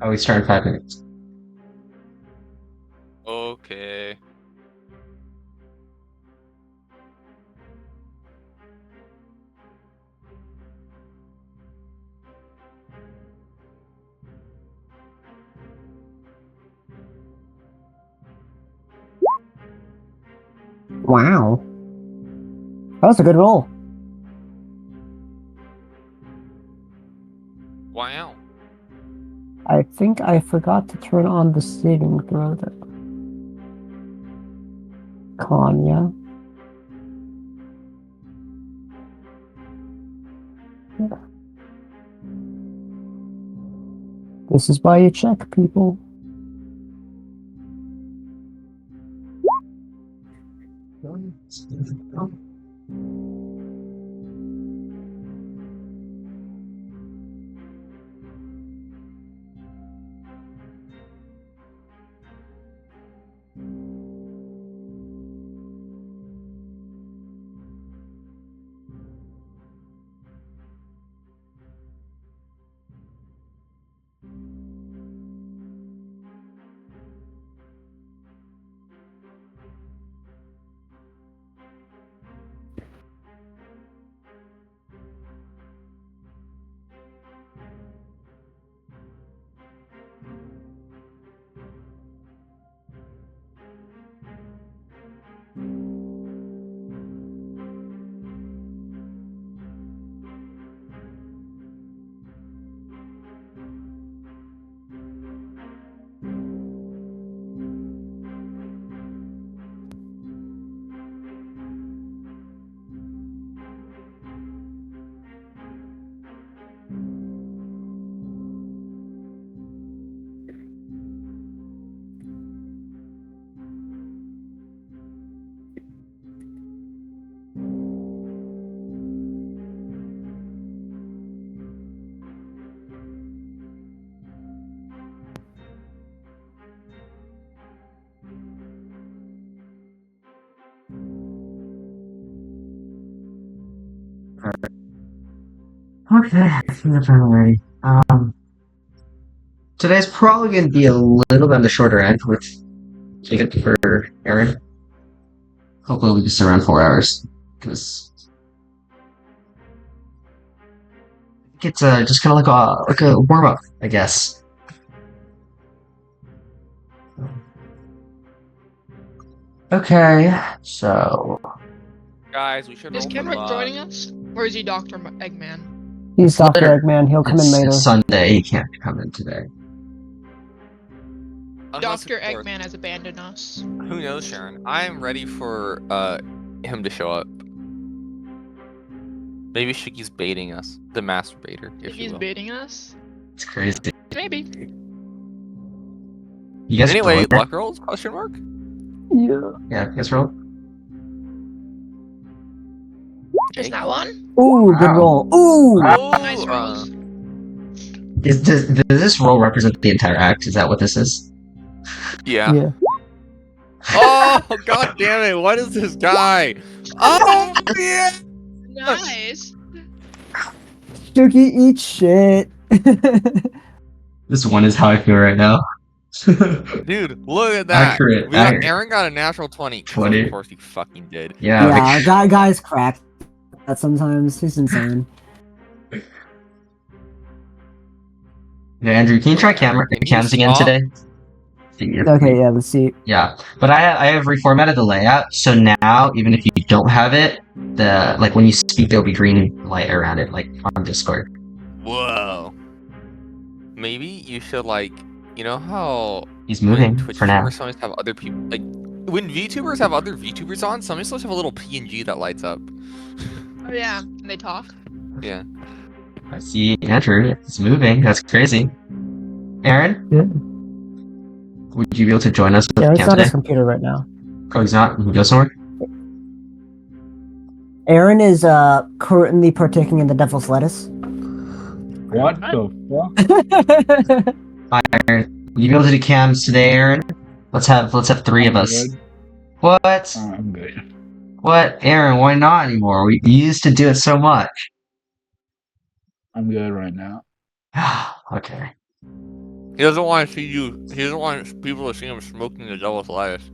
Oh, we start in 5 minutes. Okay. Wow. That was a good roll. Wow. I think I forgot to turn on the saving throw though. Kanya. This is why you check, people. Okay, I think I'm finally ready. Today's probably going to be a little bit on the shorter end, which is good for Aaron. Hopefully, we'll be just around 4 hours. Because it's just kind of like a warm up, I guess. Okay, so Guys, we should Is roll Kenrick for joining us? Or is he Dr. Eggman? He's Dr. later. Eggman. He'll come in later. It's Sunday. He can't come in today. Unless, Dr. of course, Eggman has abandoned us. who knows, Sharon? I am ready for him to show up. Maybe Shiki's baiting us. The masturbator, if He's you will. baiting us? It's crazy. Maybe. You guys Anyway, roll? luck rolls? Question mark? Yeah. Yeah, you guys roll? Just that one? Ooh, good Wow. roll. Ooh! Nice Oh, rolls. Does this roll represent the entire act? Is that what this is? yeah. Yeah. Oh, god damn it! What is this guy? Oh, yeah! Nice. Dookie, eat shit. This one is how I feel right now. Dude, look at that. Accurate. Aaron got a natural 20. 20. Of course he fucking did. Yeah. Yeah, guys crack that sometimes. He's insane. Yeah, Andrew, can you try cams again today? Okay, yeah, let's see. Yeah, but I have reformatted the layout, so now even if you don't have it, when you speak, there'll be green light around it, like on Discord. Whoa. Maybe you should you know how He's moving Twitch for now. streamers sometimes have other people when VTubers have other VTubers on, some still have a little PNG that lights up. Oh yeah, and they talk. Yeah. I see Andrew. He's moving. That's crazy. Aaron, Yeah. would you be able to join us with Aaron's cam not today? his computer right now. Oh, he's not. He can go somewhere. Aaron is currently partaking in the devil's lettuce. What the fuck? Hi, Aaron. Would you be able to do cams today, Aaron? Let's have 3 of us. Good. What? I'm good. What, Aaron? Why not anymore? We used to do it so much. I'm good right now. Okay. He doesn't want to see you. He doesn't want people to see him smoking the devil's lettuce.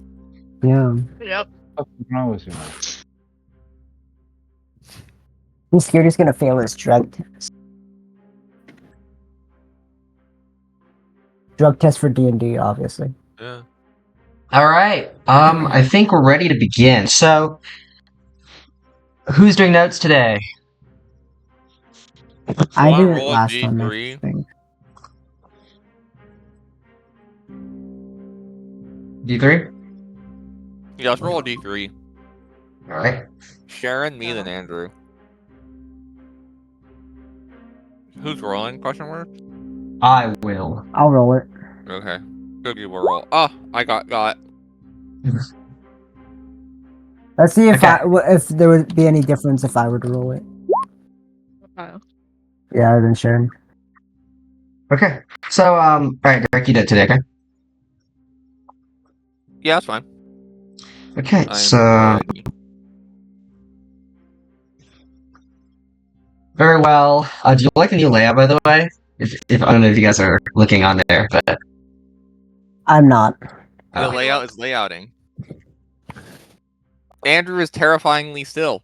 Yeah. Yep. What's wrong with you, man? I'm scared he's gonna fail his drug test. Drug test for D&D, obviously. Yeah. All right. I think we're ready to begin. So, who's doing notes today? I wanna did it roll a last time, I D3? think. D3. Yeah, let's roll a D3. All right. Sharon, me, then Andrew. Who's rolling? Question mark. I will. I'll roll it. Okay. Cookie will roll. Oh, I got it. Let's see if Okay. if there would be any difference if I were to roll it. Oh. Yeah, then Sharon. Okay. So, all right, Derek, you did today, okay? Yeah, that's fine. Okay. I'm So, ready. very well. Do you like the new layout, by the way? If I don't know if you guys are looking on there, but I'm not. The layout is layouting. Andrew is terrifyingly still.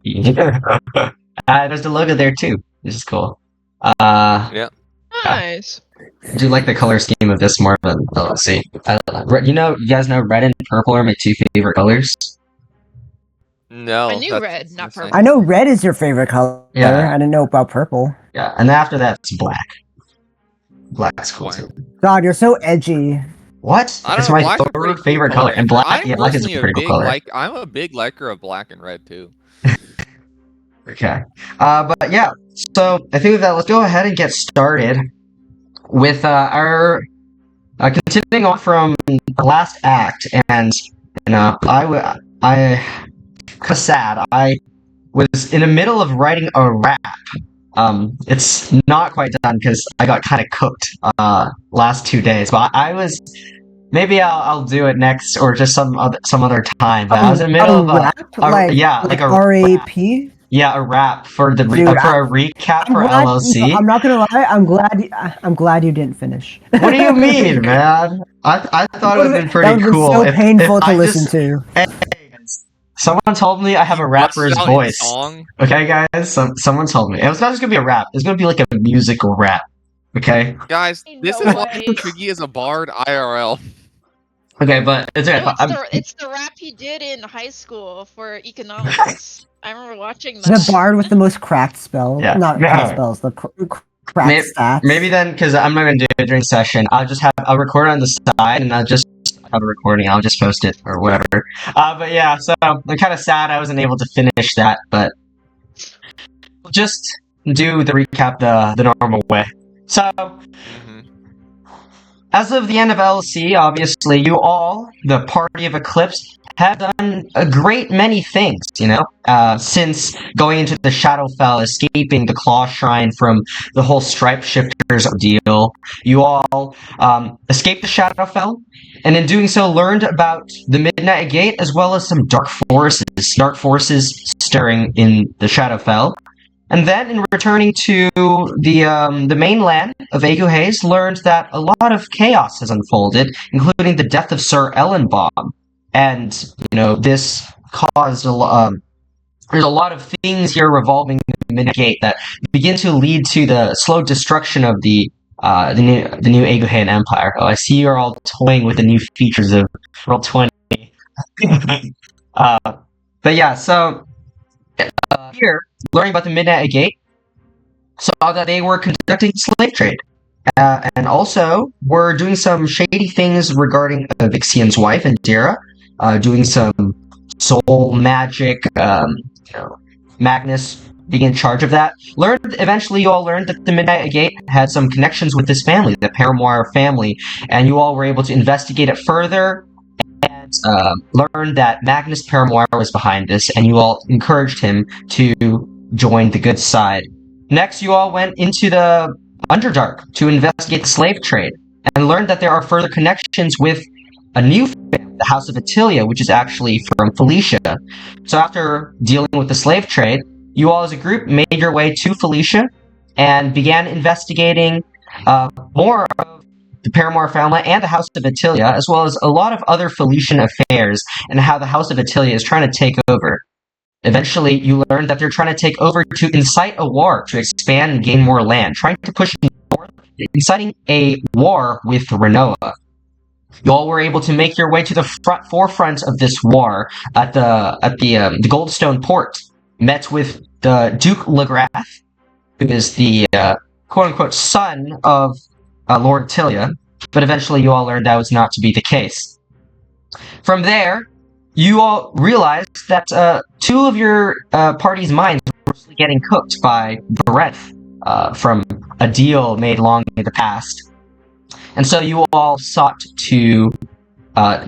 there's the logo there too, which is cool. Yeah. Nice. I do like the color scheme of this more than let's see. You guys know red and purple are my two favorite colors. No. I knew that's red, not insane. purple. I know red is your favorite color. Yeah. I didn't know about purple. Yeah, and then after that it's black. Black's cool too. God, you're so edgy. What? I don't It's know, my black's a pretty third cool favorite color, and black. I'm Yeah, black is a personally pretty cool color. I'm a big liker of black and red too. Okay. But yeah, so I think with that, let's go ahead and get started with our continuing on from the last act, and I kind of sad. I was in the middle of writing a rap. It's not quite done because I got kind of cooked last 2 days, but I was. Maybe I'll do it next or just some other time. But I was in the middle of rap? like a RAP? Yeah, a rap for the Dude, for a recap for LLC. I'm not gonna lie. I'm glad you didn't finish. What do you mean, man? I thought it would have been pretty that would cool. So if painful to I listen just, to. Hey, someone told me I have a rapper's Bust it out in voice. song. Okay, guys. Someone told me it was not just gonna be a rap. It's gonna be like a musical rap. Okay. Guys, this No is why way. Triggy is a bard IRL. Okay, but it's okay. No, it's the rap he did in high school for economics. I remember watching that. The bard with the most cracked spells. Yeah. Not cracked spells. The cracked stats. Maybe then, because I'm not gonna do it during session, I'll record it on the side, and I'll just have a recording. I'll just post it or whatever. But yeah, so I'm kind of sad I wasn't able to finish that, but just do the recap the normal way. So. As of the end of LC, obviously, you all, the party of Eclipse, have done a great many things, since going into the Shadowfell, escaping the Claw Shrine from the whole Stripe Shifters deal. You all escaped the Shadowfell, and in doing so, learned about the Midnight Gate, as well as some dark forces stirring in the Shadowfell. And then, in returning to the mainland of Aguhaze, learned that a lot of chaos has unfolded, including the death of Sir Ellenbaum. And, this caused there's a lot of things here revolving the Midnight Gate that begin to lead to the slow destruction of the new Aguhayan Empire. Oh, I see you're all toying with the new features of Roll20. But yeah, so here, learning about the Midnight Gate, saw that they were conducting slave trade. And also were doing some shady things regarding Vixian's wife, Indira, doing some soul magic, Magnus being in charge of that. Eventually you all learned that the Midnight Gate had some connections with this family, the Paramoir family, and you all were able to investigate it further and learned that Magnus Paramoir was behind this, and you all encouraged him to join the good side. Next, you all went into the Underdark to investigate the slave trade, and learned that there are further connections with a new family, the House of Attilia, which is actually from Felicia. So after dealing with the slave trade, you all as a group made your way to Felicia, and began investigating more of the Paramore family and the House of Attilia, as well as a lot of other Felician affairs and how the House of Attilia is trying to take over. Eventually, you learn that they're trying to take over to incite a war to expand and gain more land, trying to push north, inciting a war with Ranoa. You all were able to make your way to the forefront of this war at the Goldstone port, met with the Duke Lagrath, who is the quote-unquote son of Lord Tilia, but eventually you all learned that was not to be the case. From there, you all realized that two of your party's minds were getting cooked by Bereth from a deal made long in the past. And so you all sought to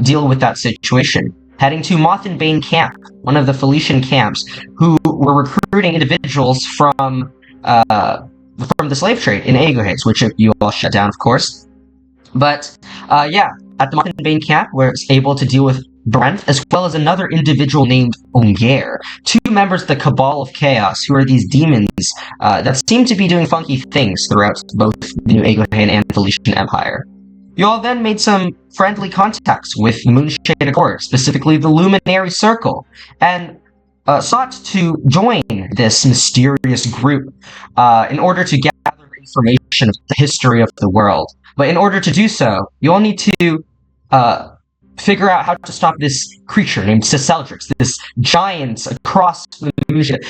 deal with that situation, heading to Moth and Bane Camp, one of the Felician camps, who were recruiting individuals from the slave trade in Agohaze, which you all shut down, of course. But at the Moth and Bane Camp, we were able to deal with Brent, as well as another individual named Ongare, two members of the Cabal of Chaos, who are these demons that seem to be doing funky things throughout both the New Agohain and Felician Empire. You all then made some friendly contacts with Moonshade Accord, specifically the Luminary Circle, and sought to join this mysterious group in order to gather information of the history of the world. But in order to do so, you all need to figure out how to stop this creature named Ciseldrix, this giant across the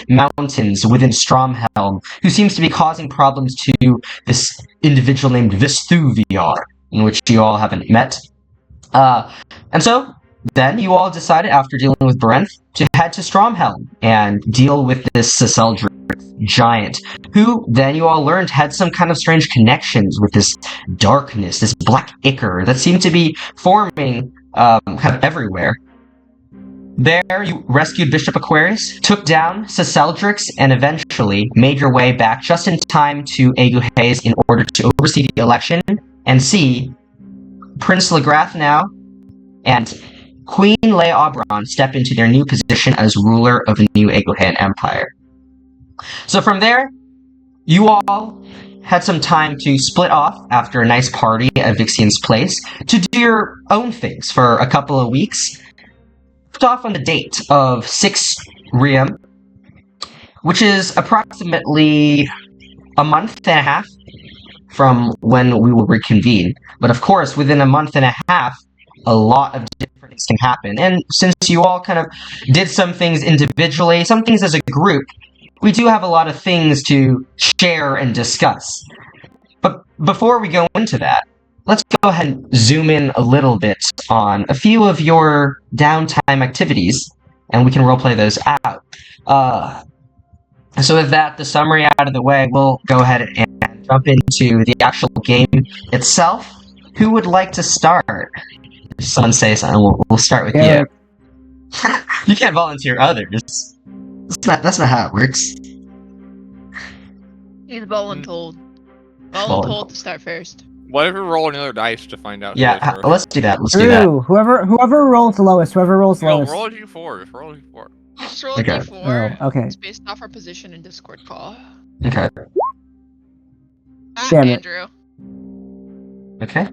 mountains within Stromhelm, who seems to be causing problems to this individual named Vestuviar, in which you all haven't met. And so, then you all decided, after dealing with Berenth, to head to Stromhelm and deal with this Ciseldrix giant, who then you all learned had some kind of strange connections with this darkness, this black ichor that seemed to be forming kind of everywhere. There, you rescued Bishop Aquarius, took down Ciseldrix, and eventually made your way back just in time to Agohaze in order to oversee the election and see Prince Lagrath now and Queen Auberon step into their new position as ruler of the New Agohain Empire. So from there, you all had some time to split off after a nice party at Vixian's place to do your own things for a couple of weeks. Put off on the date of 6 Riem, which is approximately a month and a half from when we will reconvene. But of course, within a month and a half, a lot of different things can happen. And since you all kind of did some things individually, some things as a group, we do have a lot of things to share and discuss. But before we go into that, let's go ahead and zoom in a little bit on a few of your downtime activities, and we can roleplay those out. So with that, the summary out of the way, we'll go ahead and jump into the actual game itself. Who would like to start? If someone say something, we'll start with you. You can't volunteer others. That's not how it works. He's voluntold. Voluntold to start first. What if we roll another dice to find out? Yeah, let's do that. Let's True. do that. Whoever rolls the lowest. Whoever rolls the lowest. Roll a d4. Just roll a d4. Just roll a Okay. d4. Oh, okay. It's based off our position in Discord call. Okay. Damn it. Andrew. Okay.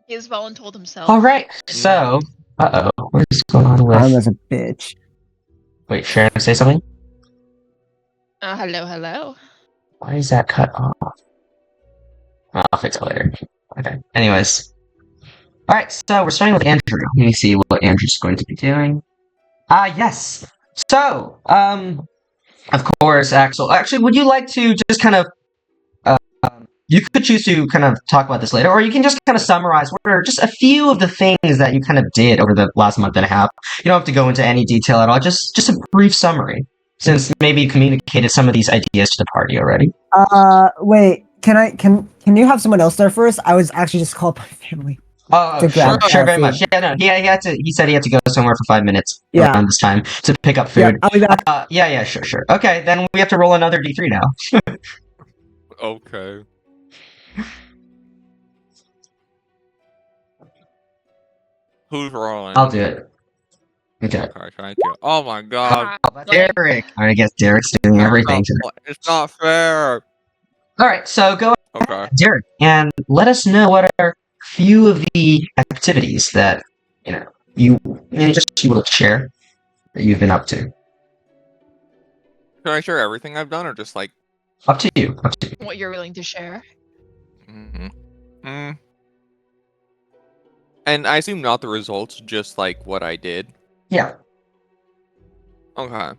He has voluntold himself. Alright, so... what is going on with... I'm as a bitch. Wait, Sharon, say something? Hello. Why is that cut off? I'll fix it later. Okay. Anyways. Alright, so we're starting with Andrew. Let me see what Andrew's going to be doing. Yes! So, of course, Axel. Actually, would you like to just kind of... you could choose to kind of talk about this later, or you can just kind of summarize what are just a few of the things that you kind of did over the last month and a half. You don't have to go into any detail at all, just a brief summary, since maybe you communicated some of these ideas to the party already. Wait, can you have someone else there first? I was actually just called by family. Oh, sure, very much. Yeah, no, he said he had to go somewhere for 5 minutes around this time to pick up food. Yeah, I'll be back. Yeah, sure. Okay, then we have to roll another d3 now. Okay. Who's rolling? I'll do it. Okay. Okay, thank you. Oh my god. Ah, How about Derek? I guess Derek's doing everything today. It's not fair. Alright, so go Okay. ahead, Derek, and let us know what are few of the activities that, you just you will share that you've been up to. Can I share everything I've done, or just like? Up to you. Up to you. what you're willing to share. Mm. And I assume not the results, just like what I did. Yeah. Okay.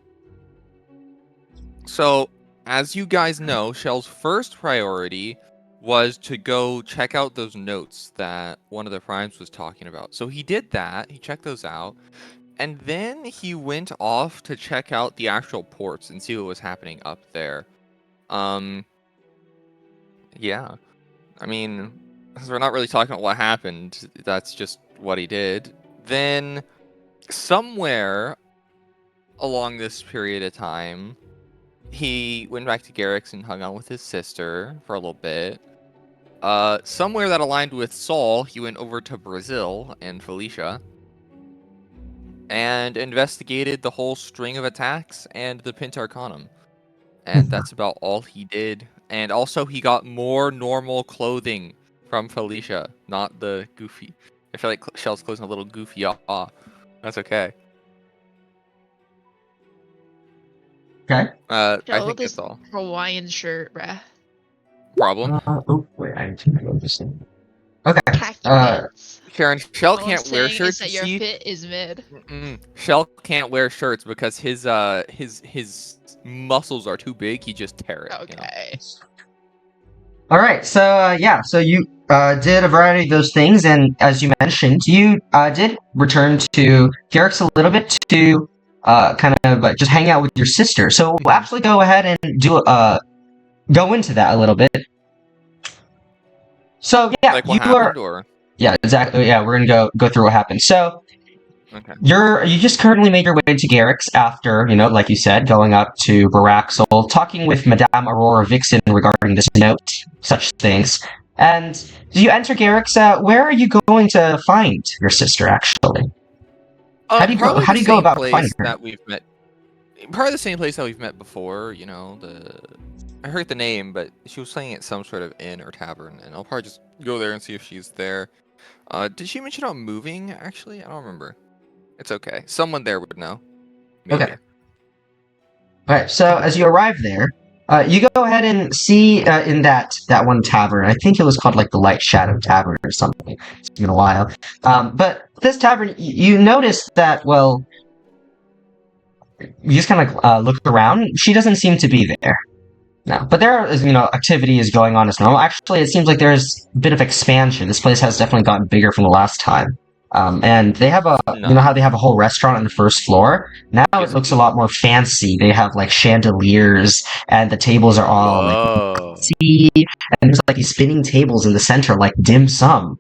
So, as you guys know, Shell's first priority was to go check out those notes that one of the primes was talking about. So he did that, he checked those out, and then he went off to check out the actual ports and see what was happening up there. Yeah. I mean, we're not really talking about what happened, that's just what he did. Then, somewhere along this period of time, he went back to Garrick's and hung out with his sister for a little bit. Somewhere that aligned with Saul, he went over to Brazil and Felicia and investigated the whole string of attacks and the Pentarcanum. And that's about all he did. And also, he got more normal clothing from Felicia, not the goofy. I feel like Shell's closing a little goofy off. That's okay. Okay. I Yo, think this that's all. Hawaiian shirt, bruh. Problem. Oh, wait, I need to know this thing. Okay. Khaki Uh, pants. Karen, Shell All I'm can't wear saying shirts. is that You your see? fit is mid. Shell can't wear shirts because his muscles are too big. He just tear it. You know? Okay. Alright, so, yeah, so you, did a variety of those things, and as you mentioned, you, did return to Garrick's a little bit to, kind of, just hang out with your sister. So we'll actually go ahead and go into that a little bit. So, yeah, Like what you are... happened, or Yeah, exactly, yeah, we're gonna go through what happened. So, okay. you just currently made your way to Garrick's after, like you said, going up to Baraxel, talking with Madame Aurora Vixen regarding this note, such things. And you enter Garrick's, where are you going to find your sister, actually? How do you Probably how the do you go same about place finding her? that we've met. Probably the same place that we've met before. You know, I heard the name, but she was playing at some sort of inn or tavern, and I'll probably just go there and see if she's there. Did she mention about moving? Actually, I don't remember. It's okay. Someone there would know. Maybe. Okay. Alright, so as you arrive there, you go ahead and see in that one tavern. I think it was called like the Light Shadow Tavern or something. It's been a while. But this tavern, you notice that, well, you just kind of look around. She doesn't seem to be there. No, but there is, activity is going on as normal. Actually, it seems like there's a bit of expansion. This place has definitely gotten bigger from the last time. And they have how they have a whole restaurant on the first floor? Now it looks a lot more fancy. They have, like, chandeliers, and the tables are all, Whoa. fancy, and there's, like, these spinning tables in the center, like dim sum.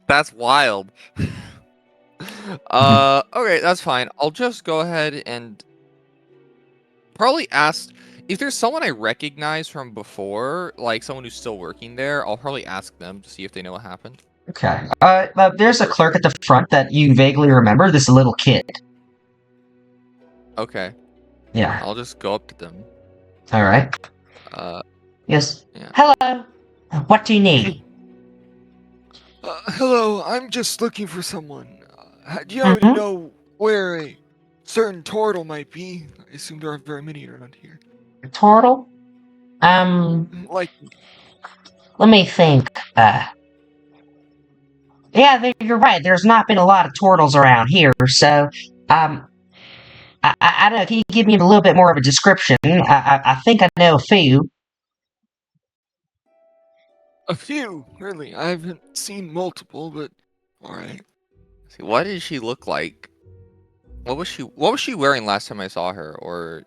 That's wild. Okay, that's fine. I'll just go ahead and probably ask if there's someone I recognize from before, like someone who's still working there. I'll probably ask them to see if they know what happened. Okay. There's a clerk at the front that you vaguely remember, this little kid. Okay. Yeah. I'll just go up to them. Alright. Yes. Yeah. Hello. What do you need? Hello, I'm just looking for someone. Do you already know where a certain turtle might be? I assume there aren't very many around here. Turtle? Like, Let me think. Yeah, you're right. There's not been a lot of turtles around here, so, I don't know. Can you give me a little bit more of a description? I think I know a few. a few, really. I haven't seen multiple, but alright. See, what did she look like? What was she wearing last time I saw her, or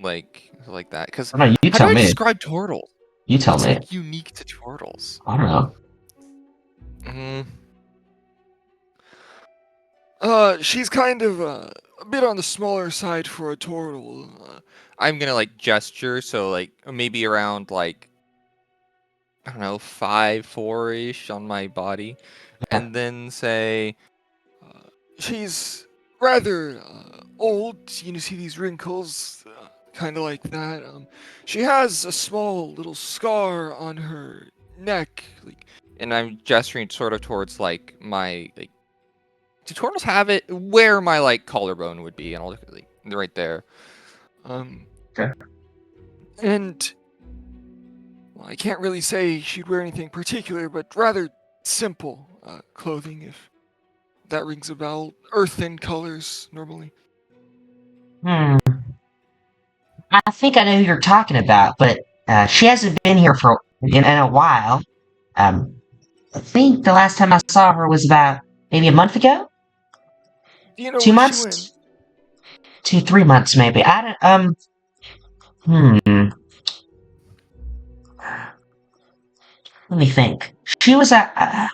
like that? Because No, you how tell do I me. describe turtles? You tell What's me. like unique to turtles? I don't know. She's kind of, a bit on the smaller side for a turtle. I'm gonna like gesture, so like maybe around like I don't know 5'4" ish on my body, Yeah. and then say, she's rather old. You see these wrinkles, kind of like that. She has a small little scar on her neck. And I'm gesturing sort of towards like my like. Do turtles have it where my like collarbone would be? And I'll look like right there. Okay. And well, I can't really say she'd wear anything particular, but rather simple clothing, if that rings a bell. Earthen colors normally. I think I know who you're talking about, but she hasn't been here in a while. I think the last time I saw her was about maybe a month ago? Do you know 2 where months? she went? 3 months maybe. I don't, let me think. She was at,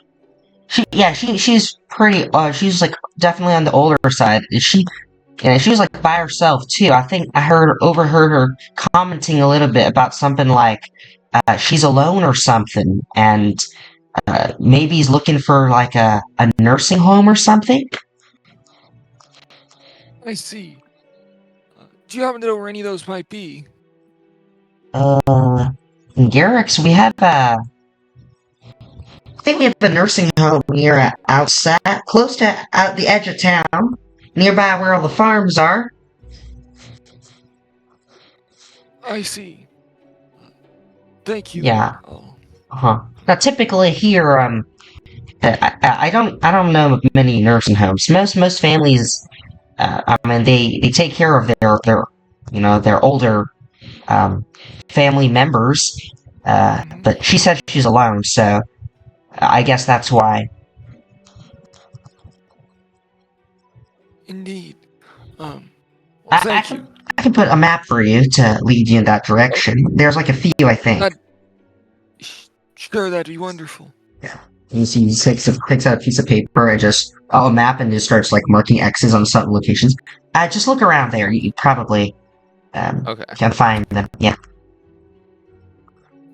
she's pretty, she's like definitely on the older side. She was like by herself too. I think overheard her commenting a little bit about something like, she's alone or something, and, maybe he's looking for like a nursing home or something. I see. Do you happen to know where any of those might be? In Garrick's, we have, I think we have a nursing home here outside, close to out the edge of town, nearby where all the farms are. I see. Thank you. Yeah. Oh. Now, typically here, I don't know of many nursing homes. Most families, I mean, they take care of their older, family members. But she said she's alone, so I guess that's why. Indeed. Well, I thank you. can put a map for you to lead you in that direction. There's like a few, I think. Sure, that'd be wonderful. You see, he takes out a piece of paper and a map, and just starts like marking X's on certain locations. Just look around there. You probably Okay. can find them. Yeah.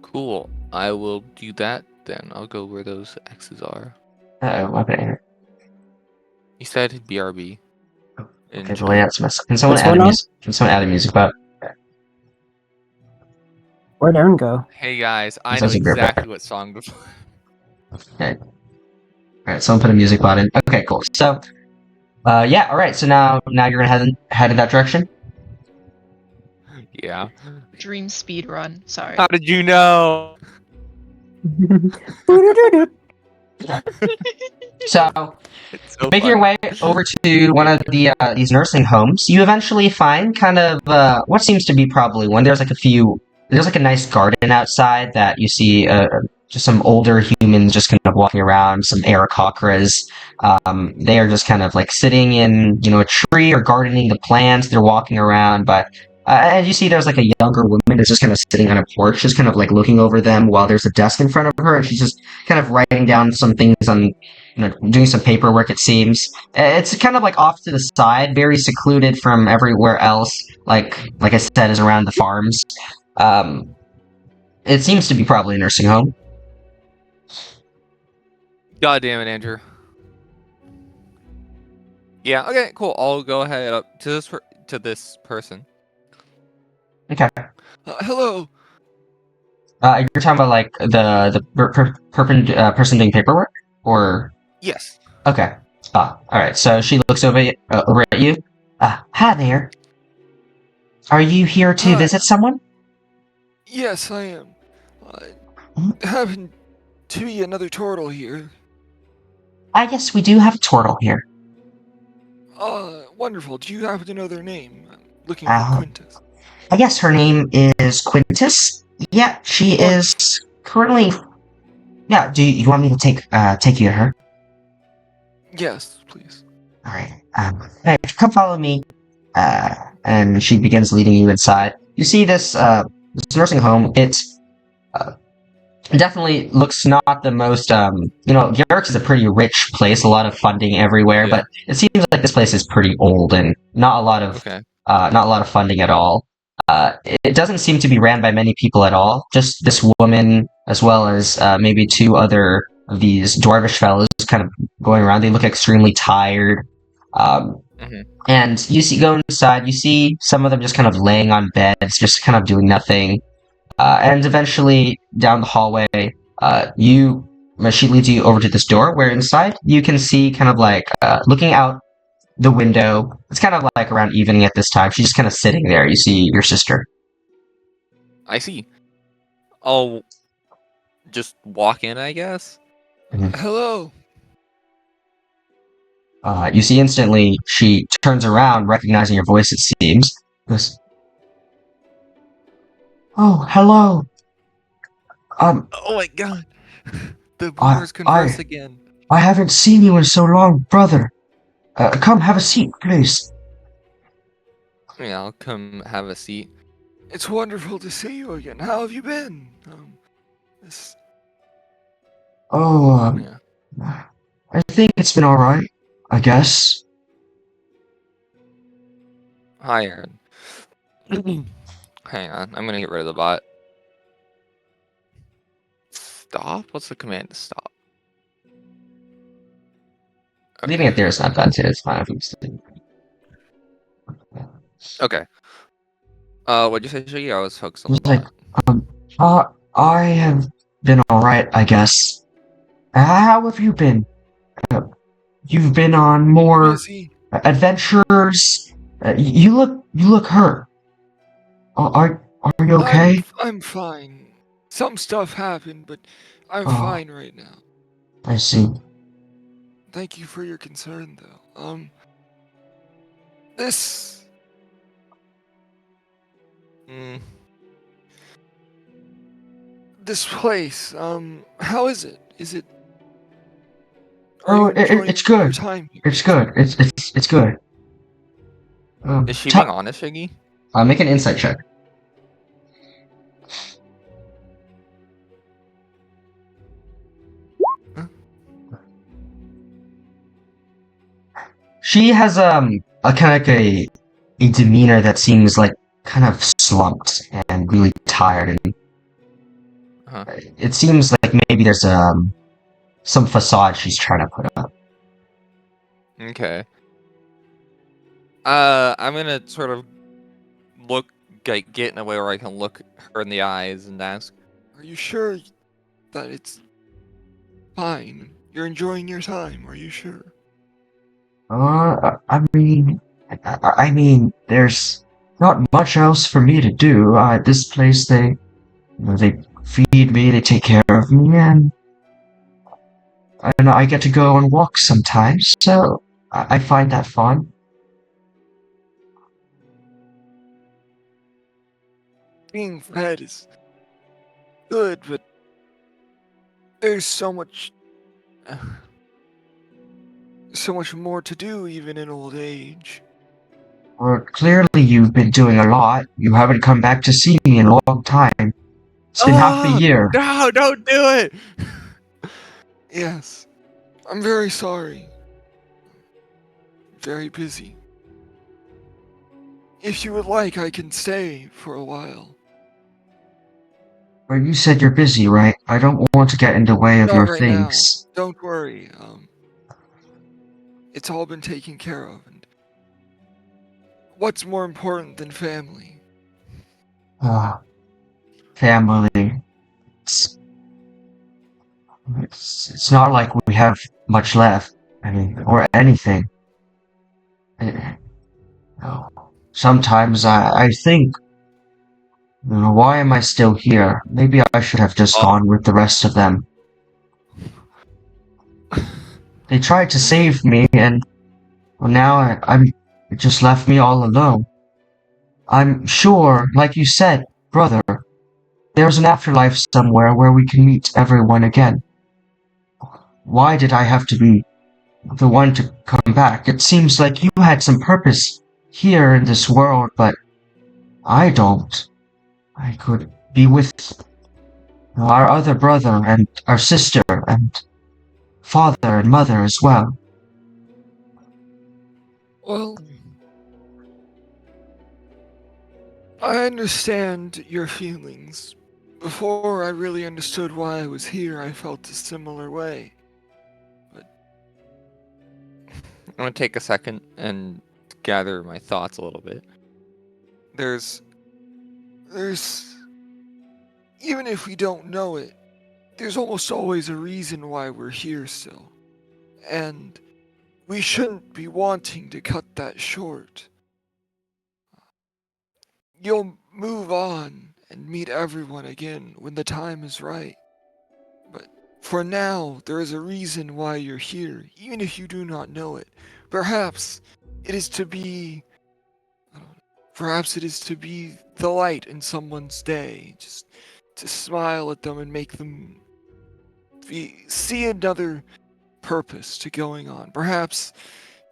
Cool. I will do that then. I'll go where those X's are. Weapon. You said BRB. Okay, the layout's messed up. Can someone What's add going on? music? Can someone add a music button? Where'd Aaron go? Hey guys, I It know says a beer exactly what song to play. Okay. Alright, someone put a music button. Okay, cool. So, yeah, alright, so now you're gonna head in that direction? Yeah. Dream speed run. Sorry. How did you know? So, It's so making your funny. way over to one of these nursing homes, you eventually find kind of, what seems to be probably one. There's like a nice garden outside that you see, just some older humans just kind of walking around, some Aarakocras. They are just kind of like sitting in, a tree or gardening the plants. They're walking around, but and you see there's like a younger woman that's just kind of sitting on a porch, just kind of like looking over them while there's a desk in front of her, and she's just kind of writing down some things on, doing some paperwork, it seems. It's kind of like off to the side, very secluded from everywhere else, like I said, is around the farms. It seems to be probably a nursing home. God damn it, Andrew. Yeah, okay, cool. I'll go ahead up to this person. Okay. Hello. You're talking about like the person doing paperwork, or Yes. okay. All right. So she looks over at you. Hi there. Are you here to Hi. visit someone? Yes, I am. Mhm. Happen to be another turtle here. Yes, we do have a turtle here. Wonderful. Do you happen to know their name? I'm looking for Uh, Quintus. I guess her name is Quintus. Yeah, she is currently. Yeah. Do you want me to take you to her? Yes, please. All right. Hey, come follow me. And she begins leading you inside. You see this nursing home. It's definitely looks not the most. Garrick's is a pretty rich place. A lot of funding everywhere, Yeah. but it seems like this place is pretty old and not a lot of funding at all. It doesn't seem to be ran by many people at all. Just this woman, as well as maybe two other of these dwarvish fellows, kind of going around. They look extremely tired. Mhm. And you go inside, you see some of them just kind of laying on beds, just kind of doing nothing. And eventually, down the hallway, she leads you over to this door, where inside you can see kind of like looking out the window. It's kind of like around evening at this time. She's just kind of sitting there. You see your sister. I see. I'll just walk in, I guess. Hello. You see instantly she turns around, recognizing your voice, it seems. Goes, "Oh, hello. Oh my god. The I- boomers converse I- again. I haven't seen you in so long, brother. Come have a seat, please." Yeah, I'll come have a seat. It's wonderful to see you again. How have you been? This... Oh, Yeah. I think it's been alright, I guess. Hi, Aaron. Hang on, I'm gonna get rid of the bot. Stop? What's the command to stop? Leaving it there is not bad too. It's fine if we just Okay. What'd you say, Shiggy? I was focused on the It's like, bot. I have been alright, I guess. How have you been? You've been on more Busy. adventures. You look hurt. Are you okay? I'm fine. Some stuff happened, but I'm Oh. fine right now. I see. Thank you for your concern, though. This... This place, how is it? Is it... Are Oh, you enjoying it's good. your time here? It's good. It's good. Is she being honest, Shiggy? Make an insight check. Huh? She has a kind of like a demeanor that seems like kind of slumped and really tired, and Uh-huh. it seems like maybe there's some facade she's trying to put up. Okay. I'm gonna sort of get in a way where I can look her in the eyes and ask, Are you sure that it's fine? You're enjoying your time, are you sure? I mean, there's not much else for me to do. At this place, they feed me, they take care of me, and I get to go on walks sometimes. So I find that fun. Being fed is good, but there's so much more to do even in old age. Well, clearly you've been doing a lot. You haven't come back to see me in a long time. It's been half a year. No, don't do it! Yes. I'm very sorry. Very busy. If you would like, I can stay for a while. Well, you said you're busy, right? I don't want to get in the way of Not your right things. now. Don't worry. It's all been taken care of. And what's more important than family? Family. It's not like we have much left. I mean, or anything. No. Sometimes I think, why am I still here? Maybe I should have just gone with the rest of them. They tried to save me, and well, now it just left me all alone. I'm sure, like you said, brother, there's an afterlife somewhere where we can meet everyone again. Why did I have to be the one to come back? It seems like you had some purpose here in this world, but I don't. I could be with our other brother and our sister and father and mother as well. Well, I understand your feelings. Before I really understood why I was here, I felt a similar way. But I'm gonna take a second and gather my thoughts a little bit. There's even if we don't know it, there's almost always a reason why we're here still. And we shouldn't be wanting to cut that short. You'll move on and meet everyone again when the time is right. But for now, there is a reason why you're here, even if you do not know it. Perhaps it is to be the light in someone's day, just to smile at them and make them see another purpose to going on. Perhaps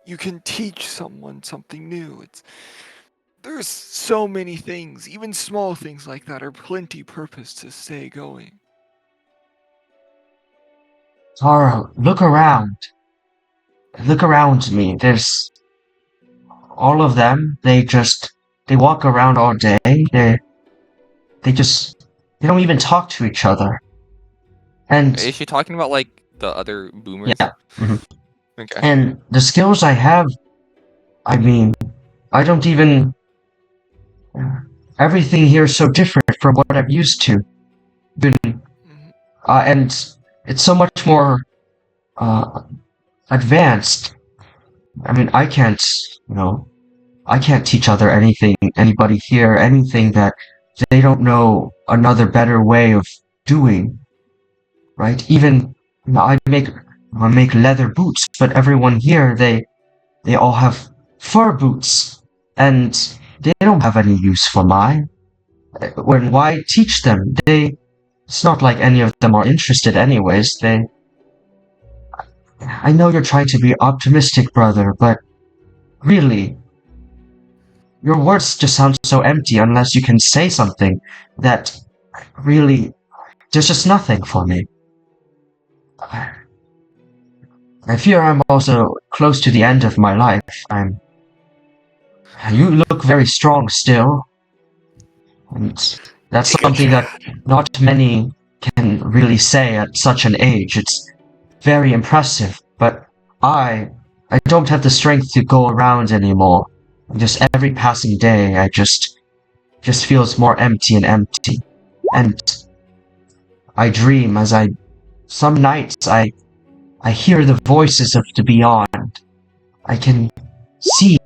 you can teach someone something new. There's so many things, even small things like that are plenty purpose to stay going. Tara, look around. Look around me. There's all of them. They walk around all day. They don't even talk to each other. And Is she talking about like the other boomers? yeah. Mhm. Okay. And the skills I have, I mean, I don't even. Everything here is so different from what I'm used to. And it's so much more advanced. I mean, I can't teach anybody here, anything that they don't know another better way of doing, right? Even, I make leather boots, but everyone here, they all have fur boots, and they don't have any use for mine. Why teach them? It's not like any of them are interested anyways. I know you're trying to be optimistic, brother, but really, your words just sound so empty unless you can say something that really, there's just nothing for me. I fear I'm also close to the end of my life. You look very strong still, and that's something that not many can really say at such an age. It's very impressive, but I don't have the strength to go around anymore. Just every passing day, I just feels more empty and empty. And I dream some nights I hear the voices of the beyond. I can see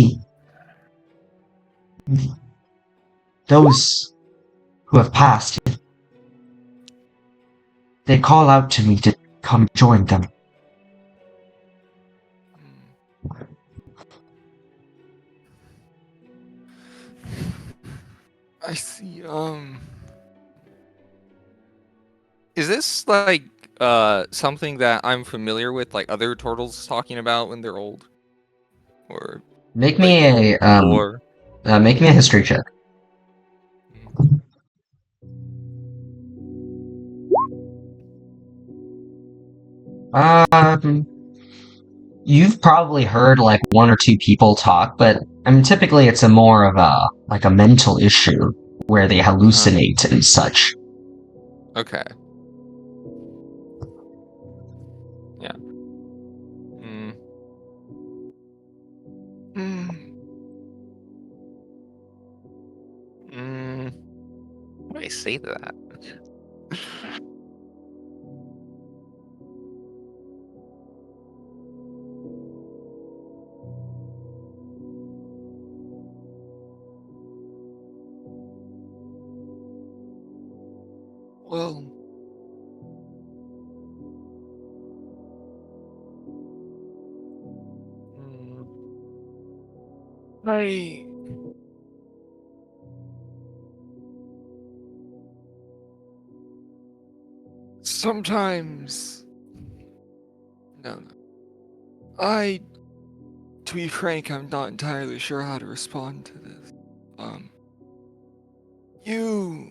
those who have passed. They call out to me to come join them. I see, Is this like something that I'm familiar with, like other turtles talking about when they're old? Or Make me lore? make me a history check. You've probably heard like one or two people talk, but I mean, typically it's more of a mental issue where they hallucinate and such. Okay. Yeah. What do I say to that? well, I sometimes no. To be frank, I'm not entirely sure how to respond to this. You,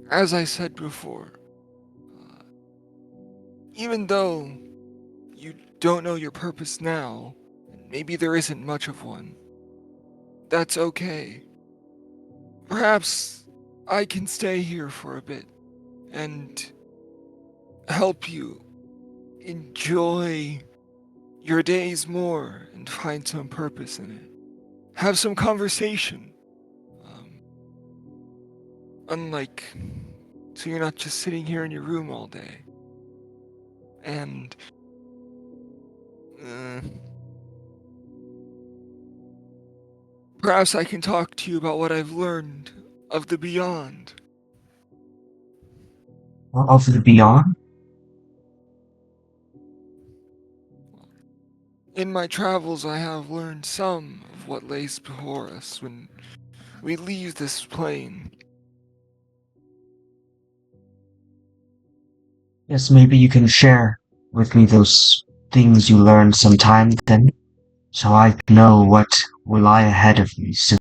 as I said before, even though you don't know your purpose now, and maybe there isn't much of one, that's okay. Perhaps I can stay here for a bit and help you enjoy your days more and find some purpose in it. Have some conversation. Unlike, so you're not just sitting here in your room all day. And perhaps I can talk to you about what I've learned of the beyond. Of the beyond? In my travels, I have learned some of what lays before us when we leave this plane. Yes, maybe you can share with me those things you learned sometime then, so I know what will lie ahead of me soon.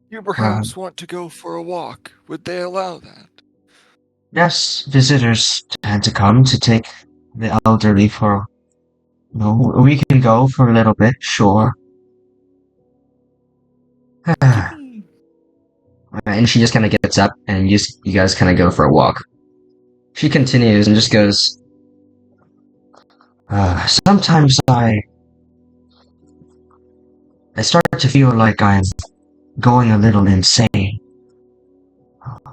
You perhaps want to go for a walk. Would they allow that? Yes, visitors tend to come to take the elderly for... No, we can go for a little bit, sure. Give me... And she just kind of gets up, and you guys kind of go for a walk. She continues and just goes, sometimes I start to feel like I'm going a little insane.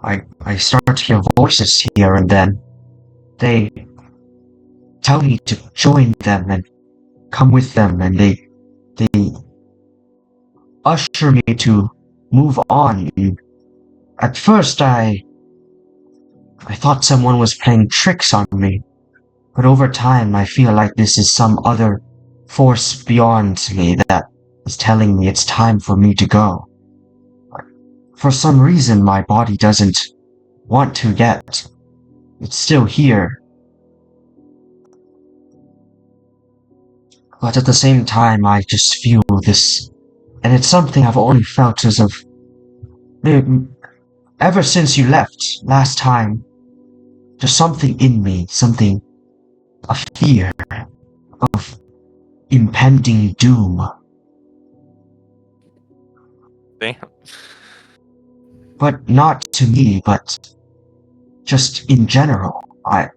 I start to hear voices here and then. They tell me to join them and come with them, and they usher me to move on. At first I thought someone was playing tricks on me, but over time I feel like this is some other force beyond me that is telling me it's time for me to go. For some reason my body doesn't want to yet. It's still here. But at the same time I just feel this, and it's something I've only felt as of ever since you left last time. Just something in me, a fear of impending doom. Damn. But not to me, but just in general. I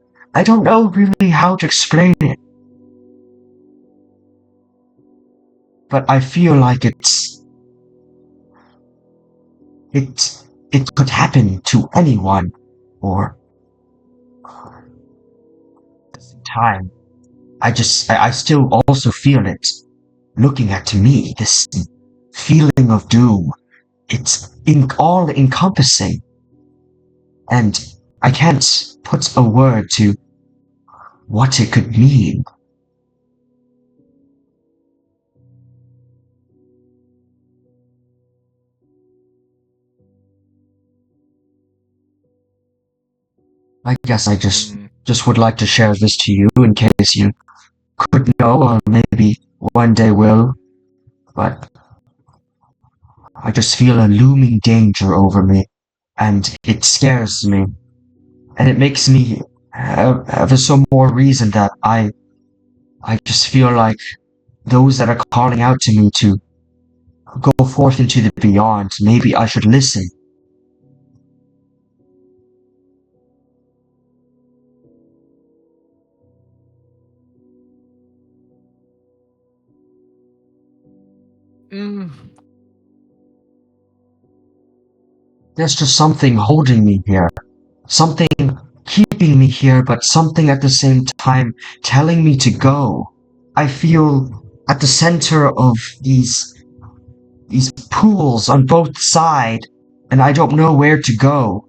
don't know really how to explain it. But I feel like it could happen to anyone, or at the same time, I still also feel it looking at me, this feeling of doom. It's all encompassing, and I can't put a word to what it could mean. I guess I just would like to share this to you in case you could know, or maybe one day will, but I just feel a looming danger over me, and it scares me, and it makes me have some more reason that I just feel like those that are calling out to me to go forth into the beyond, maybe I should listen. There's just something holding me here. Something keeping me here, but something at the same time telling me to go. I feel at the center of these pools on both sides, and I don't know where to go.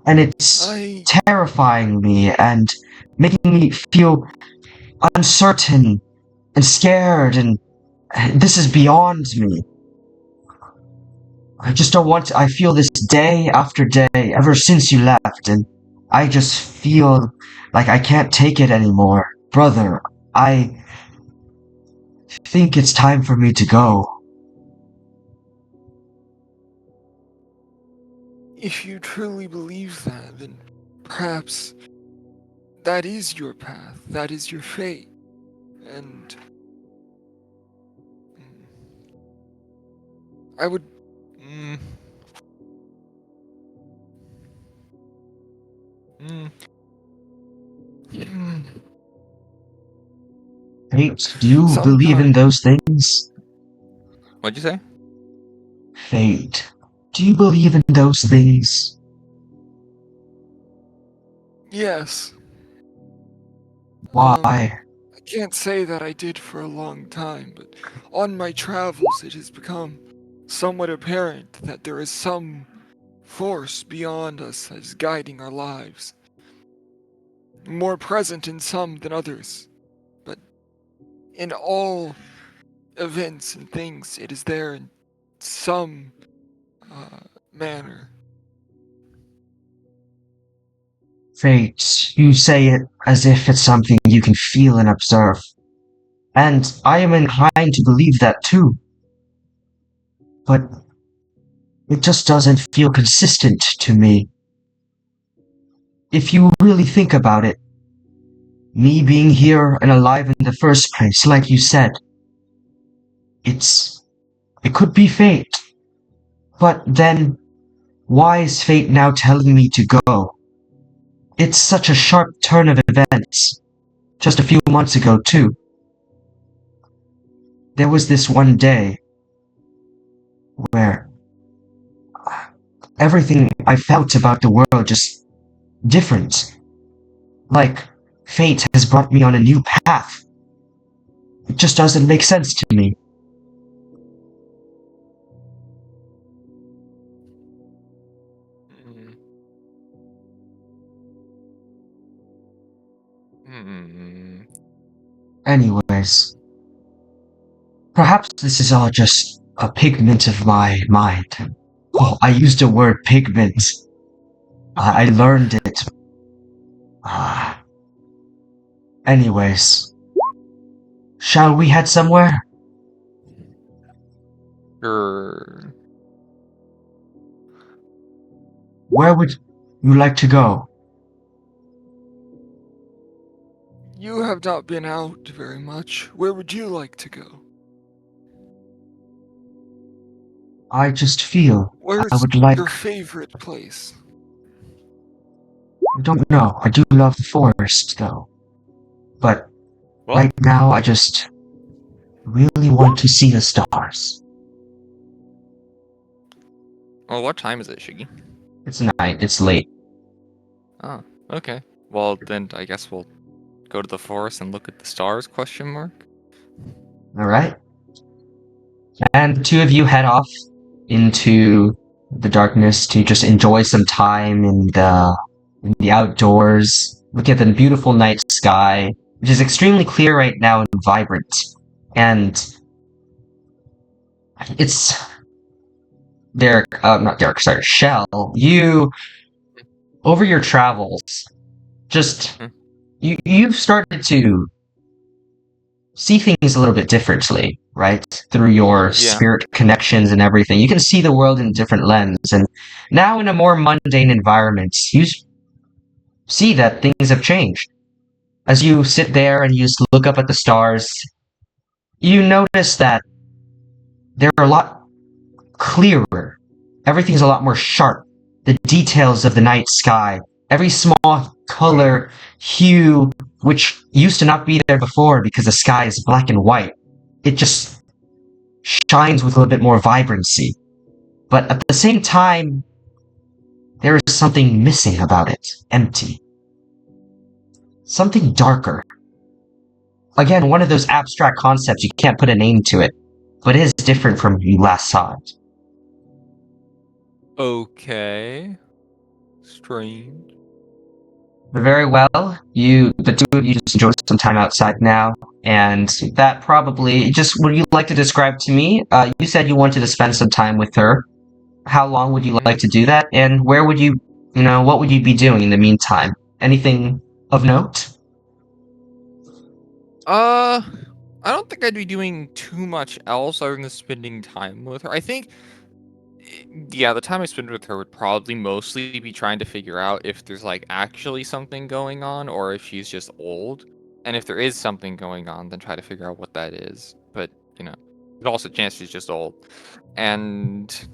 And it's terrifying me and making me feel uncertain and scared, and this is beyond me. I just don't want to. I feel this day after day ever since you left, and I just feel like I can't take it anymore. Brother, I think it's time for me to go. If you truly believe that, then perhaps that is your path, that is your fate, and I would Mm. Mm. Mm. Fate, do you believe in Sometimes. those things? What'd you say? Fate, do you believe in those things? Yes. Why? I can't say that I did for a long time, but on my travels it has become somewhat apparent that there is some force beyond us that is guiding our lives. More present in some than others, but in all events and things, it is there in some manner. Fate, you say it as if it's something you can feel and observe. And I am inclined to believe that too. But it just doesn't feel consistent to me. If you really think about it, me being here and alive in the first place, like you said, it could be fate. But then, why is fate now telling me to go? It's such a sharp turn of events. Just a few months ago, too. There was this one day where everything I felt about the world just different. Like, fate has brought me on a new path. It just doesn't make sense to me. Mm. Hmm. Anyways, perhaps this is all just a pigment of my mind. Oh, I used the word pigment. I learned it. Ah. Anyways, shall we head somewhere? Sure. Where would you like to go? You have not been out very much. Where would you like to go? I just feel I Where's would like... your favorite place? I don't know. I do love the forest, though. But Well, right now, I just really want to see the stars. well, what time is it, Shiggy? It's night. It's late. Oh, okay. Well, then I guess we'll go to the forest and look at the stars, question mark? Alright? And the two of you head off into the darkness to just enjoy some time in the outdoors, look at the beautiful night sky, which is extremely clear right now and vibrant. And it's not Derek, sorry, Shell, you, over your travels, just, Hmm. you've started to see things a little bit differently, right? Through your Yeah. spirit connections and everything. You can see the world in a different lens. And now in a more mundane environment, you see that things have changed. As you sit there and you just look up at the stars, you notice that they're a lot clearer. Everything's a lot more sharp. The details of the night sky, every small color, hue, which used to not be there before because the sky is black and white. It just shines with a little bit more vibrancy. But at the same time, there is something missing about it. Empty. Something darker. Again, one of those abstract concepts, you can't put a name to it, but it is different from you last saw it. Okay. Strange. But very well, the two of you just enjoy some time outside now, and that probably, just would you like to describe to me, you said you wanted to spend some time with her. How long would you like to do that, and where would you, what would you be doing in the meantime? Anything of note? I don't think I'd be doing too much else other than spending time with her. I think, yeah, the time I spend with her would probably mostly be trying to figure out if there's like actually something going on or if she's just old. And if there is something going on, then try to figure out what that is. But, there's also a chance she's just old. And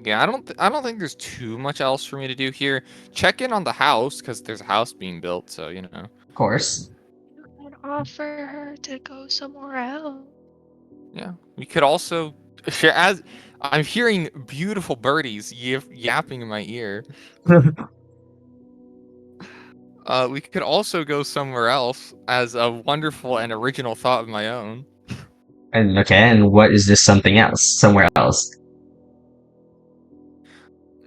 Yeah, I don't think there's too much else for me to do here. Check in on the house because there's a house being built, so you know. Of course. You can offer her to go somewhere else. Yeah, we could also share. As I'm hearing beautiful birdies yapping in my ear. We could also go somewhere else as a wonderful and original thought of my own. And okay, and what is this something else? Somewhere else?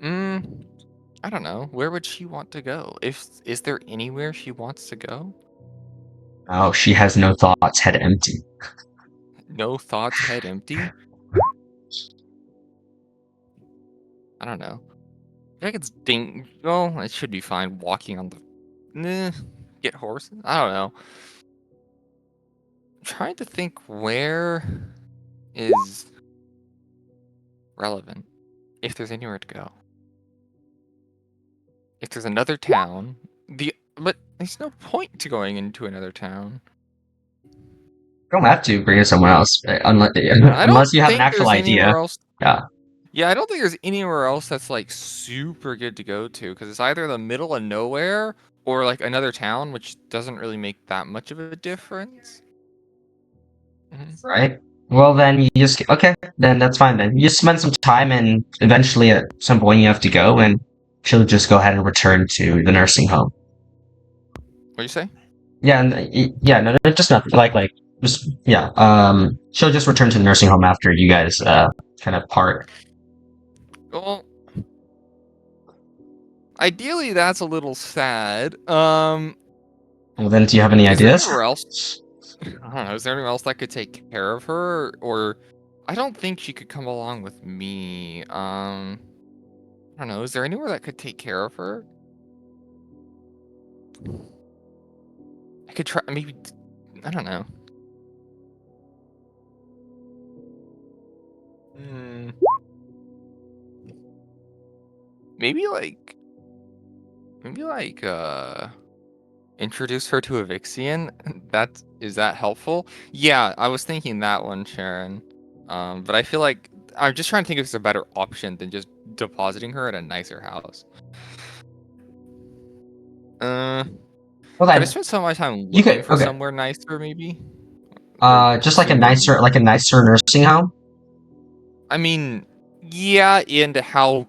I don't know. Where would she want to go? Is there anywhere she wants to go? Oh, she has no thoughts, head empty. No thoughts, head empty. I don't know. I think it's well, it should be fine walking on the. Get horses. I don't know. I'm trying to think where is relevant. If there's anywhere to go. If there's another town, but there's no point to going into another town. You don't have to bring it somewhere else, unless I don't unless you have an think actual there's idea. anywhere else. Yeah. Yeah, I don't think there's anywhere else that's like super good to go to because it's either the middle of nowhere or like another town, which doesn't really make that much of a difference. Right. Well, then you just okay. Then that's fine. Then you just spend some time, and eventually, at some point, you have to go, and she'll just go ahead and return to the nursing home. What do you say? Yeah, and yeah, no, just not like just yeah. She'll just return to the nursing home after you guys kind of part. Well, ideally, that's a little sad. Well, then, do you have any Is there ideas? anywhere else? I don't know. Is there anyone else that could take care of her, or I don't think she could come along with me. I don't know. Is there anywhere that could take care of her? I could try. Maybe. I don't know. Maybe introduce her to Evixian. Is that helpful? Yeah, I was thinking that one, Sharon. But I feel like I'm just trying to think if it's a better option than just depositing her at a nicer house. Well, Could I then, spend some of my time you looking could for okay. somewhere nicer, maybe? Or Just like a assuming- nicer nursing home. I mean, yeah, into how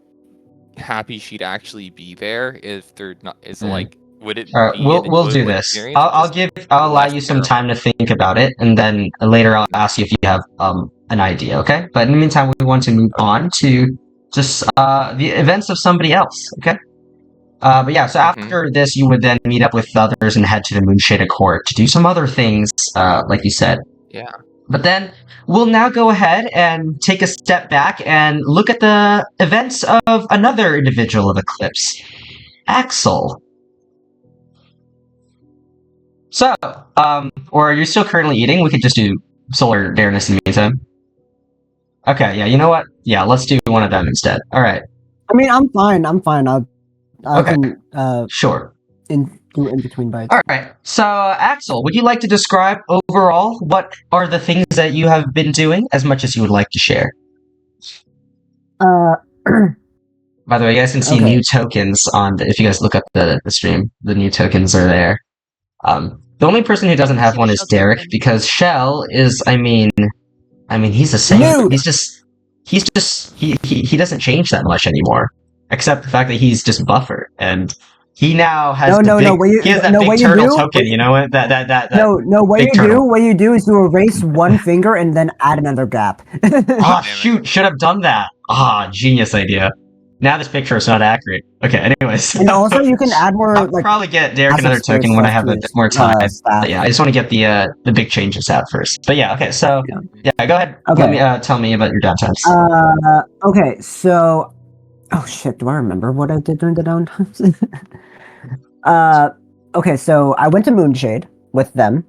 happy she'd actually be there if they're not. Is like, would it All right, be we'll an do enjoyable this. experience? or I'll just allow less you some terrible? time to think about it, and then later I'll ask you if you have an idea. Okay, but in the meantime, we want to move on to just the events of somebody else. Okay. But yeah, so after this, you would then meet up with the others and head to the Moonshaded Court to do some other things, like you said. Yeah. But then we'll now go ahead and take a step back and look at the events of another individual of Eclipse, Axel. So, or are you still currently eating? We could just do Solar Dareness in the meantime. Okay, yeah, you know what? Yeah, let's do one of them instead. Alright. I mean, I'm fine. I Okay. can Sure. do in between bites. Alright, so Axel, would you like to describe overall what are the things that you have been doing as much as you would like to share? By the way, you guys can see Okay. new tokens on if you guys look up the stream, the new tokens are there. The only person who doesn't have see one the is Shell Derek, token. because Shell is, I mean, he's the same. Nude! He doesn't change that much anymore, except the fact that he's just buffer, and he now has No, big, what you- he has that no, big what you turtle do- token. You know that No, what big you turtle. do, is you erase one finger and then add another gap. Ah, damn it. shoot, should have done that. Ah, genius idea. Now this picture is not accurate. Okay, anyways. And also, you can add more I'll like probably get Derek asset another space token when I stuff have to a his, bit more time. staff. But yeah, I just want to get the big changes out first. But yeah, okay, so yeah, go ahead. Okay. Let me tell me about your downtimes. Okay, so oh shit, do I remember what I did during the downtimes? Okay, so I went to Moonshade with them.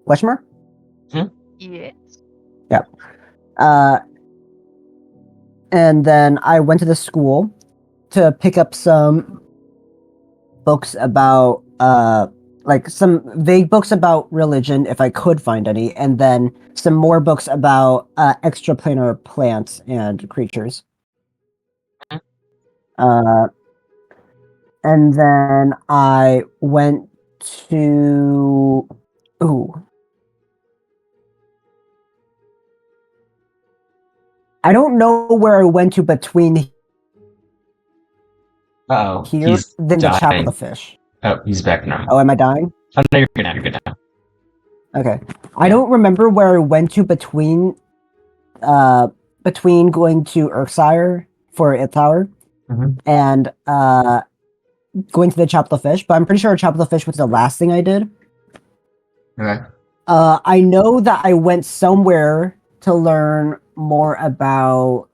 Question mark? Yes. And then I went to the school to pick up some books about like some vague books about religion if I could find any, and then some more books about extraplanar plants and creatures. And then I went to. Ooh. I don't know where I went to between Oh, here he's than the Chapel dying. of the Fish. Oh, he's back now. Oh, am I dying? Oh, no, you're good now. You're good now. Okay. I don't remember where I went to between going to Erksire for a tower Mhm. and going to the Chapel of the Fish, but I'm pretty sure Chapel of the Fish was the last thing I did. Okay. I know that I went somewhere to learn more about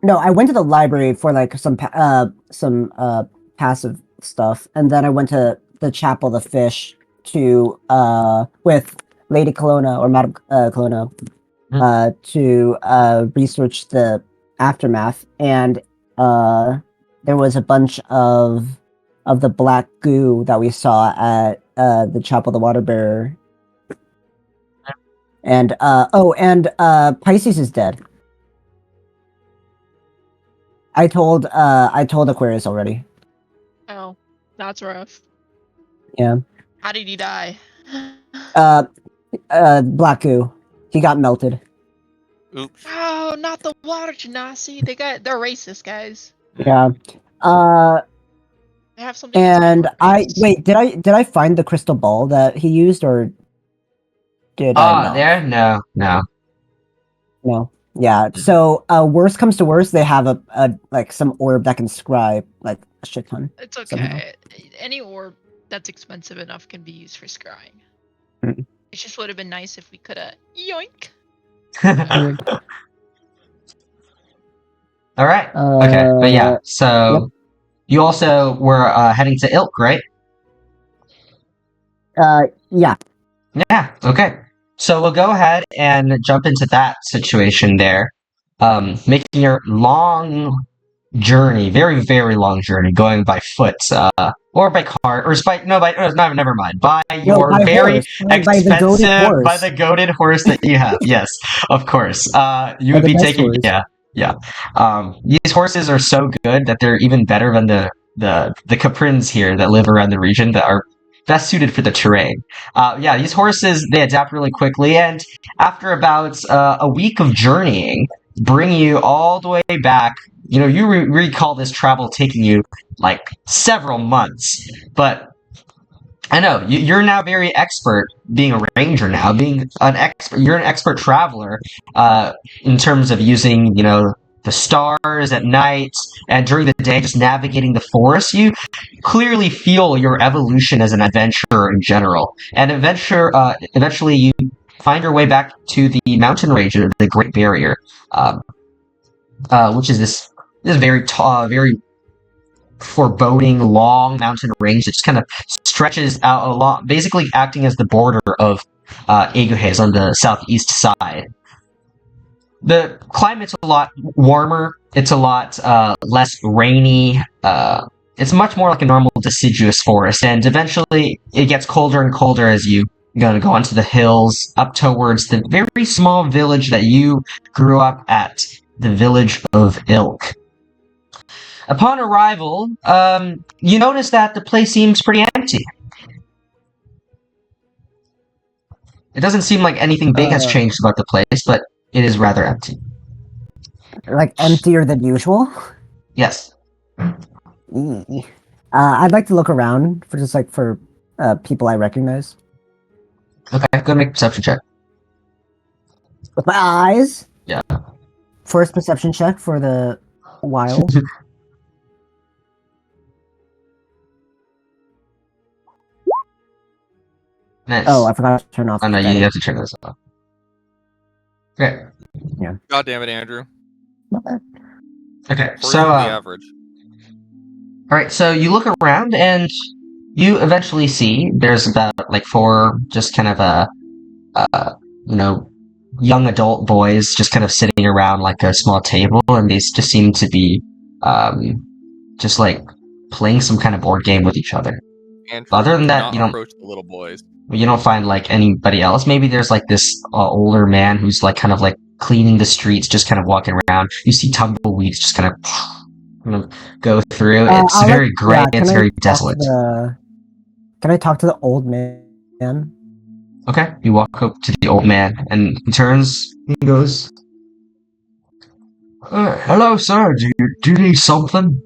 no, I went to the library for like some passive stuff, and then I went to the Chapel of the Fish to with Lady Colonna or Madame Colonna to research the aftermath, and there was a bunch of the black goo that we saw at the Chapel of the Water Bearer. And Pisces is dead. I told Aquarius already. Oh, that's rough. Yeah. How did he die? Black goo. He got melted. Oops. Oh, not the water genasi. They're racist, guys. Yeah. They have something. And did I find the crystal ball that he used, or did I not? There? No. No. Yeah. So worst comes to worst, they have a like some orb that can scry like a shit ton. It's okay. somehow. Any orb that's expensive enough can be used for scrying. Mm. It just would have been nice if we could have yoink. All right. Okay. But yeah. So you also were heading to Ilk, right? Yeah. Yeah. Okay. So we'll go ahead and jump into that situation there, making your long journey, very very long journey, going by foot, or by car, or never mind, by your by very horse. By the goated horse. by the goated horse that you have. Yes, of course. You would the be best taking, horse. yeah. These horses are so good that they're even better than the Caprins here that live around the region that are best suited for the terrain. Yeah, these horses, they adapt really quickly, and after about a week of journeying, bring you all the way back. You know, you recall this travel taking you like several months, but I know you're now very expert being a ranger now, being an expert. You're an expert traveler in terms of using, you know, the stars at night and during the day, just navigating the forest. You clearly feel your evolution as an adventurer in general, and eventually you find your way back to the mountain range of the Great Barrier, which is this very tall, very foreboding, long mountain range that just kind of stretches out a lot, basically acting as the border of Eguhes on the southeast side. The climate's a lot warmer. It's a lot less rainy. It's much more like a normal deciduous forest, and eventually it gets colder and colder as you go onto the hills, up towards the very small village that you grew up at, the village of Ilk. Upon arrival, you notice that the place seems pretty empty. It doesn't seem like anything big has changed about the place, but it is rather empty. Like emptier than usual. Yes. I'd like to look around for just like for people I recognize Okay, go make a perception check. with my eyes. Yeah. First perception check for the wild. Nice. Oh, I forgot to turn off. Oh no, the you have to turn this off. Okay. God damn it, Andrew. Okay, First so, of the average. alright, so you look around and you eventually see there's about, like, 4 just kind of, you know, young adult boys just kind of sitting around, like, a small table, and they just seem to be, just, like, playing some kind of board game with each other. Andrew, Other than do that, not you don't- approach the little boys. You don't find, like, anybody else. Maybe there's, like, this older man who's, like, kind of, like, cleaning the streets, just kind of walking around. You see tumbleweeds just kind of go through. It's I'll very gray. can It's I very talk to desolate. Can I talk to the old man? Okay, you walk up to the old man, and he turns. He goes, "Hello, sir. Do you need something?"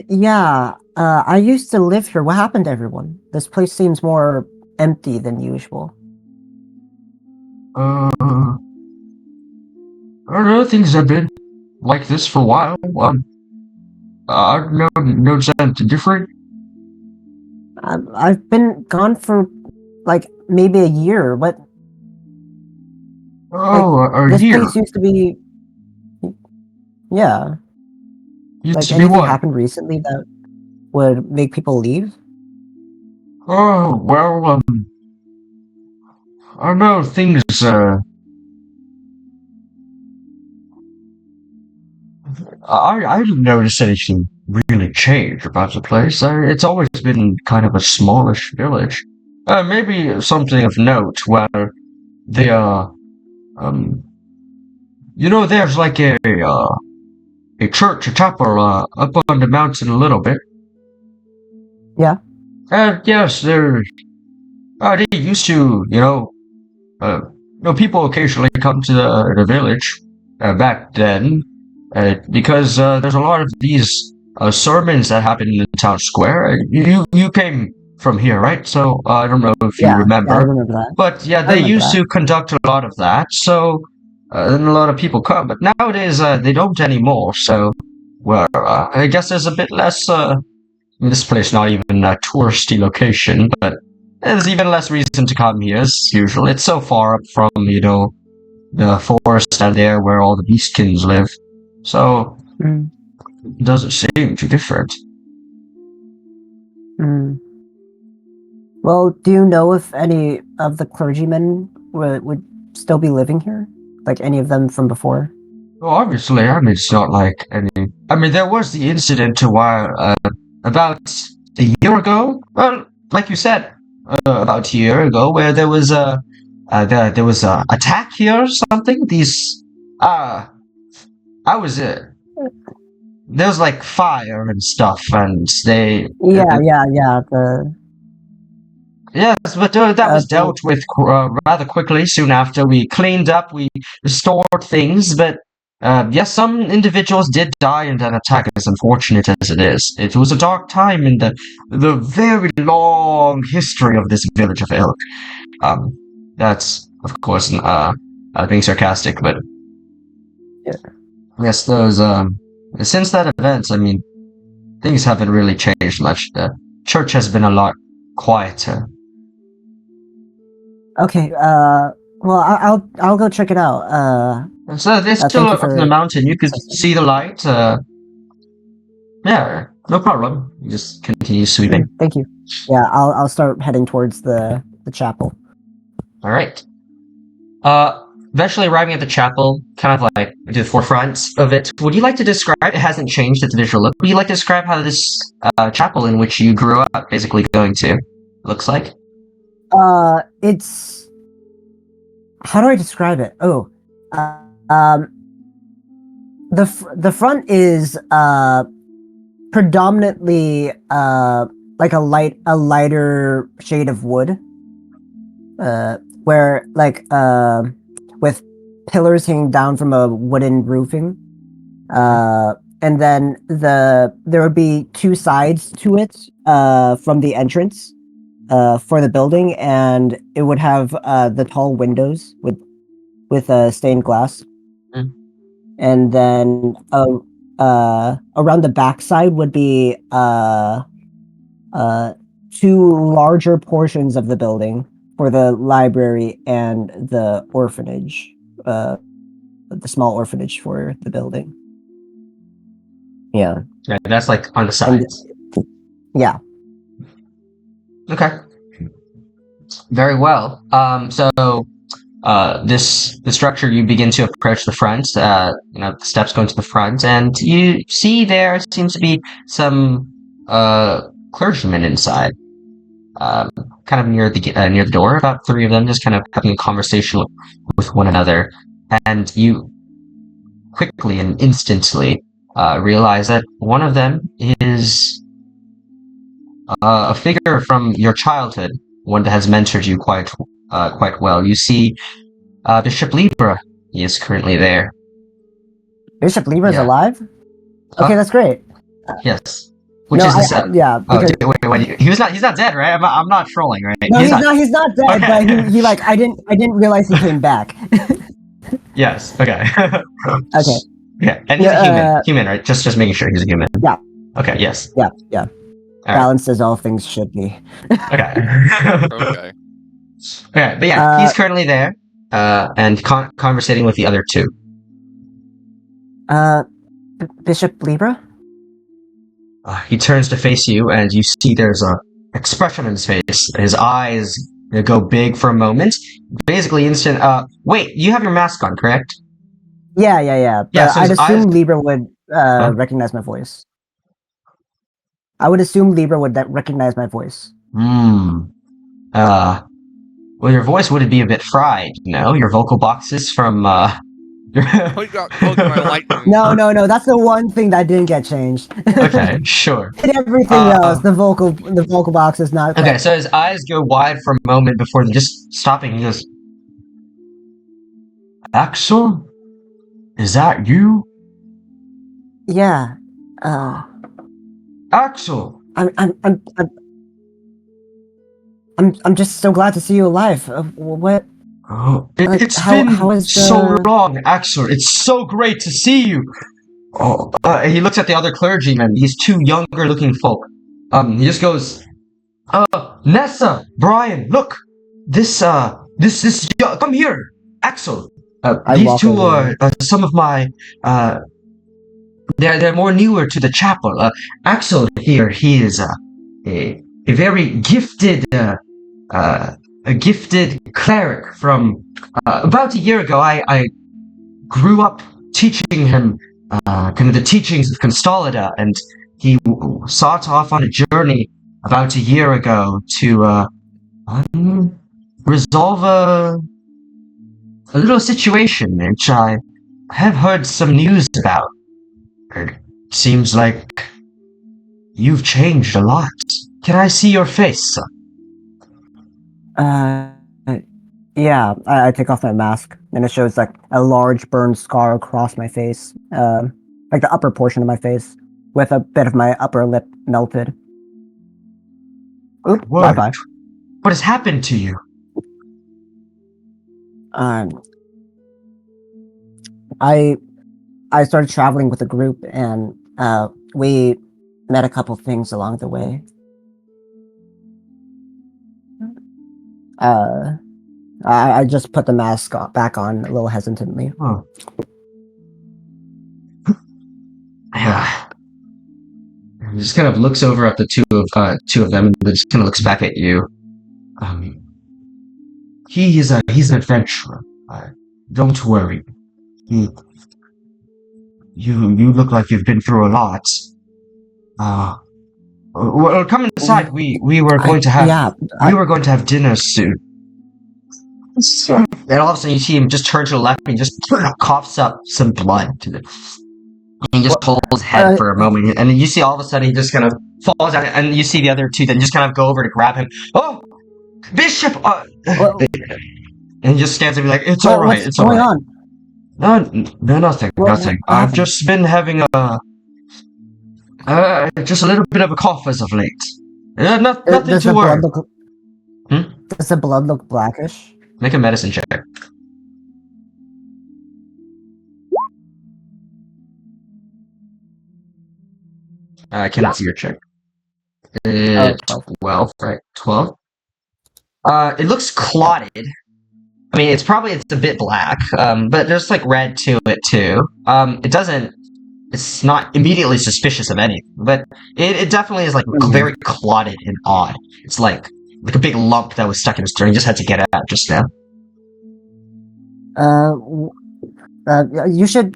Yeah. I used to live here. What happened to everyone? This place seems more empty than usual. I don't know. Things have been like this for a while. I've noticed something different. I've been gone for like maybe a year. What? Oh, a This year. place used to be. Yeah. Used Like to be anything what? happened recently that would make people leave? Oh, well, I know things, I didn't notice anything really change about the place. It's always been kind of a smallish village. Maybe something of note where they, there's like a church, a chapel, up on the mountain a little bit. Yeah. Yes, they used to, people occasionally come to the village back then because there's a lot of these sermons that happen in the town square. You came from here, right? So I don't know if you Yeah, I remember, remember that. but yeah, I they remember used that. to conduct a lot of that. So then a lot of people come, but nowadays they don't anymore. So well, I guess there's a bit less. This place not even a touristy location, but there's even less reason to come here as usual. It's so far up from, the forest down there where all the beastkins live. So Mm, it doesn't seem too different. mm. Well, do you know if any of the clergymen would still be living here? Like any of them from before? Well, obviously, I mean, it's not like any. I mean, there was the incident a while, about a year ago. Well, like you said, about a year ago, where there was there was a attack here or something. I was there was like fire and stuff, and they. Yeah. Yes, but that was dealt with rather quickly. Soon after, we cleaned up, we restored things, but yes, some individuals did die in that attack, as unfortunate as it is. It was a dark time in the very long history of this village of Elk. That's, of course, being sarcastic, but Yeah. yes, those, since that event, I mean, things haven't really changed much. The church has been a lot quieter. Okay. Well, I'll go check it out. And so they're still thank you up in the for mountain. You could assessing. see the light. Yeah, no problem. You just continue sweeping. Thank you. Yeah, I'll start heading towards the chapel. All right. Eventually arriving at the chapel, kind of like to the forefront of it. Would you like to describe? It hasn't changed its visual look. Would you like to describe how this chapel in which you grew up, basically going to, looks like? It's how do I describe it? Oh, um, the front is predominantly like a lighter shade of wood, where like with pillars hanging down from a wooden roofing, and then there would be two sides to it from the entrance for the building, and it would have the tall windows with stained glass. Mm. And then around the backside would be two larger portions of the building for the library and the orphanage, the small orphanage for the building. Yeah. Yeah, that's like on the sides. Yeah. Okay. Very well. So the structure, you begin to approach the front. The steps going to the front, and you see there seems to be some clergymen inside. Kind of near the door, about three of them, just kind of having a conversation with one another. and you quickly and instantly realize that one of them is a figure from your childhood, one that has mentored you quite well. You see Bishop Libra. He is currently there. Bishop Libra's Yeah. alive? Okay, Huh? that's great. Yes. Which No, is this? yeah. Oh, Because, wait. He's not dead, right? I'm not trolling, right? no, he's not dead, Okay. but he like I didn't realize he came back. Yes. Okay. Okay. Yeah, and he's Yeah, a human. Human, right? Just making sure he's a human. Yeah. Okay. Yes. Yeah. All right. Balance as all things should be. Okay. Okay. Okay, but yeah, he's currently there, and conversating with the other two. Bishop Libra? He turns to face you, and you see there's a expression in his face. His eyes go big for a moment. Basically, instant. Wait, you have your mask on, correct? Yeah. Yeah, But so I'd his assume eyes- Libra would recognize my voice. I would assume Libra would recognize my voice. Well, your voice would be a bit fried, you know? Your vocal boxes from, Oh, you got cloaked by lightning. No. That's the one thing that didn't get changed. Okay, sure. And everything else, the vocal box is not. Okay, so his eyes go wide for a moment before just stopping. He goes, Axel? Is that you? Yeah. Axel! I'm just so glad to see you alive. What? Oh, Like, it's how- been how is so the- long, Axel. It's so great to see you. Oh, he looks at the other clergymen, these two younger looking folk. He just goes, Nessa, Brian, look, this, come here, Axel. I These walk two over. are some of my, they're more newer to the chapel. Axel here, he is a very gifted, a gifted cleric from about a year ago. I grew up teaching him kind of the teachings of Consolida, and he sought off on a journey about a year ago to resolve a little situation which I have heard some news about. It seems like you've changed a lot. Can I see your face, son? Yeah. I take off my mask, and it shows like a large burned scar across my face, like the upper portion of my face, with a bit of my upper lip melted. Oop, What? bye. What has happened to you? I started traveling with a group, and we met a couple things along the way. I just put the mask back on a little hesitantly. Oh. Yeah. He just kind of looks over at the two of them, and then just kind of looks back at you. He's an adventurer. Don't worry. You look like you've been through a lot. Well, come inside. We were going to have we were going to have dinner soon. And all of a sudden, you see him just turn to the left and just coughs up some blood. And he just pulls his head for a moment, and then you see all of a sudden he just kind of falls down, and you see the other two then just kind of go over to grab him. Oh, Bishop! And he just stands there and be like, "It's all right. It's all going right." on? No, nothing. Nothing. I've just been having just a little bit of a cough as of late. Nothing Does to the worry. blood look? Does the blood look blackish? Make a medicine check. I cannot see your check. 12, right? 12. It looks clotted. I mean, it's a bit black, but there's like red to it too. It's not immediately suspicious of anything, but it definitely is like very clotted and odd. It's like a big lump that was stuck in his throat. He just had to get it out just now. You should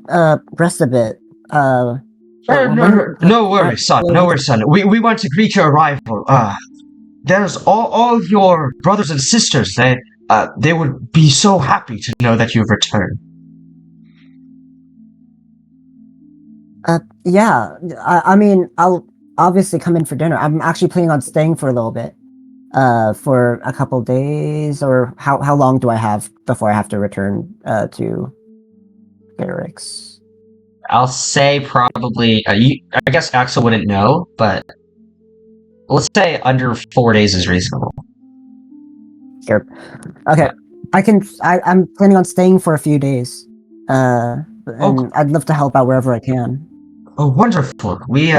rest a bit. No worries, son. No worries, son. We want to greet your arrival. There's all your brothers and sisters. They would be so happy to know that you've returned. Yeah. I mean, I'll obviously come in for dinner. I'm actually planning on staying for a little bit. For a couple days, or how long do I have before I have to return to Eric's? I'll say probably. I guess Axel wouldn't know, but let's say under 4 days is reasonable. Sure. Okay. I'm planning on staying for a few days. And I'd love to help out wherever I can. Oh, wonderful. We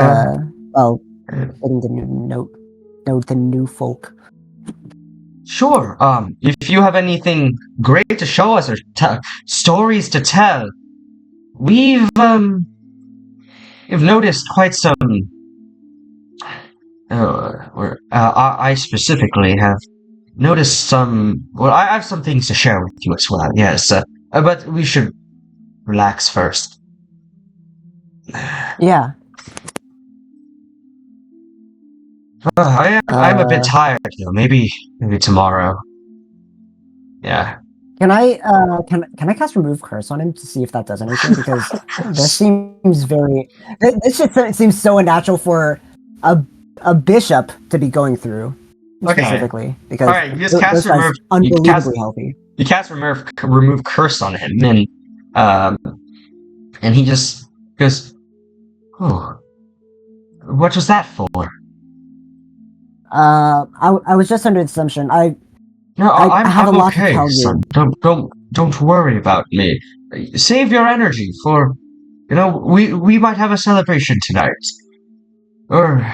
Well, getting the know the new folk. Sure. If you have anything great to show us or stories to tell, we've noticed quite some. I specifically have noticed some. Well, I have some things to share with you as well. Yes, but we should relax first. Yeah. I'm a bit tired though. Maybe tomorrow. Yeah. Can I cast remove curse on him to see if that does anything? Because this seems this just seems so unnatural for a bishop to be going through specifically. Because all right, you just cast remove. Unbelievably healthy. You cast remove curse on him, and he just goes, "Oh, what was that for?" I was just under the assumption I have a lot okay, to tell son. you. Don't worry about me. Save your energy for, we might have a celebration tonight. Or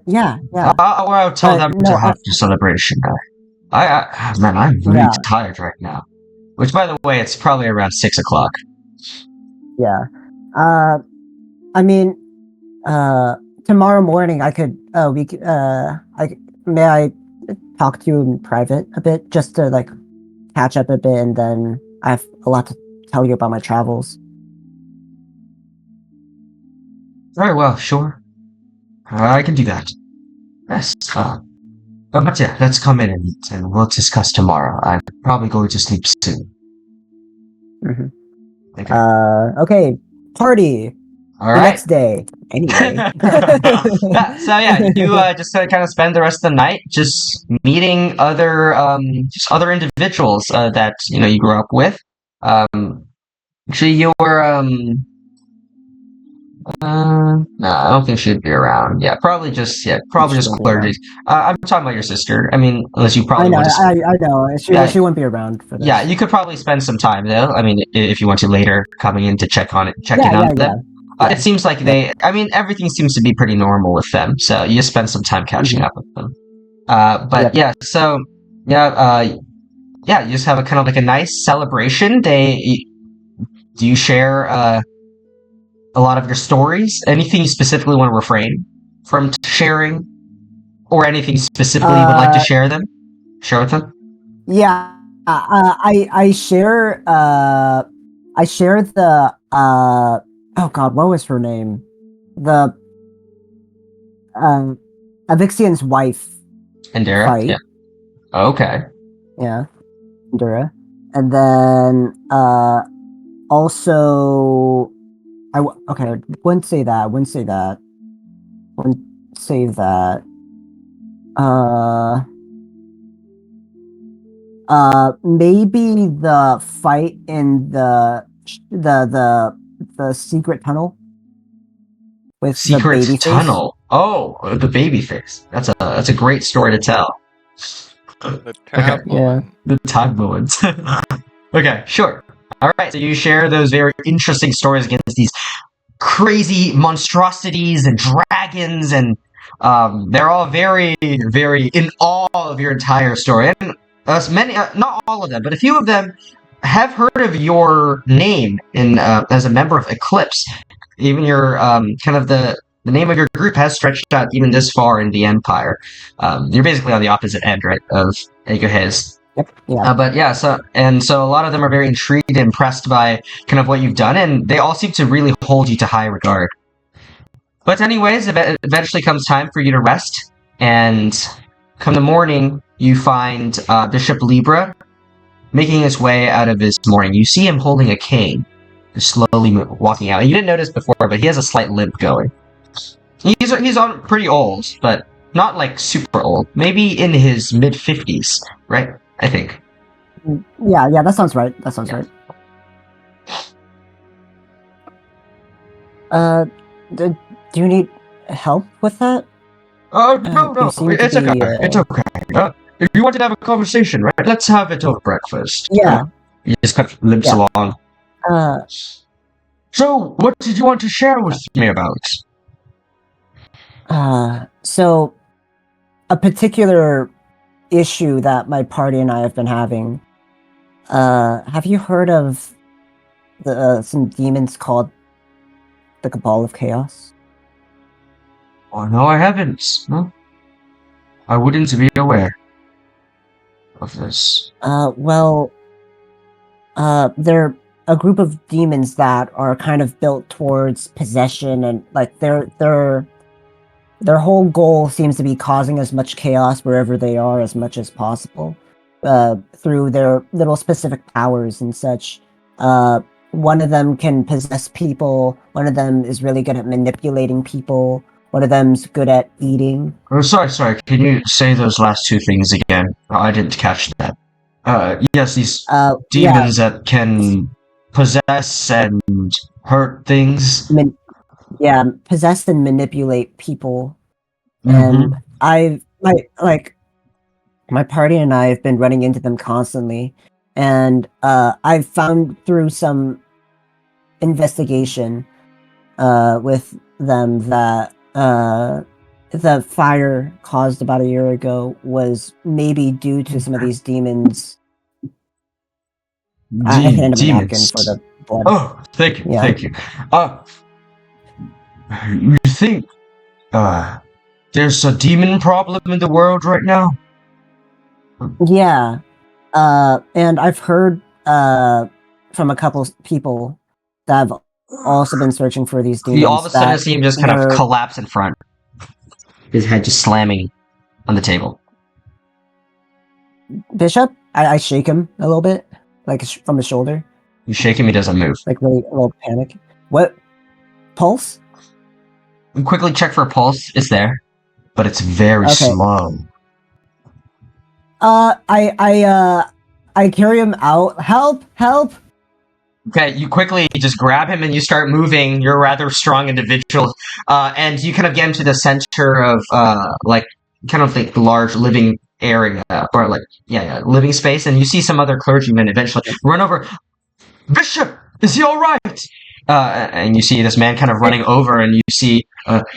yeah. or I'll tell them to have the celebration. Man, I'm really tired right now. Which, by the way, it's probably around 6 o'clock. Yeah. I mean, tomorrow morning I could may I talk to you in private a bit, just to like catch up a bit, and then I have a lot to tell you about my travels. Very well, sure. I can do that. Yes. But yeah, let's come in and eat, and we'll discuss tomorrow. I'm probably going to sleep soon. Mm-hmm. Okay. Okay. Party. All The right. next day. Anyway. So yeah, you just kind of spend the rest of the night just meeting other individuals that you grew up with. Actually, you were no, I don't think she'd be around. Yeah, probably just clergy. I'm talking about your sister. I mean, unless you probably want to. I know. She wouldn't be around for this. Yeah, you could probably spend some time though. I mean, if you want to later, coming in to check in on them. It seems like everything seems to be pretty normal with them, so you spend some time catching up with them. You just have a kind of like a nice celebration. Do you share a lot of your stories? Anything you specifically want to refrain from sharing, or anything specifically you would like to share with them? Yeah, I share the oh god, what was her name? The Avixian's wife. Endera? Fight. Yeah. Okay. Yeah. Endera. And then also I wouldn't say that. Wouldn't say that. Maybe the fight in the secret tunnel with secret the baby tunnel. Oh, the baby face. That's a great story to tell. The tab moment. The tab moment. Okay, sure. All right, so you share those very interesting stories against these crazy monstrosities and dragons, and they're all very, very in awe of your entire story. And many, not all of them, but a few of them have heard of your name as a member of Eclipse. Even your kind of the name of your group has stretched out even this far in the Empire. You're basically on the opposite end, right, of Egohez. Yep. Yeah. So a lot of them are very intrigued and impressed by kind of what you've done, and they all seem to really hold you to high regard. But anyways, eventually comes time for you to rest, and come the morning, you find Bishop Libra making his way out of his morning. You see him holding a cane, slowly walking out. You didn't notice before, but he has a slight limp going. He's on pretty old, but not like super old. Maybe in his mid-50s, right? I think. Yeah, that sounds right. That sounds right. Do you need help with that? No, you seem to it's be, okay. It's okay. If you wanted to have a conversation, right? Let's have it over breakfast. Yeah. He just kind of limps along. So, what did you want to share with me about? So, a particular issue that my party and I have been having. Have you heard of some demons called the Cabal of Chaos? Oh, no, I haven't. No. I wouldn't be aware of this. They're a group of demons that are kind of built towards possession, and like their whole goal seems to be causing as much chaos wherever they are as much as possible, through their little specific powers and such. One of them can possess people, one of them is really good at manipulating people, one of them's good at eating. Oh, sorry, can you say those last two things again? I didn't catch that. Yes, these demons that can possess and hurt things. Possess and manipulate people. Mm-hmm. And my party and I have been running into them constantly, and I've found through some investigation with them that the fire caused about a year ago was maybe due to some of these demons. I hand him a napkin for the blood. Oh, thank you. You think there's a demon problem in the world right now? Yeah, and I've heard from a couple people that have also been searching for these demons. You all of a sudden see him just kind of collapse in front. His head just slamming on the table. Bishop, I shake him a little bit, like from his shoulder. You shake him, he doesn't move. Like really a little panic. What? Pulse? You quickly check for a pulse. It's there, but it's very slow. I carry him out. Help! Okay, you quickly just grab him and you start moving. You're a rather strong individual, and you kind of get into the center of the large living area, or living space, and you see some other clergymen eventually run over. Bishop, is he all right? And you see this man kind of running over, and you see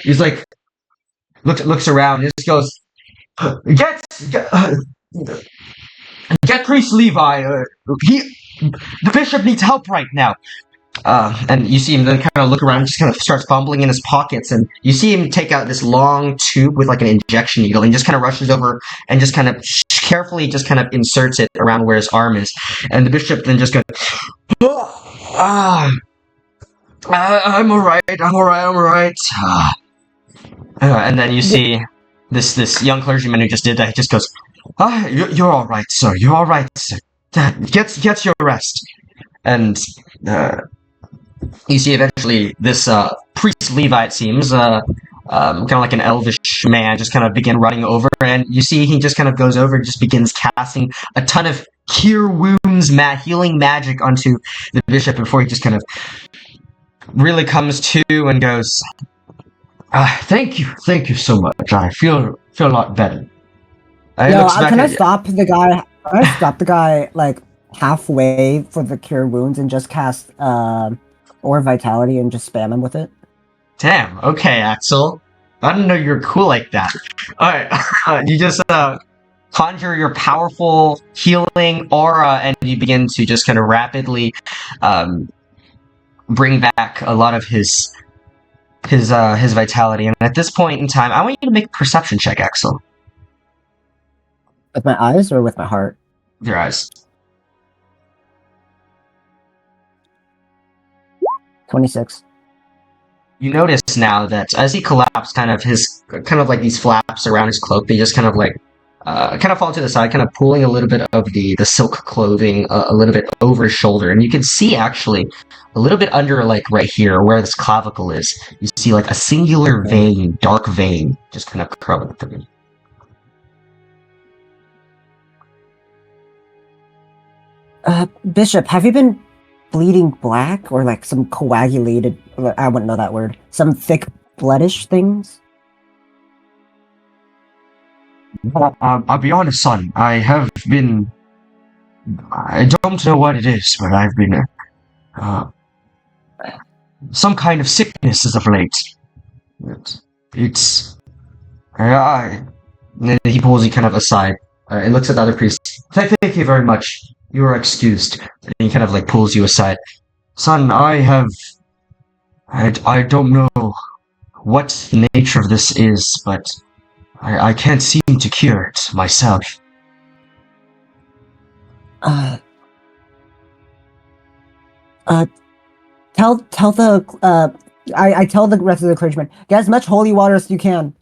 he's like looks around, and just goes, get Priest Levi. The bishop needs help right now. And you see him then kind of look around and just kind of starts fumbling in his pockets, and you see him take out this long tube with like an injection needle, and he just kind of rushes over and just kind of carefully just kind of inserts it around where his arm is. And the bishop then just goes, I'm alright. And then you see this young clergyman who just did that. He just goes, you're alright, sir. You're alright, sir. Get your rest. And you see eventually this priest Levi, it seems, kind of like an elvish man, just kind of begin running over, and you see he just kind of goes over and just begins casting a ton of cure wounds, healing magic onto the bishop before he just kind of really comes to and goes, thank you so much. I feel a lot better. Can I stop the guy? Can I stop the guy like halfway for the cure wounds and just cast or vitality and just spam him with it? Damn. Okay, Axel. I didn't know you were cool like that. All right, you just conjure your powerful healing aura, and you begin to just kind of rapidly bring back a lot of his vitality. And at this point in time, I want you to make a perception check, Axel. With my eyes or with my heart? Your eyes. 26. You notice now that as he collapsed, kind of like these flaps around his cloak, they just kind of fall to the side, kind of pulling a little bit of the silk clothing a little bit over his shoulder, and you can see actually a little bit under, like, right here, where this clavicle is, you see, like, a singular vein, dark vein, just kind of curling through. Bishop, have you been bleeding black or like some coagulated? I wouldn't know that word. Some thick bloodish things. I'll be honest, son. I have been. I don't know what it is, but I've been. Some kind of sickness as of late. It's. And then he pulls you kind of aside and looks at the other priest. Thank you very much. You are excused. And he kind of like pulls you aside. Son, I don't know what the nature of this is, but I can't seem to cure it myself. Tell the I tell the rest of the clergymen, get as much holy water as you can.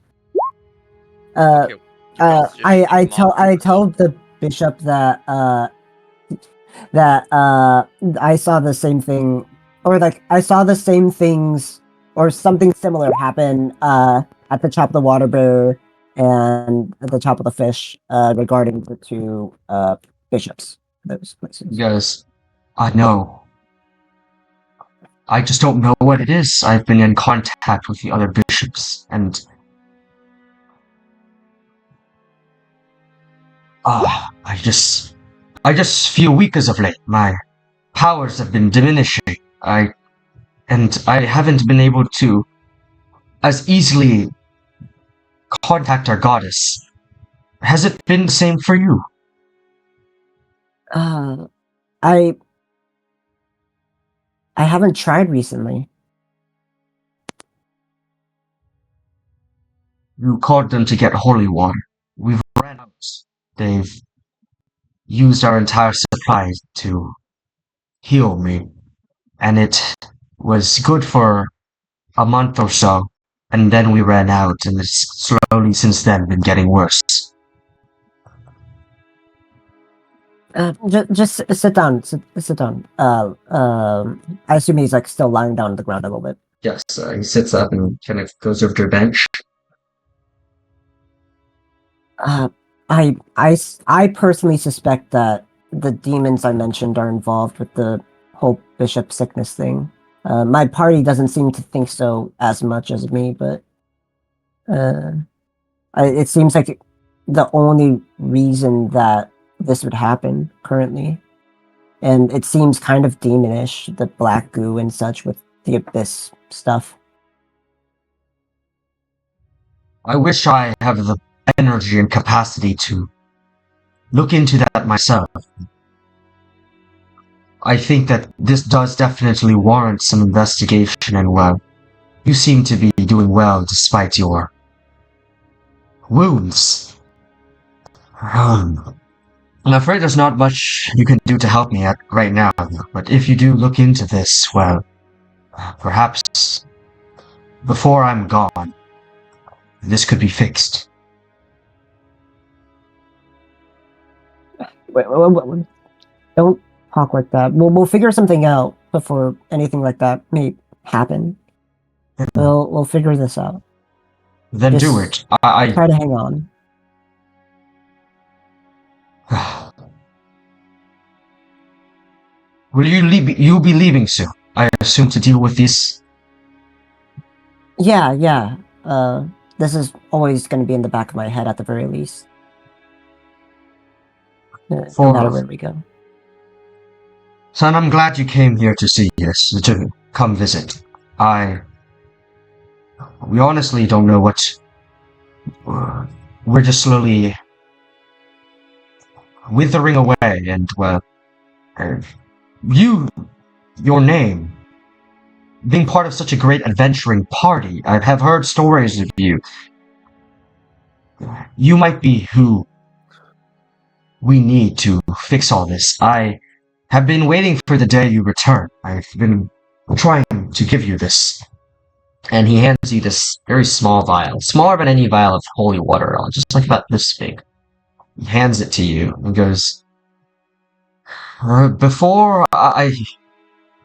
Okay, I tell the bishop that I saw the same thing, or like I saw the same things or something similar happen at the Chop of the Water Bear and at the Chop of the Fish regarding the two bishops. Those places. Yes, I know. I just don't know what it is. I've been in contact with the other bishops, and I just feel weak as of late. My powers have been diminishing. I haven't been able to as easily contact our goddess. Has it been the same for you? I haven't tried recently. You called them to get holy water. We've ran out. They've used our entire supply to heal me. And it was good for a month or so. And then we ran out, and it's slowly since then been getting worse. Just sit down. Sit down. I assume he's like still lying down on the ground a little bit. Yes, he sits up and kind of goes over to a bench. I personally suspect that the demons I mentioned are involved with the whole bishop sickness thing. My party doesn't seem to think so as much as me, but it seems like the only reason that this would happen currently, and it seems kind of demonish, the black goo and such with the abyss stuff. I wish I have the energy and capacity to look into that myself. I think that this does definitely warrant some investigation, and well, you seem to be doing well despite your wounds. I'm afraid there's not much you can do to help me right now, but if you do look into this, well, perhaps before I'm gone, this could be fixed. Wait, don't talk like that. We'll figure something out before anything like that may happen. We'll figure this out. Then Just do it. I try to hang on. Will you leave? You'll be leaving soon, I assume, to deal with this. Yeah. This is always going to be in the back of my head at the very least. No matter where we go. Son, I'm glad you came here to see us, to come visit. We honestly don't know what. We're just slowly withering away, and well, your name, being part of such a great adventuring party, I have heard stories of you. You might be who we need to fix all this. I have been waiting for the day you return. I've been trying to give you this. And he hands you this very small vial, smaller than any vial of holy water, just like about this big. He hands it to you and goes, before I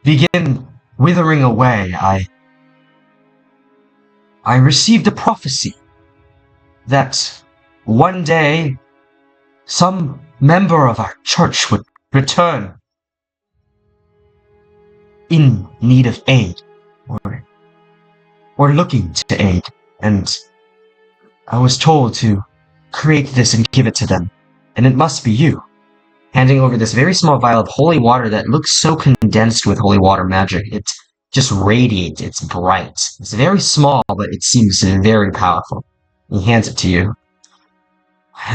begin withering away, I received a prophecy that one day some member of our church would return in need of aid, or looking to aid, and I was told to create this and give it to them, and it must be you. Handing over this very small vial of holy water that looks so condensed with holy water magic, it just radiates, it's bright. It's very small, but it seems very powerful. He hands it to you.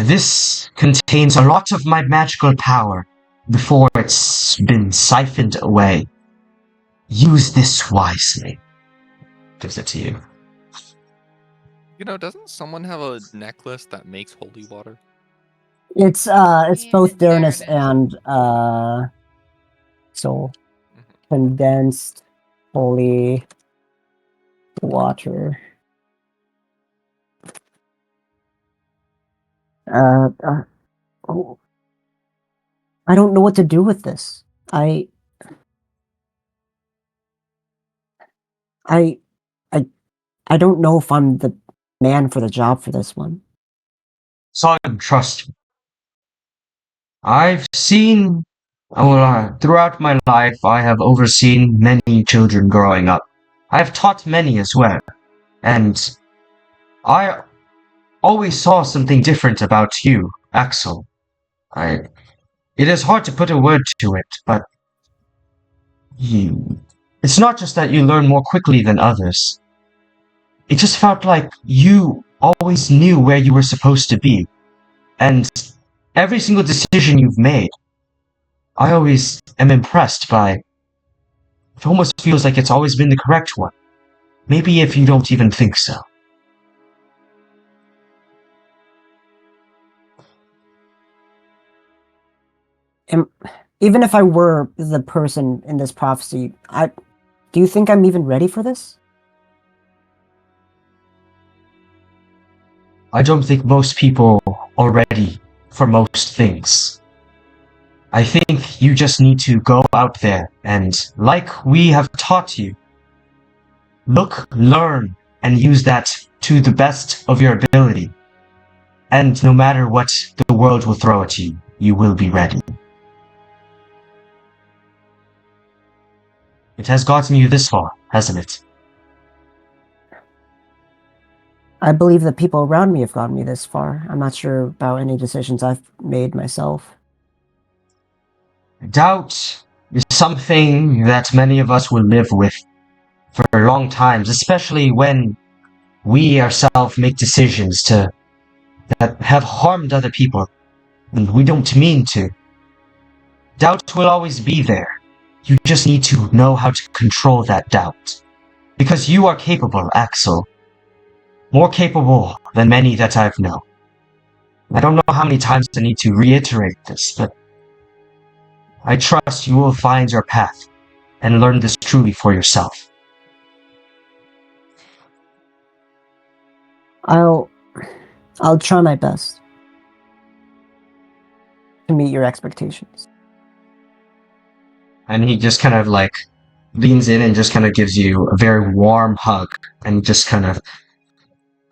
This contains a lot of my magical power before it's been siphoned away. Use this wisely. Gives it to you. You know, doesn't someone have a necklace that makes holy water? It's both Darnus and Soul. Condensed holy water. Oh, I don't know what to do with this. I don't know if I'm the man for the job for this one. Son, trust me. I've seen, throughout my life, I have overseen many children growing up. I have taught many as well, and I always saw something different about you, Axel. It is hard to put a word to it, but it's not just that you learn more quickly than others. It just felt like you always knew where you were supposed to be, and every single decision you've made, I always am impressed by. It almost feels like it's always been the correct one. Maybe if you don't even think so. Even if I were the person in this prophecy, do you think I'm even ready for this? I don't think most people are ready for most things. I think you just need to go out there and, like we have taught you, look, learn, and use that to the best of your ability. And no matter what the world will throw at you, you will be ready. It has gotten you this far, hasn't it? I believe the people around me have gotten me this far. I'm not sure about any decisions I've made myself. Doubt is something that many of us will live with for long times, especially when we ourselves make decisions that have harmed other people, and we don't mean to. Doubt will always be there. You just need to know how to control that doubt. Because you are capable, Axel. More capable than many that I've known. I don't know how many times I need to reiterate this, but I trust you will find your path and learn this truly for yourself. I'll try my best to meet your expectations. And he just kind of like leans in and just kind of gives you a very warm hug and just kind of,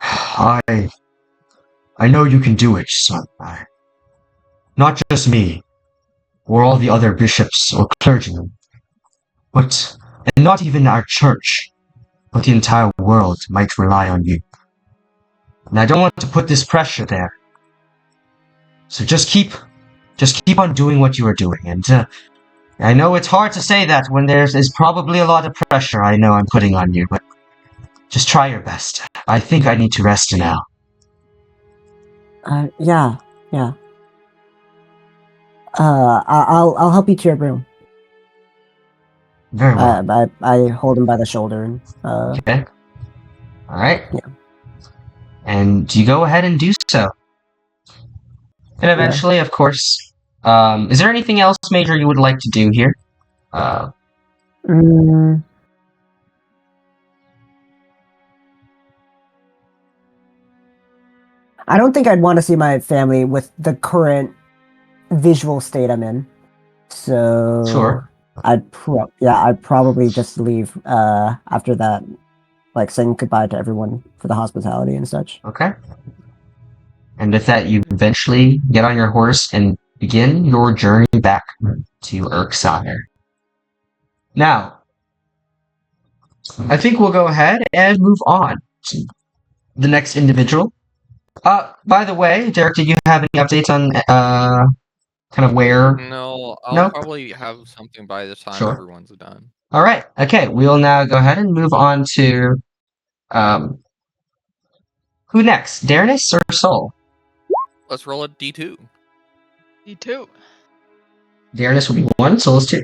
I know you can do it, son. Not just me, or all the other bishops or clergymen, and not even our church, but the entire world might rely on you. And I don't want to put this pressure there. So just keep on doing what you are doing. And I know it's hard to say that when there's probably a lot of pressure I know I'm putting on you, but just try your best. I think I need to rest now. Yeah. I'll help you to your room. Very well. I hold him by the shoulder and Okay. Alright. Yeah. And you go ahead and do so. And eventually, of course, is there anything else, Major, you would like to do here? I don't think I'd want to see my family with the current visual state I'm in. So Sure. I'd probably just leave after that, like saying goodbye to everyone for the hospitality and such. Okay. And with that, you eventually get on your horse and begin your journey back to Urksire. Now, I think we'll go ahead and move on to the next individual. By the way, Derek, do you have any updates on kind of where? No, I'll Nope. probably have something by the time Sure. everyone's done. All right. Okay, we'll now go ahead and move on to who next? Darnus or Sol? Let's roll a D2. D2. Darnus will be 1, Sol is 2.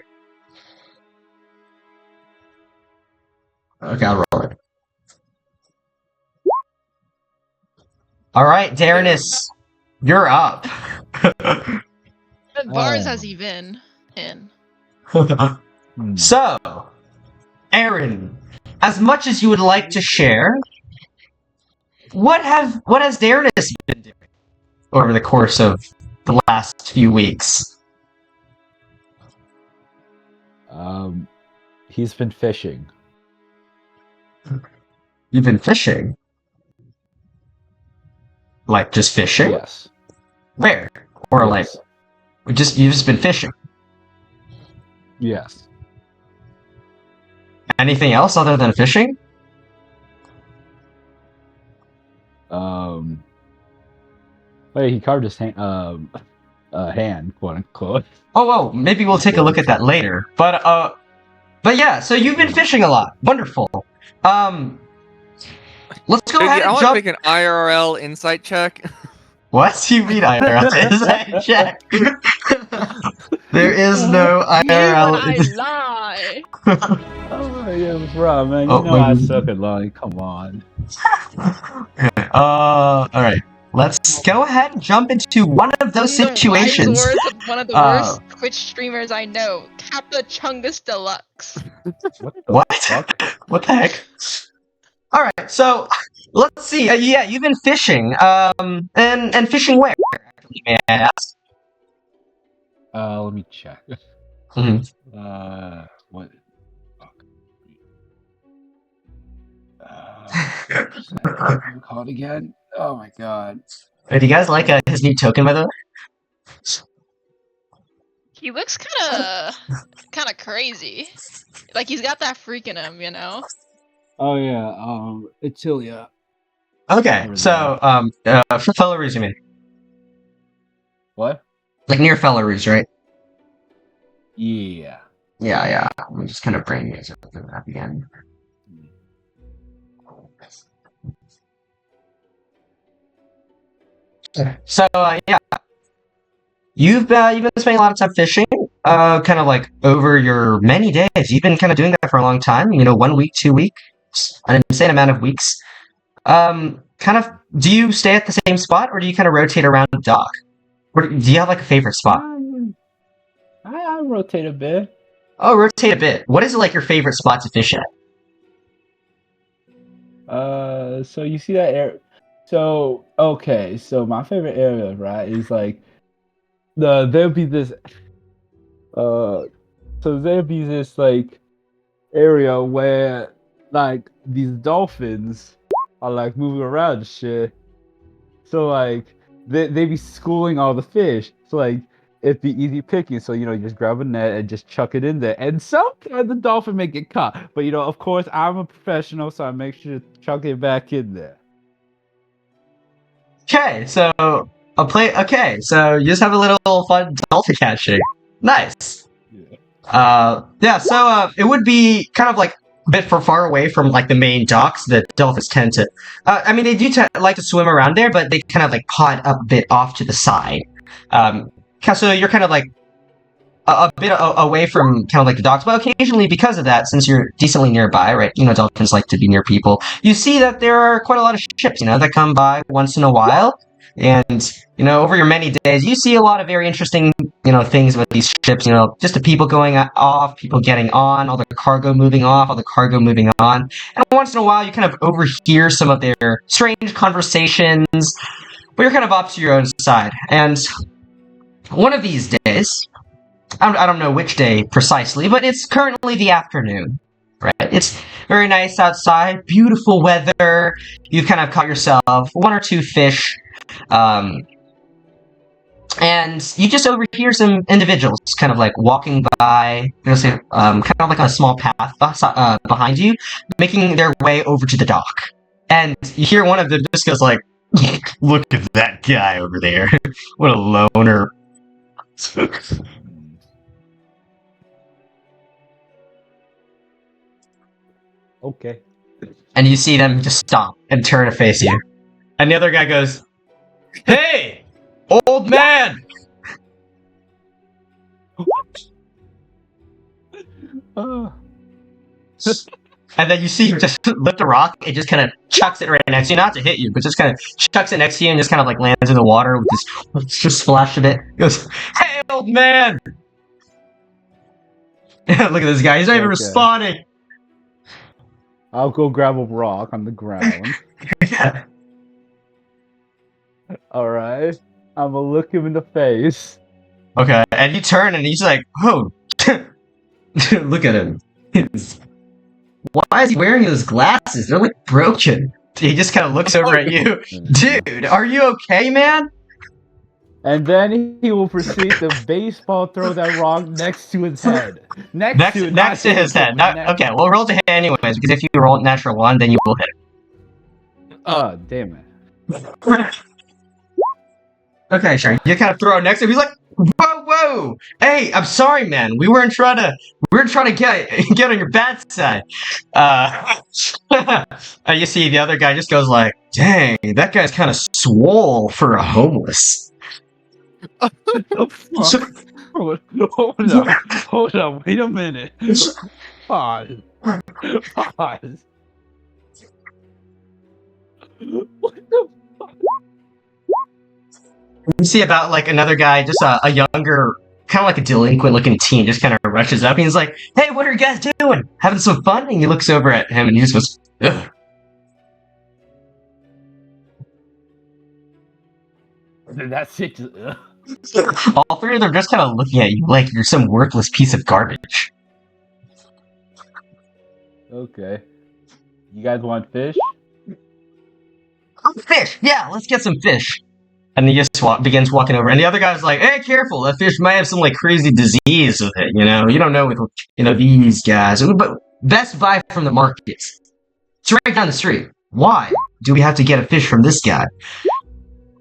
Okay, I'll roll it. All right, Darnus, you're up. What bars has he been in? So, Aaron, as much as you would like to share, what has Darnus been doing over the course of the last few weeks? He's been fishing. You've been fishing? Like, just fishing? Yes. Where? Or like, Yes. you've just been fishing? Yes. Anything else other than fishing? Wait, he carved his hand, quote unquote. Oh, maybe we'll take a look at that later. But yeah, so you've been fishing a lot. Wonderful. Let's go ahead I and want to jump. make an IRL insight check. What do you mean IRL insight check? There is no Me when IRL. I lie. Oh yeah, bro, man, you Oh, know I wait. suck at lying. Come on. All right. Let's go ahead and jump into one of those In the wise situations. words of one of the worst Twitch streamers I know, Kappa Chungus Deluxe. What the What? fuck? What the heck? All right, so let's see. Yeah, you've been fishing. And fishing where? Actually, may I ask? Let me check. Mhm. What? Fuck. What's that name called again? Oh my god. Do you guys like his new token, by the way? He looks kind of crazy. Like he's got that freak in him, you know? Oh yeah. Atilia. Okay, so for Fellows, you mean? What? Like near Fellows, right? Yeah. Yeah. I'm just kind of brain music for that again. So yeah, you've been spending a lot of time fishing. Kind of like over your many days. You've been kind of doing that for a long time. 1 week, 2 weeks, an insane amount of weeks. Kind of. Do you stay at the same spot, or do you kind of rotate around the dock? Or do you have like a favorite spot? I rotate a bit. Oh, rotate a bit. What is like your favorite spot to fish at? So you see that area? So okay, so my favorite area, right, is like there'll be this like area where like these dolphins are like moving around and shit. So like they be schooling all the fish. So like it'd be easy picking. So you just grab a net and just chuck it in there. And sometimes the dolphin may get caught. But of course I'm a professional, so I make sure to chuck it back in there. Okay, so Okay, so you just have a little fun dolphin catching. Nice. Yeah. So it would be kind of like a bit far away from like the main docks. The dolphins tend to, I mean, they do like to swim around there, but they kind of like pod up a bit off to the side. So you're kind of like a bit away from kind of like the docks, but occasionally because of that, since you're decently nearby, right? Dolphins like to be near people. You see that there are quite a lot of ships, that come by once in a while. And, over your many days, you see a lot of very interesting, things about these ships, just the people going off, people getting on, all the cargo moving off, all the cargo moving on. And once in a while, you kind of overhear some of their strange conversations, but you're kind of off to your own side. And one of these days, I don't know which day precisely, but it's currently the afternoon. Right? It's very nice outside, beautiful weather. You've kind of caught yourself 1 or 2 fish, and you just overhear some individuals kind of like walking by, kind of like on a small path behind you, making their way over to the dock. And you hear one of them just goes like, "Look at that guy over there! What a loner!" Okay. And you see them just stop and turn to face you. And the other guy goes, "Hey, old man!" And then you see him just lift a rock and just kind of chucks it right next to you. Not to hit you, but just kind of chucks it next to you and just kind of like lands in the water with just splash a bit. He goes, "Hey, old man!" Look at this guy. He's not even Okay. responding. I'll go grab a rock on the ground. Alright. I'm gonna look him in the face. Okay, and you turn and he's like, "Oh, look at him. Why is he wearing those glasses? They're like broken." He just kind of looks over at you. "Dude, are you okay, man?" And then he will proceed to baseball throw that rock next to his head. Next to his head. Okay, well, roll to hit anyways, because if you roll natural 1, then you will hit it. Oh, damn it. Okay, sure. You kind of throw it next to him. He's like, whoa! Hey, I'm sorry, man. We were trying to get on your bad side." You see the other guy just goes like, "Dang, that guy's kind of swole for a homeless." Hold on, wait a minute. Pause. What the fuck? You see about like another guy, just a younger, kind of like a delinquent looking teen, just kind of rushes up and he's like, "Hey, what are you guys doing? Having some fun?" And he looks over at him and he just goes, "Ugh." That's it. All 3 of them are just kind of looking at you like you're some worthless piece of garbage. Okay. You guys want fish? "Oh, fish! Yeah, let's get some fish." And he just begins walking over, and the other guy's like, "Hey, careful! That fish might have some like crazy disease with it. You know, you don't know with these guys. But best buy from the markets. It's right down the street. Why do we have to get a fish from this guy?"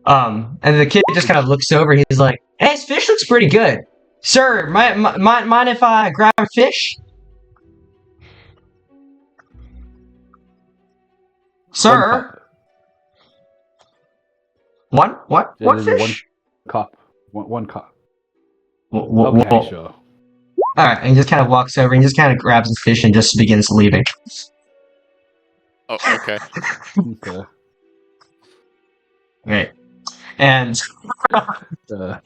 And the kid just kind of looks over. He's like, "Hey, this fish looks pretty good. Sir, mind if I grab a fish? Sir?" What? What There's fish? One cup. One cup. Okay, Okay, sure. Alright, and he just kind of walks over and just kind of grabs his fish and just begins leaving. Oh, okay. Okay. Right. And Uh,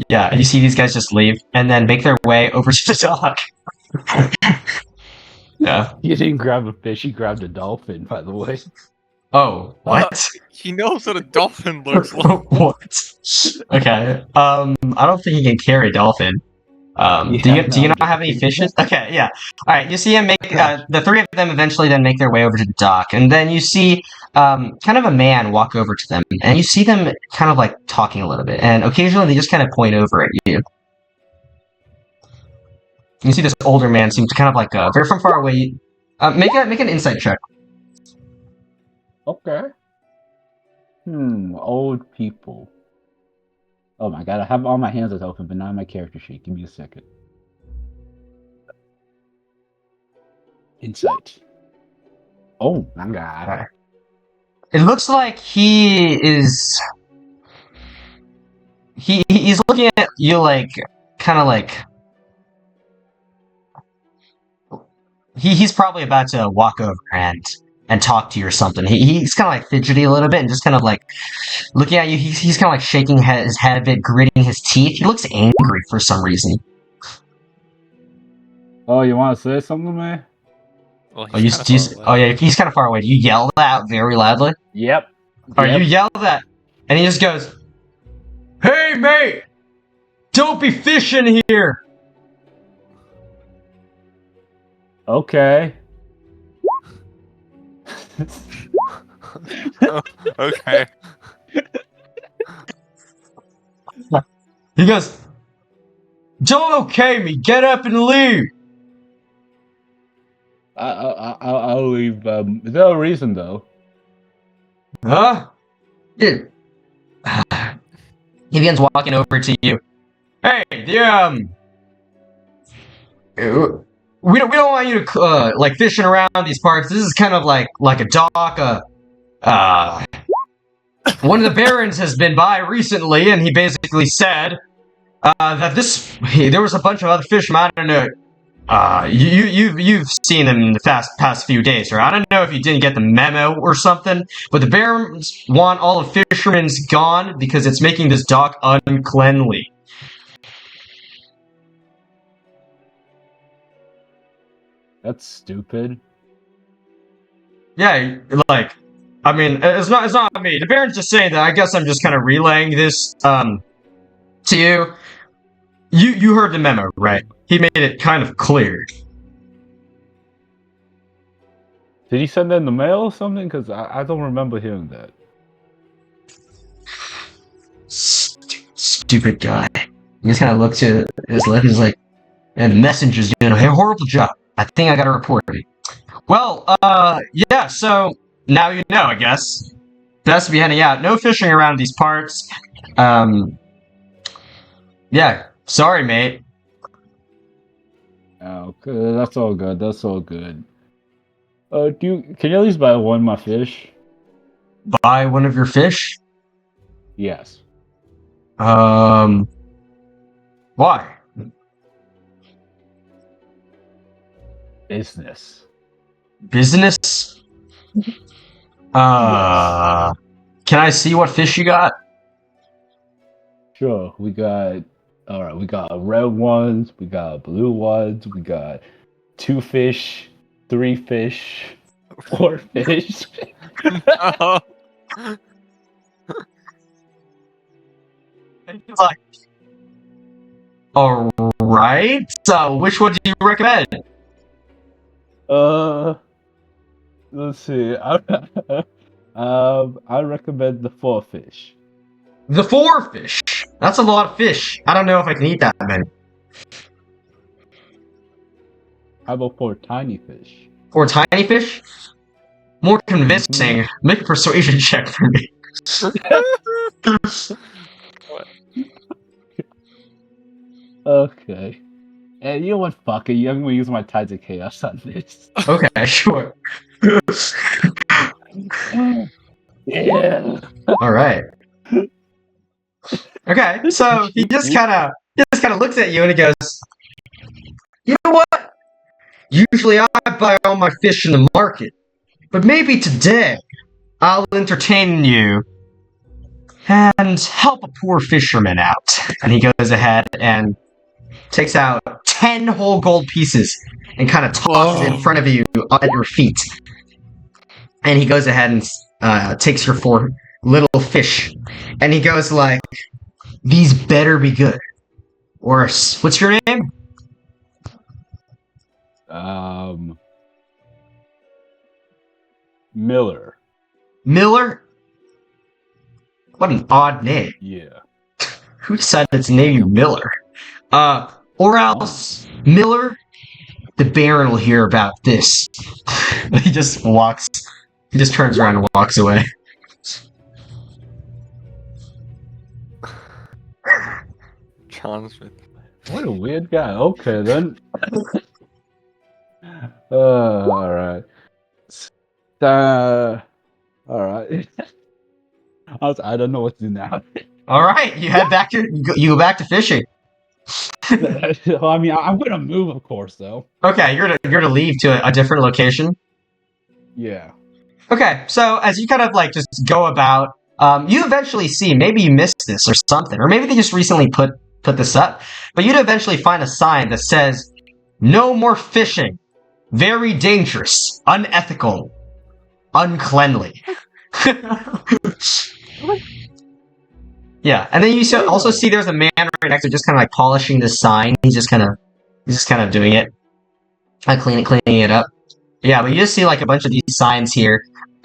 yeah, you see these guys just leave and then make their way over to the dock. Yeah. he didn't grab a fish, he grabbed a dolphin, by the way. Oh, what? He knows what a dolphin looks like. What? Okay. I don't think he can carry a dolphin. Do you not have any fishes? Okay, yeah. Alright, you see him make, the 3 of them eventually then make their way over to the dock, and then you see, kind of a man walk over to them, and you see them kind of like talking a little bit, and occasionally they just kind of point over at you. You see this older man seem to kind of like, very from far away, make an insight check. Okay. Old people. Oh my god, I have all my hands open, but not my character sheet. Give me a second. Insight. Oh my god. Okay. It looks like he's looking at you like, kind of like, he's probably about to walk over and talk to you or something. He's kind of like fidgety a little bit and just kind of like looking at you. He's kind of like shaking his head a bit, gritting his teeth. He looks angry for some reason. Oh, you want to say something, man? Well, Oh, yeah, he's kind of far away. Do you yell that very loudly? Yep. Or you yell that, and he just goes, "Hey, mate! Don't be fishing here! Okay. Okay. He goes, "Don't okay me. Get up and leave." I'll leave. Is there a reason though? Huh? Yeah. He begins walking over to you. Hey, we don't want you to like fishing around these parts. This is kind of like a dock. One of the barons has been by recently, and he basically said that there was a bunch of other fishermen. I don't know. You've seen them in the past few days, right? I don't know if you didn't get the memo or something, but the barons want all the fishermen gone because it's making this dock uncleanly. That's stupid. Yeah, like, I mean, it's not me. The baron's just saying that. I guess I'm just kind of relaying this to you. You heard the memo, right? He made it kind of clear. Did he send that in the mail or something? Because I don't remember hearing that. Stupid guy. He just kind of looks at his left and is like, and the messenger's doing a horrible job. I think I gotta report it. Well, yeah, so now you know, I guess. Best to be heading out. No fishing around these parts. Yeah, sorry, mate. Oh, good. That's all good. That's all good. Can you at least buy one of my fish? Buy one of your fish? Yes. Why? Business. Business? Can I see what fish you got? Sure. We got red ones, we got blue ones, we got 2 fish, 3 fish, 4 fish. No. He's like, alright, so which one do you recommend? Let's see. I recommend the 4 fish. The 4 fish. That's a lot of fish. I don't know if I can eat that many. How about 4 tiny fish? 4 tiny fish? More convincing. Make a persuasion check for me. Okay. And you know what? Fuck it. I'm gonna use my Tides of Chaos on this. Okay, sure. Yeah. Alright. Okay, so he just kinda looks at you and he goes, "You know what? Usually I buy all my fish in the market, but maybe today I'll entertain you and help a poor fisherman out." And he goes ahead and takes out 10 whole gold pieces and kind of tosses it in front of you at your feet. And he goes ahead and takes your 4 little fish. And he goes like, "These better be good. Or, what's your name?" Miller. Miller? What an odd name. Yeah. Who decided to name you Miller? Or else, Miller, the Baron will hear about this. He just turns around and walks away. Johnsmith. What a weird guy. Okay, then. Alright. Alright. I don't know what to do now. Alright, you go back to fishing. I mean, I'm gonna move, of course, though. Okay, you're gonna leave to a different location. Yeah. Okay, so as you kind of like just go about, you eventually see, maybe you missed this or something, or maybe they just recently put this up, but you'd eventually find a sign that says, "No more fishing. Very dangerous. Unethical. Uncleanly." Yeah, and then you also see there's a man right next to just kind of like polishing the sign. He's just kind of doing it. Cleaning it up. Yeah, but you just see like a bunch of these signs here.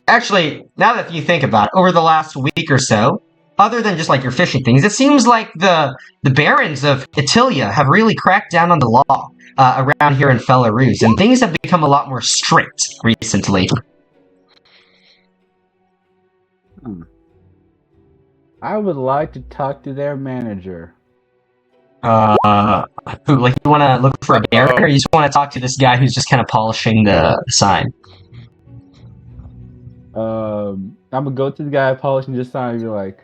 Actually, now that you think about it, over the last week or so, other than just like your fishing things, it seems like the barons of Italia have really cracked down on the law around here in Belarus, and things have become a lot more strict recently. I would like to talk to their manager. Who, like, you want to look for a baron, or you just want to talk to this guy who's just kind of polishing the sign? I'm gonna go to the guy polishing this sign and be like,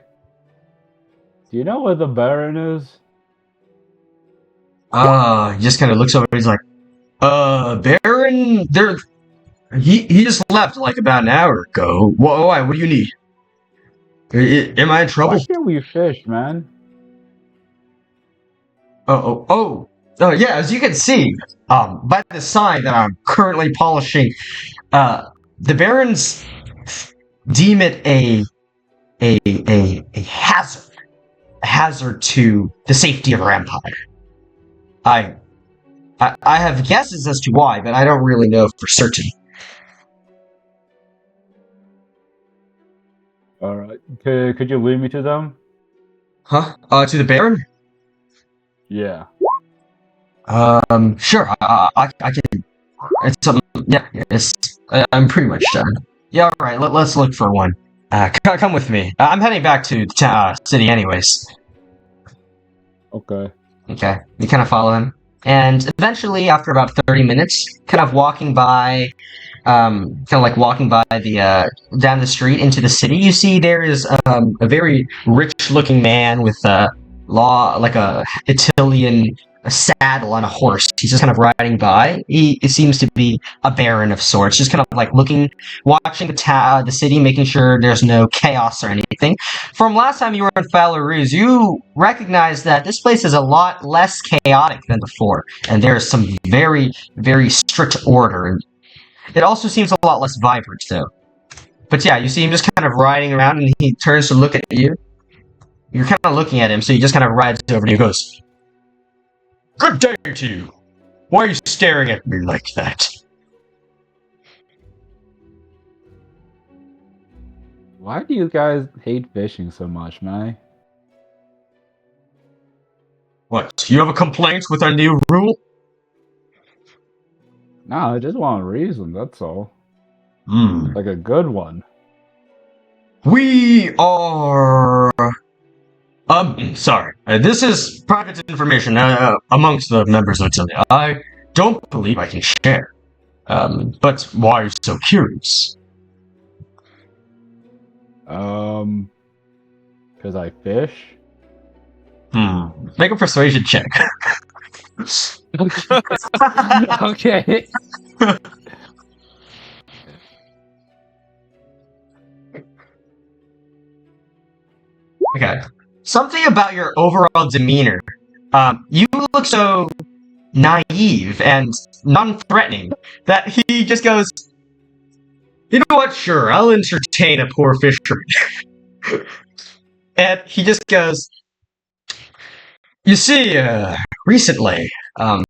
"Do you know what the baron is?" He just kind of looks over. He's like, Baron, there. He just left like about an hour ago. Why? What do you need? Am I in trouble? Why can't we fish, man? Oh, yeah. As you can see, by the sign that I'm currently polishing, the barons deem it a hazard to the safety of our empire. I have guesses as to why, but I don't really know for certain. All right, could you lead me to them? Huh? To the baron? Yeah. Sure. I can. It's yeah. I'm pretty much done. Yeah. All right. Let's look for one. Come with me. I'm heading back to the city, anyways. Okay. Okay. You kind of follow him, and eventually, after about 30 minutes, kind of walking by, the down the street into the city, you see there is a very rich-looking man with a Italian saddle on a horse. He's just kind of riding by. He seems to be a baron of sorts, just kind of like watching the city, making sure there's no chaos or anything. From last time you were in Belarus, you recognize that this place is a lot less chaotic than before, and there's some very, very strict order. It also seems a lot less vibrant, though. But yeah, you see him just kind of riding around, and he turns to look at you. You're kind of looking at him, so he just kind of rides over to you and goes, "Good day to you. Why are you staring at me like that?" Why do you guys hate fishing so much, man? What, you have a complaint with our new rule? No, I just want a reason, that's all. Hmm. Like a good one. We are... sorry. This is private information amongst the members of Italia. I don't believe I can share. But why are you so curious? Because I fish? Make a persuasion check. Okay. Okay. Something about your overall demeanor. You look so naive and non-threatening that he just goes, "You know what? Sure, I'll entertain a poor fisherman." And he just goes, "You see, recently, and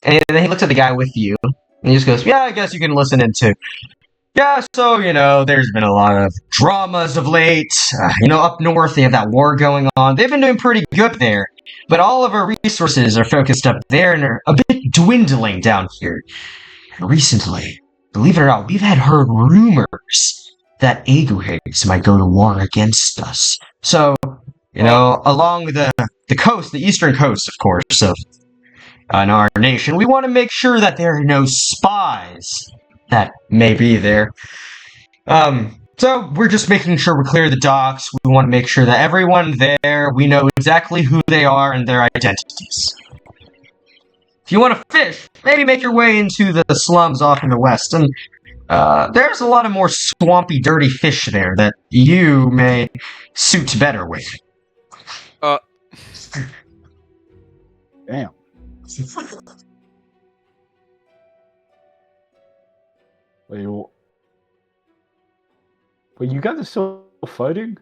then he looks at the guy with you, and he just goes, "Yeah, I guess you can listen into. Yeah, so, there's been a lot of dramas of late. Up north, they have that war going on. They've been doing pretty good there. But all of our resources are focused up there and are a bit dwindling down here. And recently, believe it or not, we've heard rumors that Aguates might go to war against us. So, along the coast, the eastern coast, of course, of our nation, we want to make sure that there are no spies that may be there. So we're just making sure we clear the docks. We want to make sure that everyone there, we know exactly who they are and their identities. If you want to fish, maybe make your way into the slums off in the west, and there's a lot of more swampy, dirty fish there that you may suit better with." Damn. But you guys are still fighting?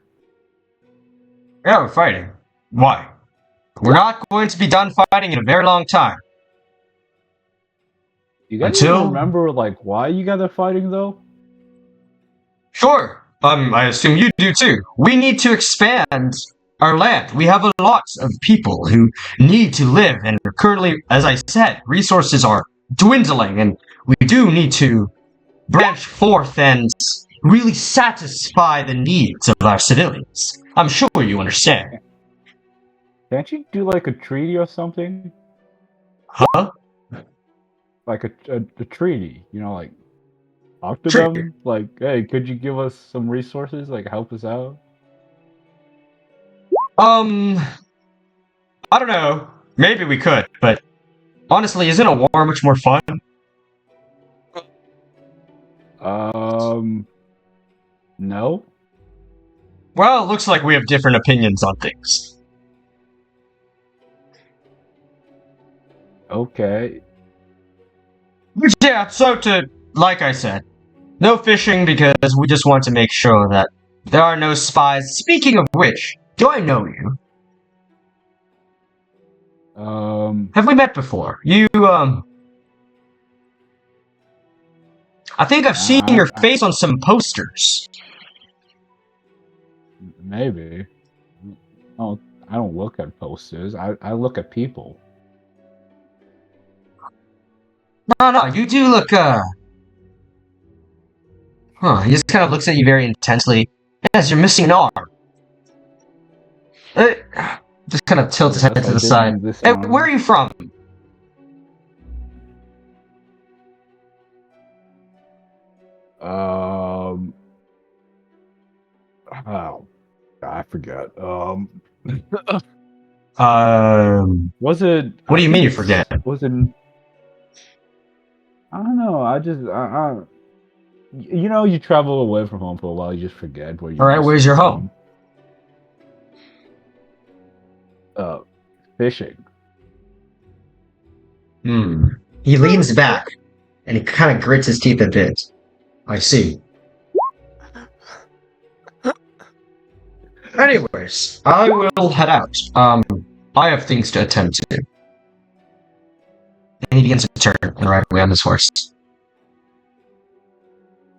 Yeah, we're fighting. Why? We're not going to be done fighting in a very long time. You guys Until- even remember like why you guys are fighting though? Sure. I assume you do too. We need to expand our land. We have a lot of people who need to live, and currently, as I said, resources are dwindling, and we do need to branch forth and really satisfy the needs of our civilians. I'm sure you understand. Can't you do like a treaty or something? Huh? Like a treaty, you know, like talk to Treaty. them. Like, hey, could you give us some resources? Like, help us out. I don't know. Maybe we could, but honestly, isn't a war much more fun? No. Well, it looks like we have different opinions on things. Okay. But yeah, like I said, no fishing because we just want to make sure that there are no spies. Speaking of which, do I know you? Have we met before? I think I've seen your face on some posters. Maybe. Oh, I don't look at posters. I look at people. No, you do look, he just kind of looks at you very intensely. Yes, you're missing an arm. Just kind of tilts his head Yes, to I the did side. lose this Hey, arm. where are you from? Oh, I forget. Was it? What do you I mean you think forget? Was it? I don't know. You know, you travel away from home for a while, you just forget where you. All right, where's your home? Fishing. He leans back, and he kind of grits his teeth a bit. I see. Anyways, I will head out. I have things to attend to. And he begins to turn and ride away on his horse.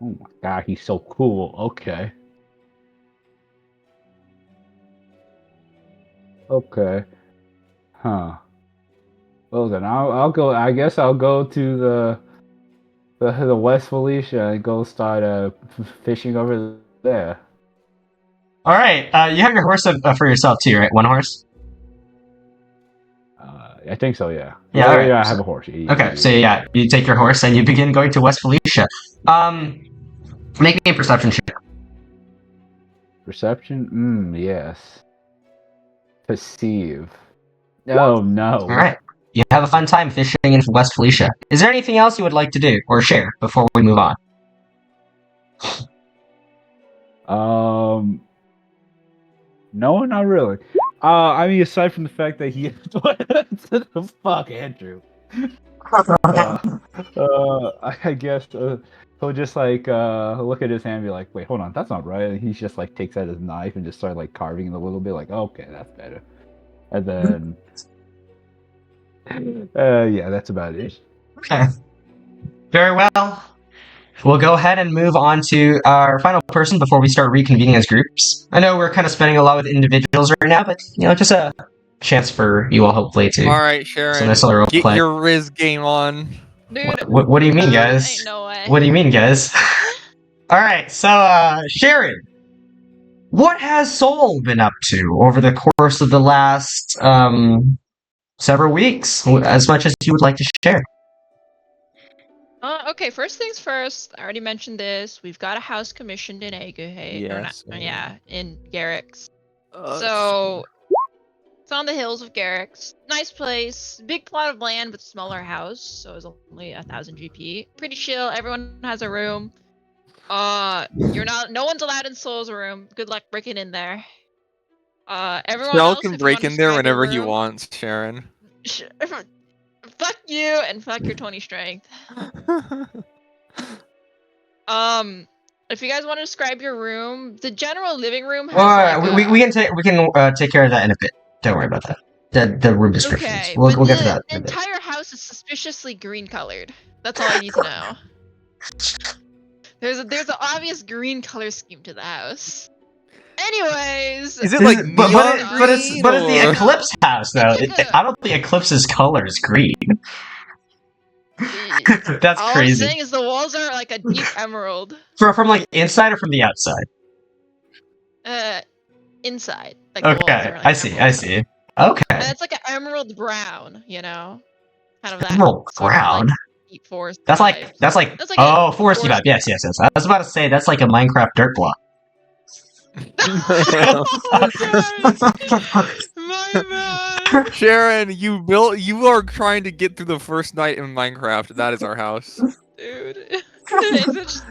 Oh my god, he's so cool. Okay. Okay. Huh. Well then, I'll go. I guess I'll go to the West Felicia and go start fishing over there. All right, you have your horse for yourself too, right? One horse. I think so. Yeah. Yeah, all right. I have a horse. Okay, so yeah, you take your horse and you begin going to West Felicia. Make me a perception check. Perception. Yes. Perceive. Oh no. All right. You have a fun time fishing in West Felicia. Is there anything else you would like to do or share before we move on? No, not really. I mean, aside from the fact that he fuck Andrew. I guess he'll just like look at his hand and be like, wait, hold on, that's not right. And he just like takes out his knife and just start like carving it a little bit, like, okay, that's better. And then yeah, that's about it. Okay. Very well. We'll go ahead and move on to our final person before we start reconvening as groups. I know we're kind of spending a lot with individuals right now, but just a chance for you all hopefully to. All right, Sharon, nice little role get play. your Riz game on. Dude, What do you mean, guys? ain't no way. What do you mean, guys? All right, so Sharon, what has Soul been up to over the course of the last several weeks? As much as you would like to share. Okay, first things first. I already mentioned this. We've got a house commissioned in Aguhay. Yes. In Garrick's. So it's on the hills of Garrick's. Nice place. Big plot of land with smaller house. So it's only 1,000 GP. Pretty chill. Everyone has a room. No one's allowed in Soul's room. Good luck breaking in there. Everyone Shell else, can if you break wanna in there describe your whenever he room- wants, Sharon. Fuck you and fuck your 20 strength. If you guys want to describe your room, the general living room has Well, we can take care of that in a bit. Don't worry about that. The room descriptions. Okay, We'll but get to that. The in a bit. entire house house is suspiciously green colored. That's all I need to know. There's an obvious green color scheme to the house. Anyways, Is it like neon but it's green, the or- Eclipse house though. It's like I don't think Eclipse's color is green. That's all I'm crazy. saying is the walls are like a deep emerald. From like inside or from the outside? Inside. Like the walls Okay, are like I see. emerald. Okay, And it's like an emerald brown, you know, kind of that emerald sort of, brown. like, deep forest. That's like vibes. That's like a oh, foresty vibe. forest- Yes. I was about to say that's like a Minecraft dirt block. Oh, guys, my bad. Sharon, you are trying to get through the first night in Minecraft. That is our house. Dude, is it just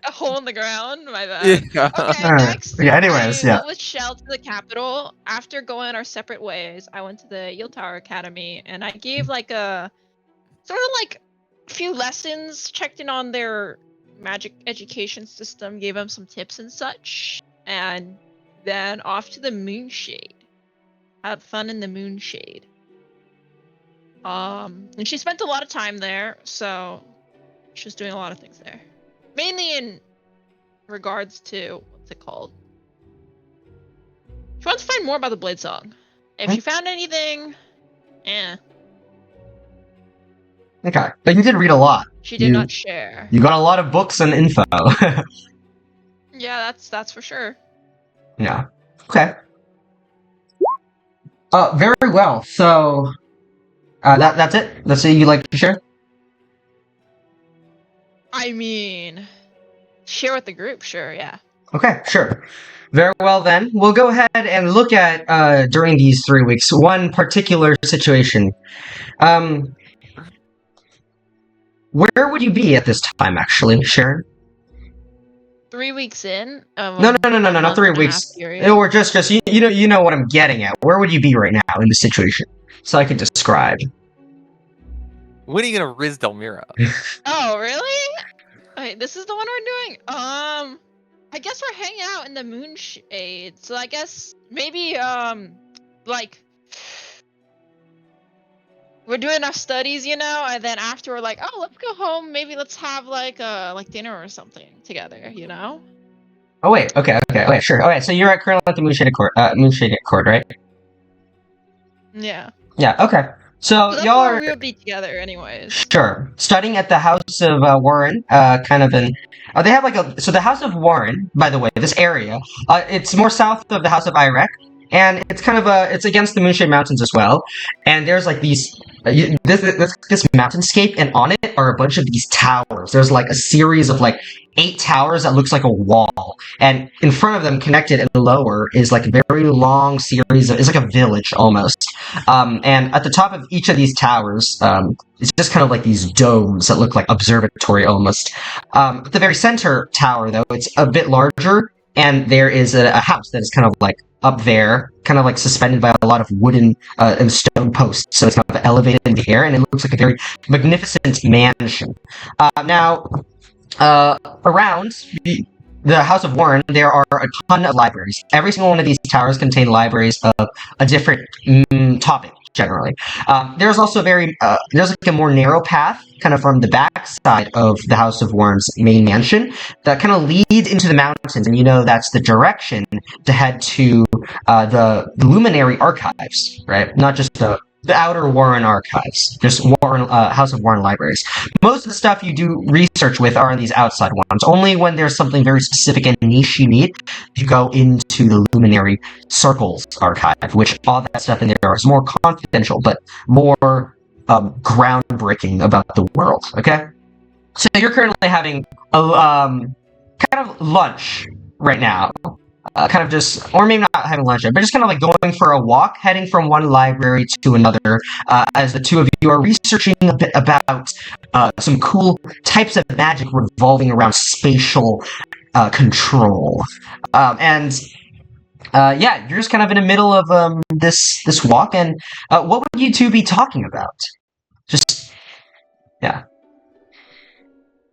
a hole in the ground? My bad. Yeah. Okay, Alright. next. Yeah, anyways, I yeah. went with Shell to the capital. After going our separate ways, I went to the Yield Tower Academy, and I gave like a sort of like a few lessons, checked in on their magic education system, gave them some tips and such, and then off to the Moonshade. Had fun in the Moonshade. And she spent a lot of time there, so she was doing a lot of things there. Mainly in regards to, what's it called? She wants to find more about the Blade Song. If she found anything, Okay, but you did read a lot. she did not share. You got a lot of books and info. Yeah, that's for sure. Yeah. Okay. Very well. So, that's it. That's it you'd like to share? I mean, share with the group, sure, yeah. Okay, sure. Very well then. We'll go ahead and look at, during these 3 weeks, one particular situation. Where would you be at this time, actually, Sharon? 3 weeks in? No, not 3 weeks. Or just you know what I'm getting at. Where would you be right now in the situation? So I could describe. When are you gonna Riz Delmira? Oh, really? Wait, this is the one we're doing? I guess we're hanging out in the Moonshade. So I guess maybe like we're doing our studies, you know, and then after we're like, oh, let's go home. Maybe let's have like dinner or something together, you know? Oh wait, okay, sure. Alright, so you're currently at the Moonshade Court, right? Yeah. Yeah, okay. So that's y'all where are we'll be together, anyways. sure studying at the House of Warren, kind of in. They have like the House of Warren, by the way, this area, it's more south of the House of Irek, and it's kind of it's against the Moonshade Mountains as well. And there's like these this mountainscape, and on it are a bunch of these towers. There's like a series of like 8 towers that looks like a wall, and in front of them, connected and lower, is like a very long series of. It's like a village almost. And at the top of each of these towers, it's just kind of like these domes that look like observatory almost. At the very center tower, though, it's a bit larger, and there is a house that is kind of like up there, kind of like suspended by a lot of wooden and stone posts. So it's kind of elevated in the air, and it looks like a very magnificent mansion. Now, around the House of Warren, there are a ton of libraries. Every single one of these towers contain libraries of a different topic, generally. There's also there's like a more narrow path, kind of from the back side of the House of Warren's main mansion, that kind of leads into the mountains, and you know that's the direction to head to the Luminary Archives, right? Not just the outer Warren Archives, just Warren House of Warren libraries. Most of the stuff you do research with are in these outside ones. Only when there's something very specific and niche you need, you go into the Luminary Circles Archive, which all that stuff in there is more confidential, but more groundbreaking about the world. Okay, so you're currently having a kind of lunch right now. Kind of just, or maybe not having lunch, but just kind of like going for a walk, heading from one library to another, as the two of you are researching a bit about some cool types of magic revolving around spatial control. Yeah, you're just kind of in the middle of this walk, and what would you two be talking about? Just, yeah.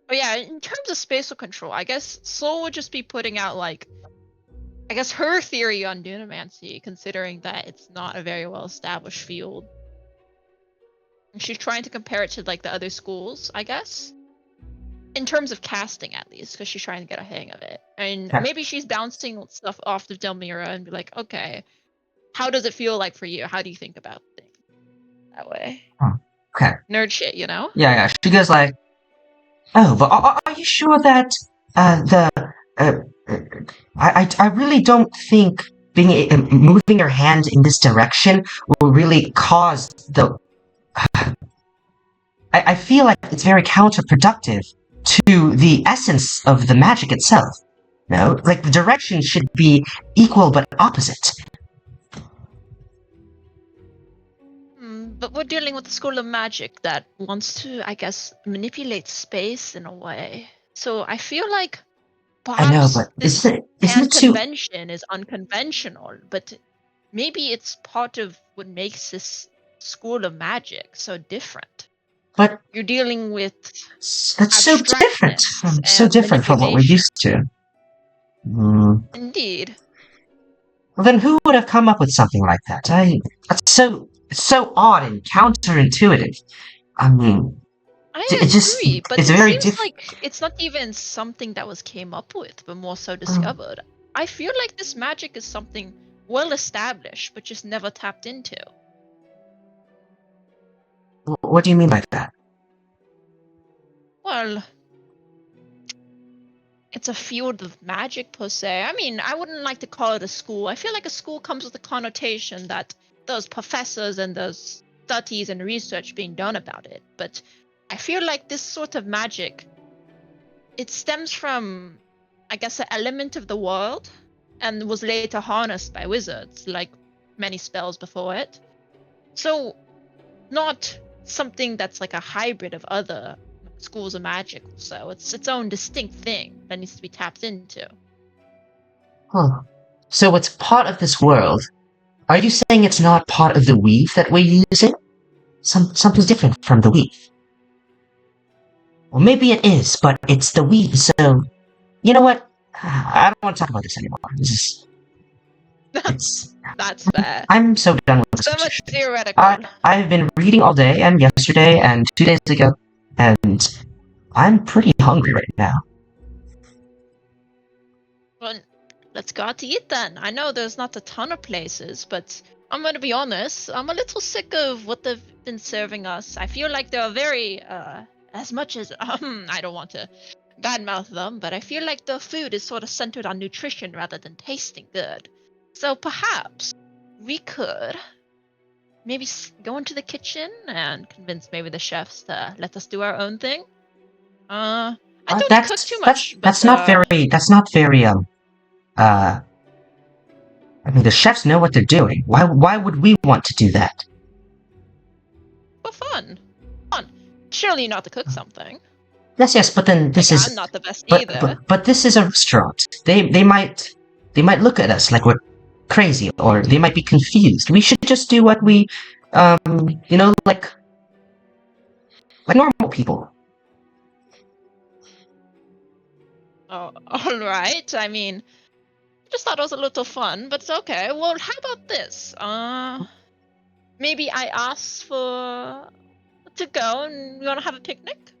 Oh yeah, in terms of spatial control, I guess Soul would just be putting out like, I guess her theory on Dunamancy, considering that it's not a very well established field. She's trying to compare it to like the other schools, I guess. In terms of casting, at least, because she's trying to get a hang of it. And Yeah. maybe she's bouncing stuff off of Delmira and be like, okay, how does it feel like for you? How do you think about things that way? Okay. Nerd shit, you know? Yeah. She goes like, "Oh, but are you sure that I really don't think moving your hand in this direction will really cause the. I feel like it's very counterproductive to the essence of the magic itself. No, like the direction should be equal but opposite. But we're dealing with a school of magic that wants to, I guess, manipulate space in a way. So I feel like I know, perhaps but this isn't it too? convention is unconventional, but maybe it's part of what makes this school of magic so different. But You're dealing with that's so different abstractness from what we're manipulation. used to. Indeed. Well, then who would have come up with something like that? That's so odd and counterintuitive. I mean, I it just agree, but it's it very seems different. like it's not even something that was came up with, but more so discovered. I feel like this magic is something well established, but just never tapped into. What do you mean by that? Well, it's a field of magic per se. I mean, I wouldn't like to call it a school. I feel like a school comes with a connotation that there's professors and there's studies and research being done about it. But I feel like this sort of magic, it stems from, I guess, an element of the world and was later harnessed by wizards, like many spells before it. So, not something that's like a hybrid of other schools of magic. So it's its own distinct thing that needs to be tapped into. Huh. So it's part of this world. Are you saying it's not part of the weave that we're using? Something different from the weave. Or maybe it is, but it's the weave, so... You know what? I don't want to talk about this anymore. That's fair. I'm so done with this. So much theoretical. I've been reading all day, and yesterday, and 2 days ago, and I'm pretty hungry right now. Well, let's go out to eat then. I know there's not a ton of places, but I'm gonna be honest, I'm a little sick of what they've been serving us. I feel like they're very, as much as, I don't want to badmouth them, but I feel like the food is sort of centered on nutrition rather than tasting good. So perhaps we could maybe go into the kitchen and convince maybe the chefs to let us do our own thing. I don't cook too much. That's not very. I mean, the chefs know what they're doing. Why would we want to do that? For fun. Surely not to cook something. Yes, but then this like, is. I'm not the best either. But this is a restaurant. They might look at us like we're crazy, or they might be confused. We should just do what we, like normal people. Oh, all right. I mean, I just thought it was a little fun, but it's okay. Well, how about this? Maybe I ask to go and we want to have a picnic?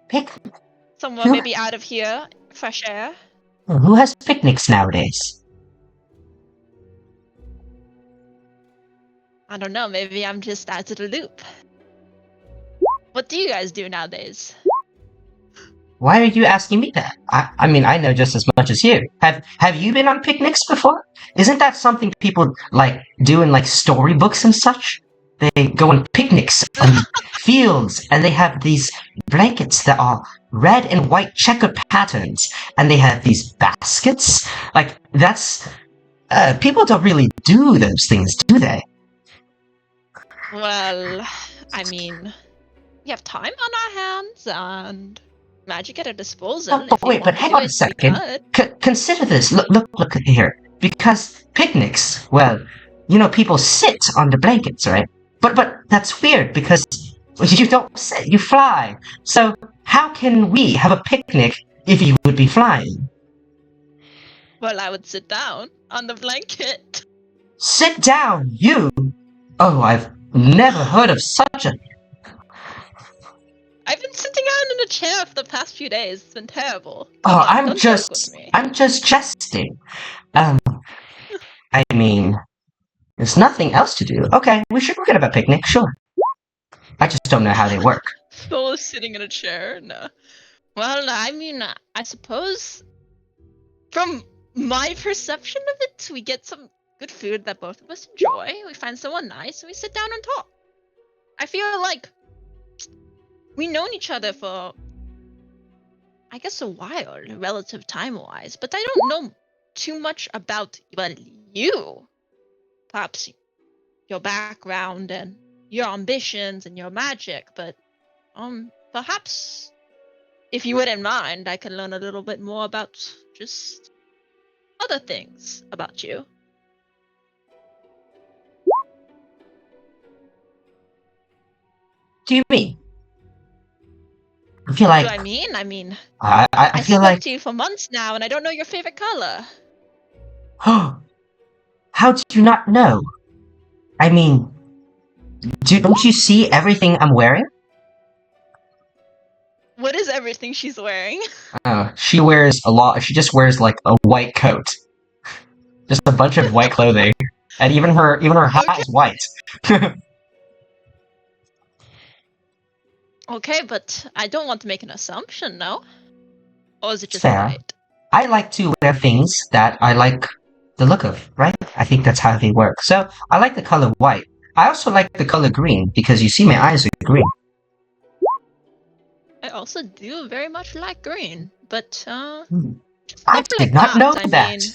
Picnic? Somewhere maybe out of here, fresh air. Who has picnics nowadays? I don't know, maybe I'm just out of the loop. What do you guys do nowadays? Why are you asking me that? I mean, I know just as much as you. Have you been on picnics before? Isn't that something people do in storybooks and such? They go on picnics on fields, and they have these blankets that are red and white checkered patterns, and they have these baskets. That's people don't really do those things, do they? Well, I mean, we have time on our hands and magic at our disposal. Oh, wait, but hang on a second. Consider this. Look here. Because picnics, well, people sit on the blankets, right? But that's weird because you don't sit, you fly. So how can we have a picnic if you would be flying? Well, I would sit down on the blanket. Sit down, you! Oh, Never heard of such a... I've been sitting down in a chair for the past few days. It's been terrible. Oh, Come on, don't joke with me. I'm just jesting. I mean, there's nothing else to do. Okay, we should have a picnic, sure. I just don't know how they work. Soul is sitting in a chair? No. Well, I mean, I suppose from my perception of it, we get some good food that both of us enjoy. We find someone nice and we sit down and talk. I feel like we've known each other for, I guess, a while, relative time-wise, but I don't know too much about, well, you. Perhaps your background and your ambitions and your magic, but perhaps if you wouldn't mind, I can learn a little bit more about just other things about you. Do you mean? I feel like... What do I mean? I mean, I feel spoke like... to you for months now, and I don't know your favorite color. How do you not know? I mean, don't you see everything I'm wearing? What is everything she's wearing? She wears a lot. She just wears like a white coat, just a bunch of white clothing, and even her hat Okay. is white. Okay, but I don't want to make an assumption, no? Or is it just Fair. white? I like to wear things that I like the look of, right? I think that's how they work. So I like the color white. I also like the color green because you see my eyes are green. I also do very much like green, but just I never did like not know I that. mean,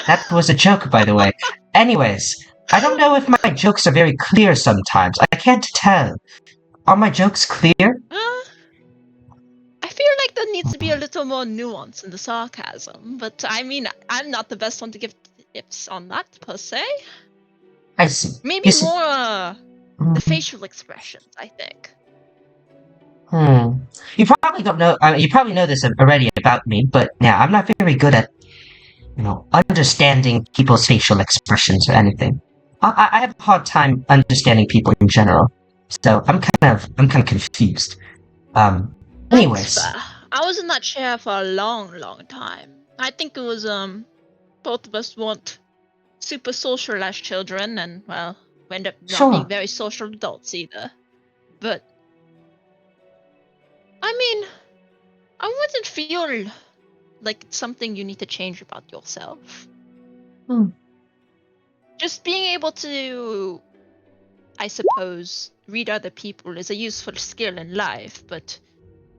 That was a joke, by the way. Anyways, I don't know if my jokes are very clear sometimes. I can't tell. Are my jokes clear? I feel like there needs to be a little more nuance in the sarcasm, but I mean, I'm not the best one to give tips on that, per se. I see. Maybe You see- more Mm, the facial expressions, I think. You probably don't know. You probably know this already about me, but yeah, I'm not very good at, understanding people's facial expressions or anything. I have a hard time understanding people in general, so I'm kind of confused. Anyways, That's fair. I was in that chair for a long, long time. I think it was, both of us weren't super social as children, and, well, we end up not Sure. being very social adults either. But, I mean, I wouldn't feel like it's something you need to change about yourself. Just being able to, I suppose, read other people is a useful skill in life, but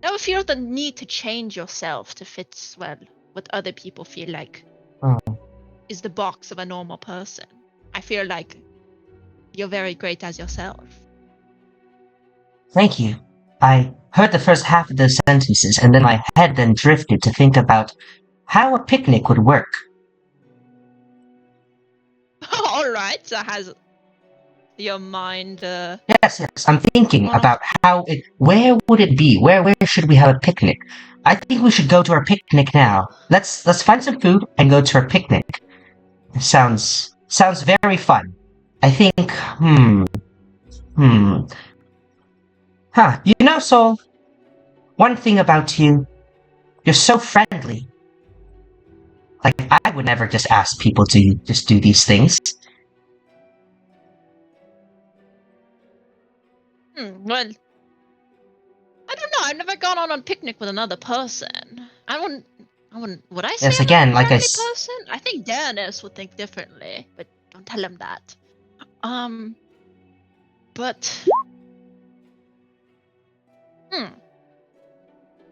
never feel the need to change yourself to fit, well, what other people feel like is the box of a normal person. I feel like you're very great as yourself. Thank you. I heard the first half of those sentences, and then my head then drifted to think about how a picnic would work. Alright, so has your mind, Yes, I'm thinking about where would it be? Where should we have a picnic? I think we should go to our picnic now. Let's find some food and go to our picnic. Sounds very fun. I think, You know, Soul, one thing about you, you're so friendly. Like, I would never just ask people to just do these things. well, I don't know. I've never gone on a picnic with another person. Would I say Yes, I'm again, a like I friendly s- person? I think Dennis would think differently, but don't tell him that. But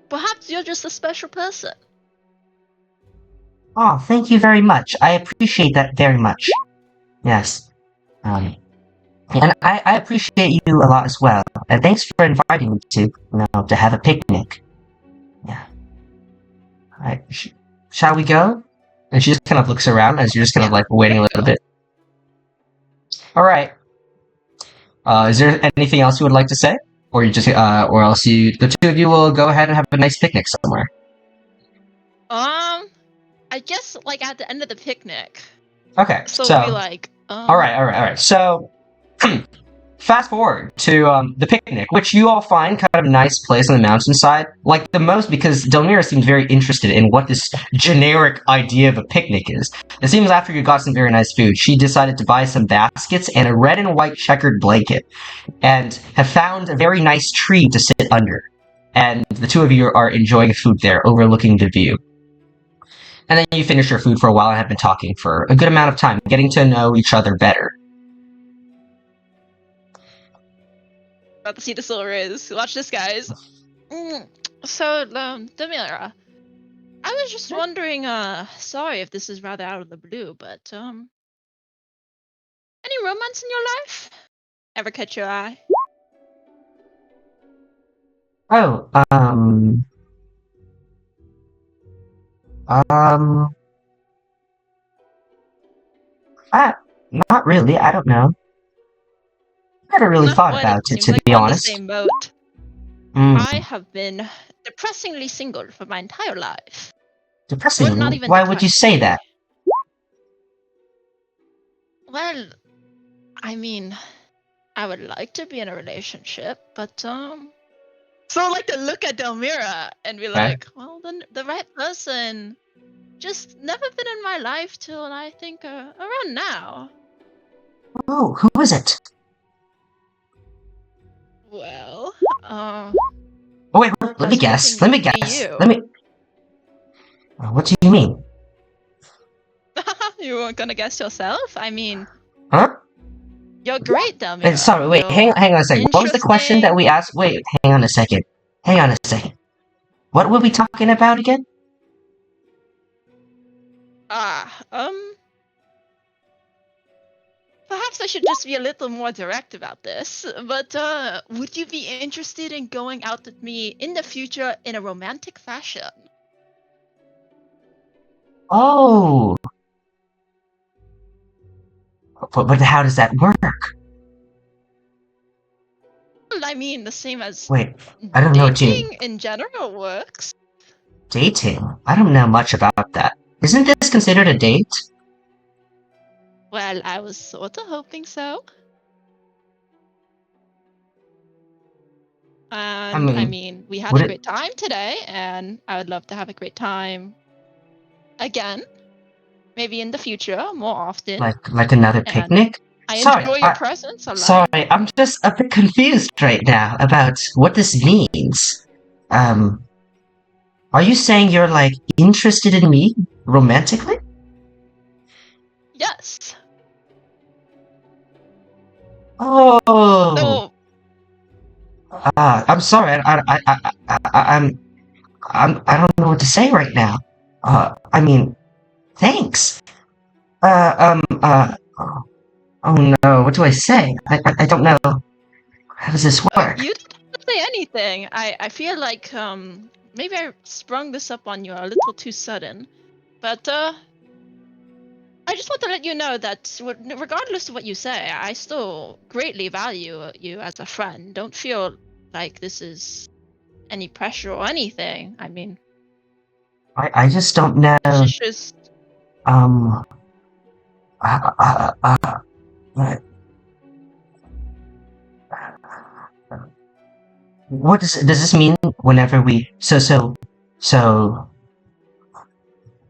perhaps you're just a special person. Oh, thank you very much. I appreciate that very much. Yes. And I appreciate you a lot as well. And thanks for inviting me to have a picnic. Yeah. Alright, shall we go? And she just kind of looks around as you're just kind of like waiting a little bit. Alright. Is there anything else you would like to say? Or you just, or else the two of you will go ahead and have a nice picnic somewhere. I guess like at the end of the picnic. Okay, So so... we like, Alright. So, fast forward to the picnic, which you all find kind of a nice place on the mountainside. Like the most because Delmira seems very interested in what this generic idea of a picnic is. It seems after you got some very nice food, she decided to buy some baskets and a red and white checkered blanket, and have found a very nice tree to sit under. And the two of you are enjoying food there, overlooking the view. And then you finish your food for a while and have been talking for a good amount of time, getting to know each other better. About to see the silvers. Watch this, guys. So, Demira, I was just wondering, sorry if this is rather out of the blue, but, any romance in your life? Ever catch your eye? Oh, not really, I don't know. Never really thought Well, about it, seems to like be we're on the honest. same boat. Mm, I have been depressingly single for my entire life. depressing. Well, not even Why would you say depressingly. that? Well, I mean, I would like to be in a relationship, but, So I like to look at Delmira and be like, well, the right person just never been in my life till I think around now. Oh, who is it? Well, Oh wait, let me was guess. hoping Let me it would be guess. you. Let me. What do you mean? You weren't gonna guess yourself? I mean, Huh? you're great, Delmira. Sorry, wait, hang on a second. What was the question that we asked? Wait, hang on a second. What were we talking about again? Perhaps I should just be a little more direct about this, but would you be interested in going out with me in the future in a romantic fashion? Oh. But how does that work? Well, I mean, the same as Wait, I don't know what you mean. dating in general works. Dating? I don't know much about that. Isn't this considered a date? Well, I was sort of hoping so. I mean, we had a great time today, and I would love to have a great time again. Maybe in the future, more often. Like another picnic? I enjoy your presence a lot. Sorry, I'm just a bit confused right now about what this means. Are you saying you're, like, interested in me romantically? Yes. Oh. So, I'm sorry. I don't know what to say right now. I mean, thanks. Oh no, what do I say? I don't know. How does this work? you don't have to say anything. I feel like maybe I sprung this up on you a little too sudden, but I just want to let you know that regardless of what you say, I still greatly value you as a friend. Don't feel like this is any pressure or anything. I mean, I just don't know. It's just what does this mean whenever we so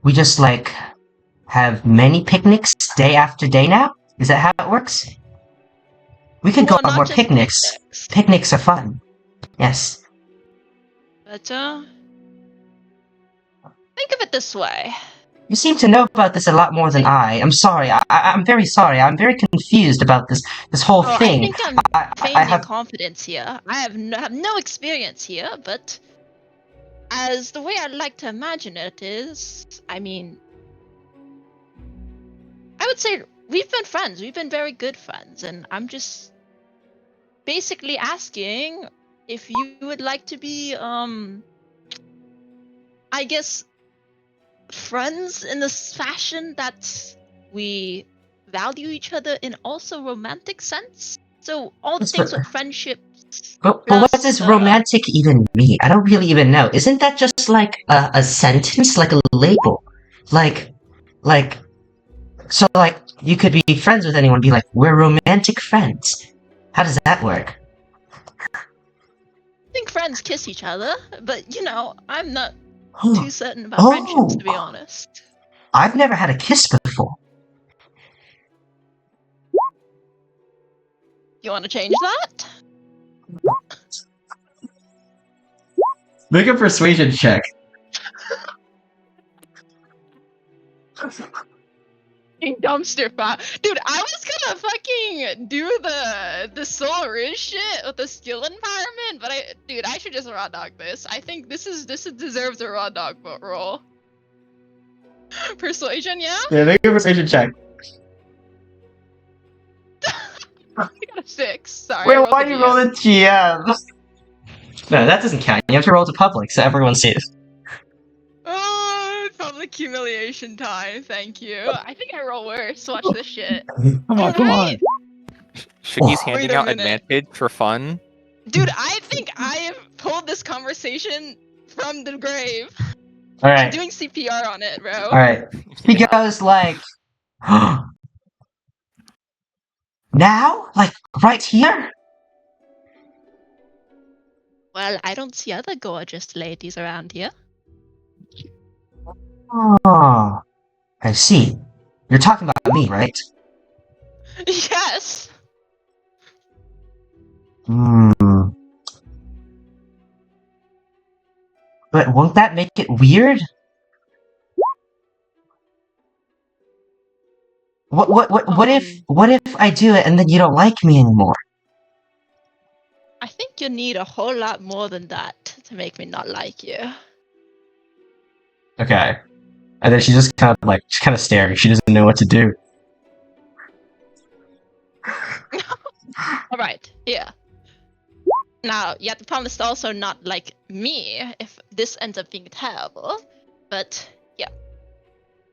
we just like have many picnics day after day now? Is that how it works? We could go on more picnics. Picnics are fun. Yes. But think of it this way. You seem to know about this a lot more than I. I'm sorry. I'm very sorry. I'm very confused about this whole thing. I think I'm feigning confidence here. I have no experience here, but as the way I like to imagine it is, I mean, I would say we've been friends. We've been very good friends, and I'm just basically asking if you would like to be, I guess, friends in this fashion that we value each other in also romantic sense. So all the things with friendships. But what does romantic even mean? I don't really even know. Isn't that just like a sentence, like a label, like So, like, you could be friends with anyone, be like, we're romantic friends. How does that work? I think friends kiss each other, but you know, I'm not Oh, too certain about friendships, to be honest. I've never had a kiss before. You want to change that? Make a persuasion check. Dumpster fire. Dude, I was gonna fucking do the Soul Ridge shit with the skill environment, but I should just raw dog this. I think this deserves a raw dog roll. Persuasion, yeah? Yeah, make a persuasion check. I got a 6. Sorry. Wait, I rolled why the do you DM. roll a GM? No, that doesn't count. You have to roll to public so everyone sees. Oh, public humiliation time. Thank you. I think I roll worse. Watch this shit. Come on, come on. Alright. Shiggy's Oh. handing Wait a out minute. advantage for fun. Dude, I think I have pulled this conversation from the grave. All I'm right, doing CPR on it, bro. all right. He goes like, now, like right here. Well, I don't see other gorgeous ladies around here. Oh, I see. You're talking about me, right? Yes. Hmm. But won't that make it weird? What if I do it and then you don't like me anymore? I think you need a whole lot more than that to make me not like you. Okay. And then she's kind of staring. She doesn't know what to do. Alright, yeah. Now, you have to promise to also not like me if this ends up being terrible. But yeah.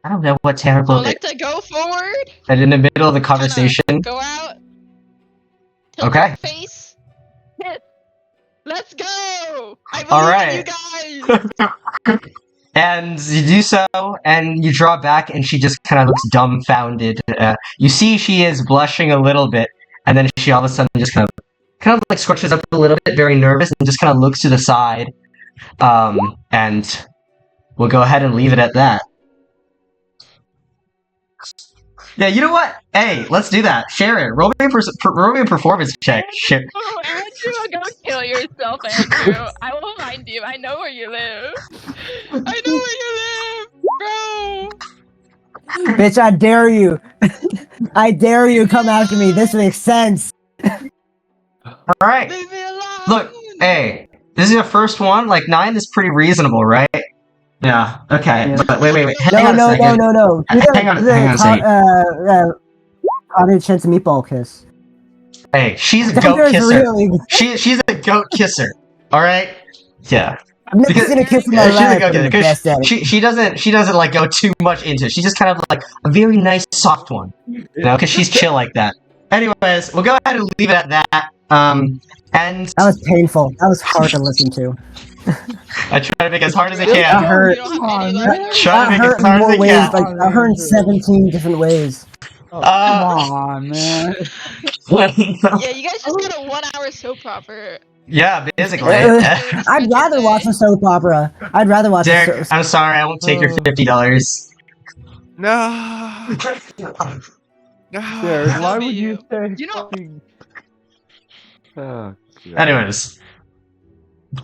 I don't know what So terrible I'd is. like to go forward, And in the middle of the conversation, go out, tilt Okay. your face, hit. Let's go! I believe Alright. in you guys! and you do so, and you draw back, and she just kind of looks dumbfounded. You see she is blushing a little bit, and then she all of a sudden just kind of like scrunches up a little bit, very nervous, and just kind of looks to the side. And we'll go ahead and leave it at that. Yeah, you know what? Hey, let's do that. Share it. Roll me a performance check. Share. Oh, Andrew, go kill yourself, Andrew. I will find you. I know where you live. I know where you live, bro. Bitch, I dare you. I dare you come after me. This makes sense. Alright. Leave me alone. Look, hey, this is your first one. Like, 9 is pretty reasonable, right? Yeah, okay. Yeah. But wait. Hang No, on a no, second. no. Hang on a second. Cottage chance meatball kiss. Hey, she's a goat Thunder's kisser. really. She's a goat kisser. Alright? Yeah. I've never Because- seen a kiss in my She's a life. goat I'm the kisser. best at it. She doesn't like go too much into it. She's just kind of like a very nice soft one. You know, because she's chill like that. Anyways, we'll go ahead and leave it at that. And That was painful. That was hard to listen to. I try to make it as hard as I That can. hurt. You don't have any Come on, love. Try to That make it hurt as in hard as more I ways. can. Like that hurt in 17 different ways. Oh, Uh, come on, man. Yeah, you guys just get a 1 hour soap opera. Yeah, basically. I'd rather watch a soap opera. I'd rather watch a Derek, soap. I'm sorry, I won't take your $50. No. No. Derek, why Love would you you. say? You know- fucking- Oh, God. Anyways,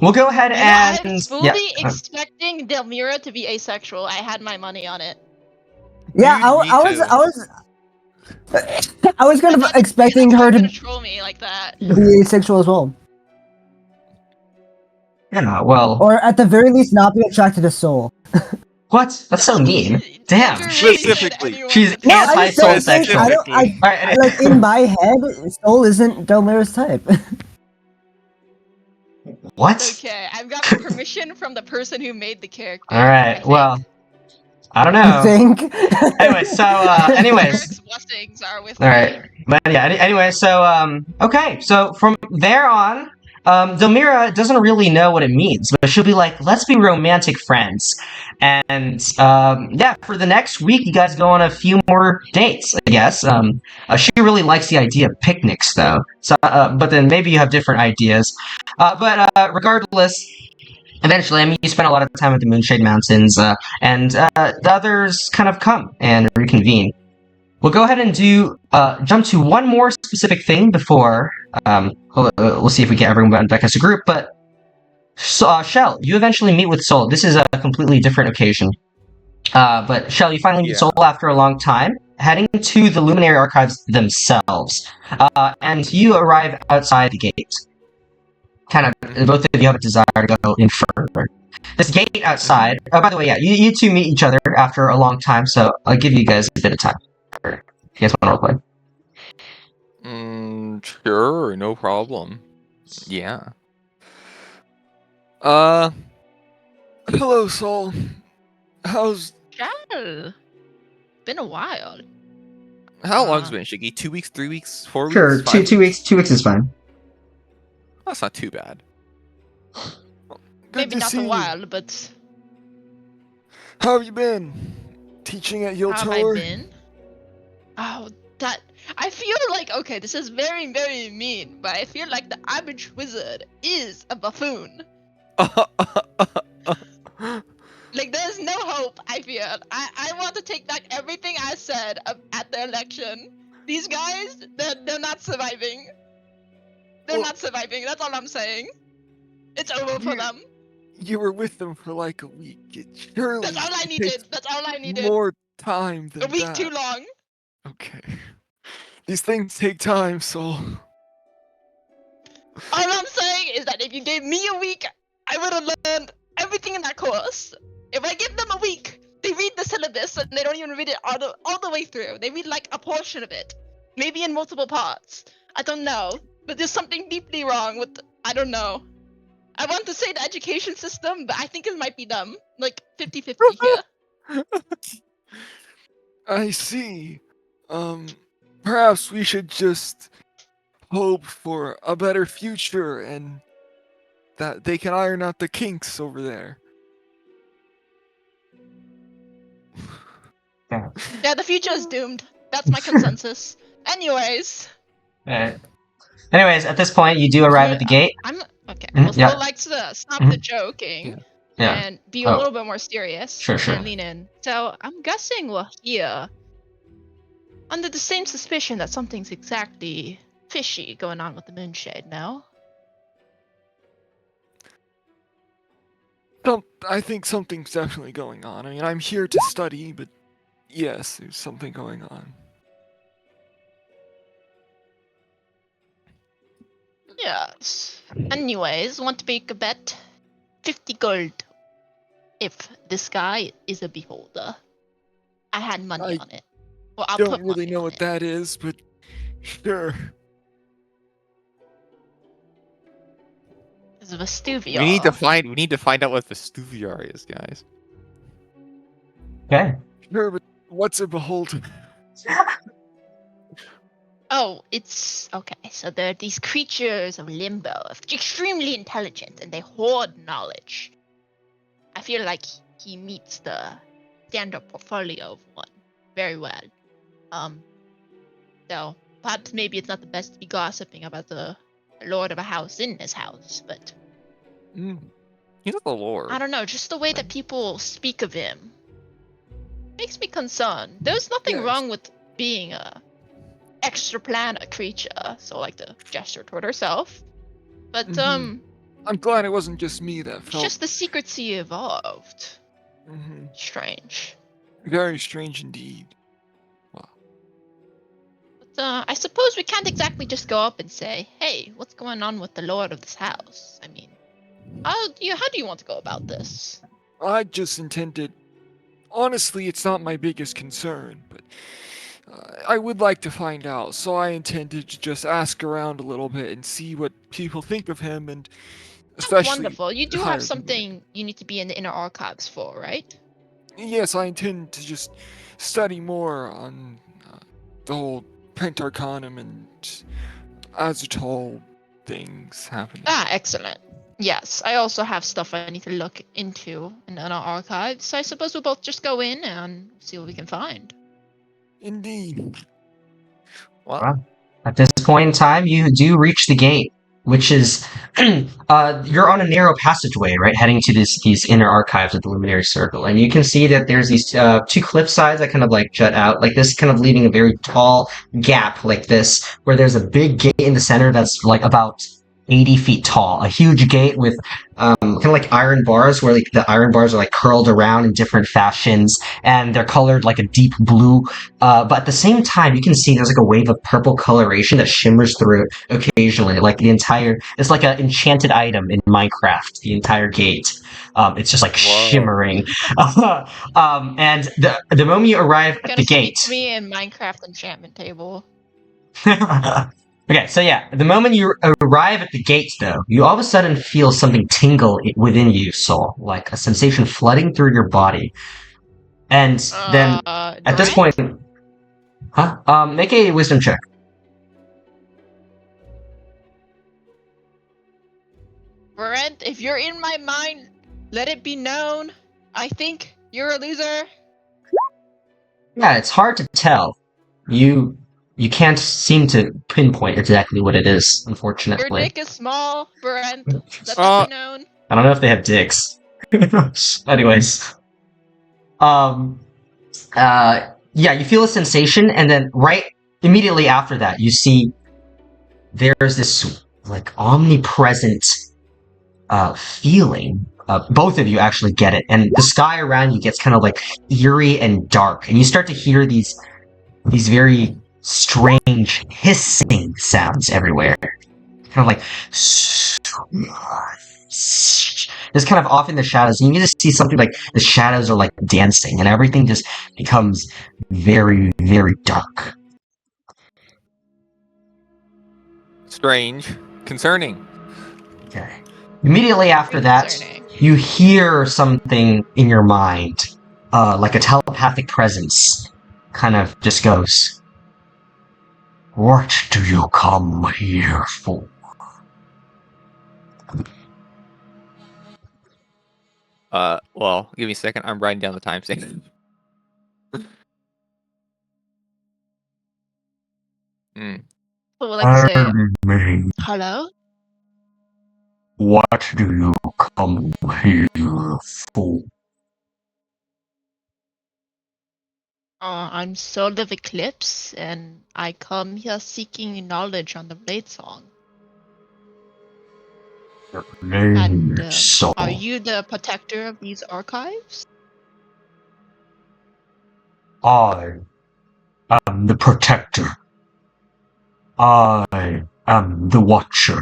we'll go ahead You know, and I was fully expecting Delmira to be asexual. I had my money on it. Yeah, Dude, I me too. was kind of I thought expecting you were her gonna to troll me like that. be asexual as well, yeah, well, or at the very least, not be attracted to Soul. what? That's so mean. Damn, Never she- really said Specifically. anyone she's was No, I anti just don't soul think. I don't. Alright, Like in my head, Soul isn't Delmira's type. what? Okay, I've got permission from the person who made the character. I Alright, think. well, I don't You know. think? Anyway, so, anyways. Eric's blessings are with Alright. me. But yeah, anyway, so, okay, so from there on, Domira doesn't really know what it means, but she'll be like, let's be romantic friends. And yeah, for the next week, you guys go on a few more dates, I guess. She really likes the idea of picnics, though. So, but then maybe you have different ideas. But regardless, eventually, I mean, you spend a lot of time at the Moonshade Mountains, and the others kind of come and reconvene. We'll go ahead and jump to one more specific thing before we'll see if we get everyone back as a group. But Shell, you eventually meet with Soul. This is a completely different occasion. But Shell, you finally meet Yeah. Soul after a long time, heading to the Luminary Archives themselves. And you arrive outside the gate. Kind of, both of you have a desire to go in further. This gate outside. Oh, by the way, yeah, you two meet each other after a long time, so I'll give you guys a bit of time. If you guys want to roleplay. Sure, no problem. Yeah. Hello, Soul. How's... Shell. Been a while. How long's it been, Shiggy? 2 weeks, 3 weeks, 4 weeks? Sure, 5 2 weeks. 2 weeks is fine. That's not too bad. Good Maybe to not see a you. while, but How have you been? Teaching at how have I Yiltor? been? Oh, that... I feel like, okay, this is very, very mean, but I feel like the average wizard is a buffoon. Like, there's no hope, I feel. I want to take back everything I said at the election. These guys, they're not surviving. They're Well- not surviving, that's all I'm saying. It's over for You- them. You were with them for like a week. It surely That's all I takes needed. That's all I needed. more time than A week that. too long. Okay. These things take time, Soul. All I'm saying is that if you gave me a week, I would have learned everything in that course. If I give them a week, they read the syllabus and they don't even read it all the way through. They read like a portion of it, maybe in multiple parts. I don't know, but there's something deeply wrong with. I don't know. I want to say the education system, but I think it might be them. Like 50-50 here. I see. Perhaps we should just hope for a better future and that they can iron out the kinks over there. Yeah, the future is doomed. That's my consensus. Anyways, Alright. Anyways, at this point, you do arrive at the gate. I'm okay. Mhm, We'll yeah. still like to stop Mhm. the joking Yeah. and be a Oh. little bit more serious Sure, sure. and lean in. So I'm guessing we're here under the same suspicion that something's exactly fishy going on with the Moonshade. No? I think something's definitely going on. I mean, I'm here to study, but yes, there's something going on. Yes. Anyways, want to make a bet? 50 gold. If this guy is a beholder. I had money I on it. Well, I'll Don't put really money know on what it. that is, but sure. It's Vestuvia. We need to find out what the Stuviar is, guys. Okay. Sure, but what's a beholder? Oh, it's okay. So there are these creatures of limbo, extremely intelligent, and they hoard knowledge. I feel like he meets the standard portfolio of one very well. So perhaps maybe it's not the best to be gossiping about the lord of a house in his house, but Mm. He's not the Lord. I don't know. Just the way that people speak of him makes me concerned. There's nothing Yes. wrong with being a extra planet creature, so like the gesture toward herself. But Mhm. I'm glad it wasn't just me that it's felt just the secrets he evolved. Mhm. Strange. Very strange indeed. But I suppose we can't exactly just go up and say, "Hey, what's going on with the lord of this house?" I mean, how do you want to go about this? I just intended. Honestly, it's not my biggest concern, but I would like to find out, so I intended to just ask around a little bit and see what people think of him, and That's especially. wonderful. You do higher have than something you need to be in the inner archives for, right? Yes, I intend to just study more on the whole Pentarcanum and Azatol things happening. Ah, excellent. Yes, I also have stuff I need to look into in our archives. I suppose we'll both just go in and see what we can find. Indeed. Well, Wow. At this point in time, you do reach the gate, which is you're on a narrow passageway, right, heading to these inner archives of the Luminary Circle, and you can see that there's these two cliff sides that kind of like jut out, like this, kind of leaving a very tall gap like this, where there's a big gate in the center that's like about 80 feet tall, a huge gate with kind of like iron bars, where like the iron bars are like curled around in different fashions, and they're colored like a deep blue. But at the same time, you can see there's like a wave of purple coloration that shimmers through it occasionally. Like it's like an enchanted item in Minecraft. The entire gate, it's just like Whoa. shimmering. And the moment you arrive at Gonna the speak gate. to me in Minecraft enchantment table. Okay, so yeah, the moment you arrive at the gates, though, you all of a sudden feel something tingle within you, Soul, like a sensation flooding through your body. And then, at this Durant? point, make a wisdom check. Brent, if you're in my mind, let it be known. I think you're a loser. Yeah, it's hard to tell. You can't seem to pinpoint exactly what it is, Your unfortunately. dick is small, Brent. Let Uh, that be known. I don't know if they have dicks. Anyways. Yeah, you feel a sensation, and then right immediately after that, you see there's this like omnipresent feeling. Both of you actually get it, and the sky around you gets kind of like eerie and dark, and you start to hear these very strange hissing sounds everywhere, kind of like just kind of off in the shadows. And you just see something like the shadows are like dancing, and everything just becomes very, very dark. strange. Concerning. Okay. Immediately after that, Concerning. you hear something in your mind, like a telepathic presence, kind of just goes, "What do you come here for?" Well, give me a second. I'm writing down the timestamp. What would like to say? Me. Hello? What do you come here for? I'm Soul of Eclipse, and I come here seeking knowledge on the Blade Song. Your name And is Saul. are you the protector of these archives? I am the protector. I am the watcher.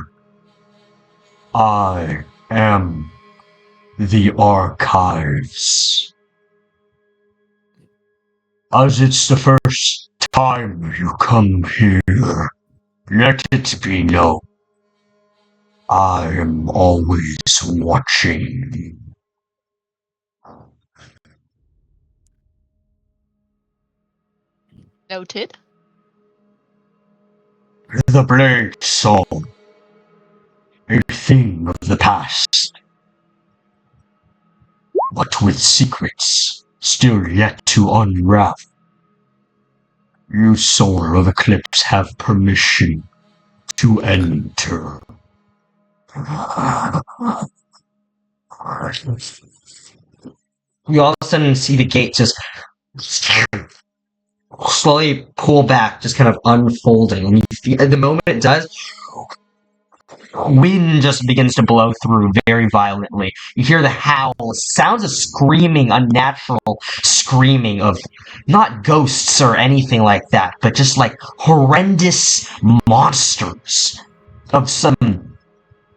I am the archives. As it's the first time you come here, let it be known, I am always watching. Noted. The Blade Song, a thing of the past, but with secrets still yet to unravel. You, Soul of Eclipse, have permission to enter. You all of a sudden see the gate just slowly pull back, just kind of unfolding. And you feel, at the moment it does, wind just begins to blow through very violently. You hear the howl, sounds of screaming, unnatural screaming of not ghosts or anything like that, but just like horrendous monsters of some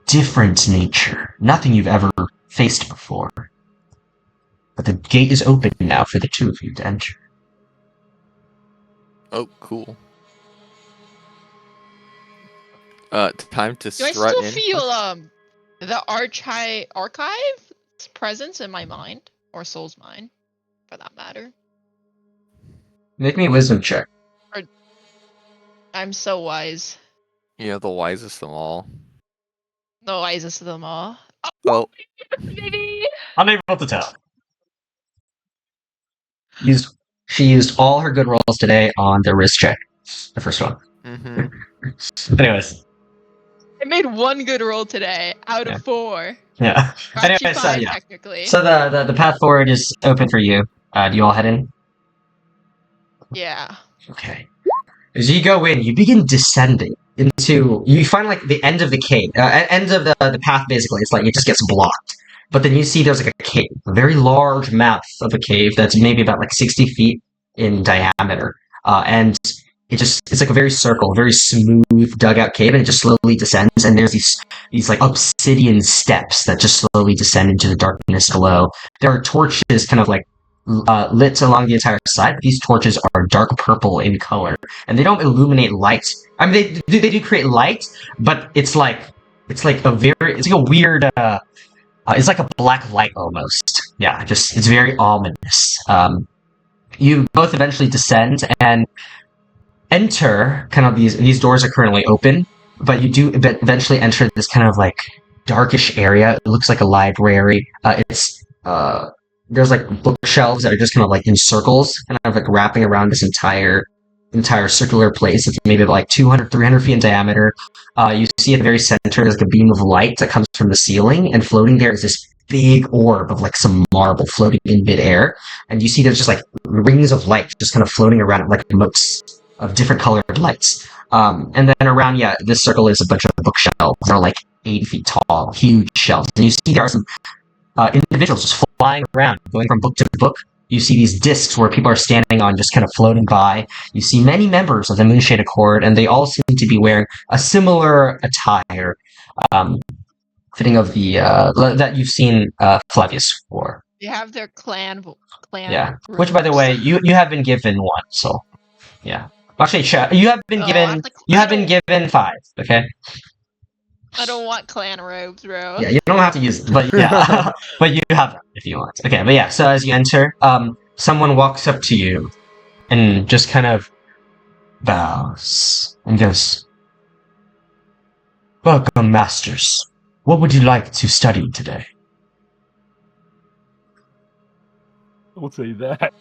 different nature. Nothing you've ever faced before. But the gate is open now for the two of you to enter. Oh, cool. Time to Do I strut still in. feel the archive presence in my mind, or Soul's mind, for that matter? Make me a wisdom check. I'm so wise. Yeah, the wisest of all. The wisest of them all. Well, Maybe. Unable to tell. She used all her good rolls today on the wrist check. The first one. mhm. Anyways. I made one good roll today out Yeah. of 4. Yeah. Or actually Anyway, so 5 yeah. technically. So the path forward is open for you. Do you all head in? Yeah. Okay. As you go in, you begin descending into. You find like the end of the cave, end of the path. Basically, it's like it just gets blocked. But then you see there's like a cave, a very large mouth of a cave that's maybe about like 60 feet in diameter, and it's like a very very smooth dugout cave, and it just slowly descends. And there's these like obsidian steps that just slowly descend into the darkness below. There are torches kind of like lit along the entire side. These torches are dark purple in color, and they don't illuminate light. I mean, they do create light, but it's like a weird. It's like a black light almost. Yeah, it's very ominous. You both eventually descend and enter. Kind of these doors are currently open, but you do eventually enter this kind of like darkish area. It looks like a library. There's like bookshelves that are just kind of like in circles, kind of like wrapping around this entire circular place. It's maybe like 200, 300 feet in diameter. You see at the very center, there's like a beam of light that comes from the ceiling, and floating there is this big orb of like some marble floating in midair. And you see there's just like rings of light just kind of floating around like motes of different colored lights. And then around, this circle is a bunch of bookshelves that are like 80 feet tall, huge shelves. And you see there are some individuals just flying around, going from book to book. You see these discs where people are standing on, just kind of floating by. You see many members of the Moonshade Accord, and they all seem to be wearing a similar attire, fitting of the that you've seen Flavius for. They have their clan. Yeah. Which, by the way, you have been given one. So, yeah. Actually, you have been given 5. Okay. I don't want clan robes, bro. Yeah, you don't have to use it, but yeah, but you have them if you want. Okay, but yeah, so as you enter, someone walks up to you and just kind of bows and goes, "Welcome, masters. What would you like to study today?" Don't say that.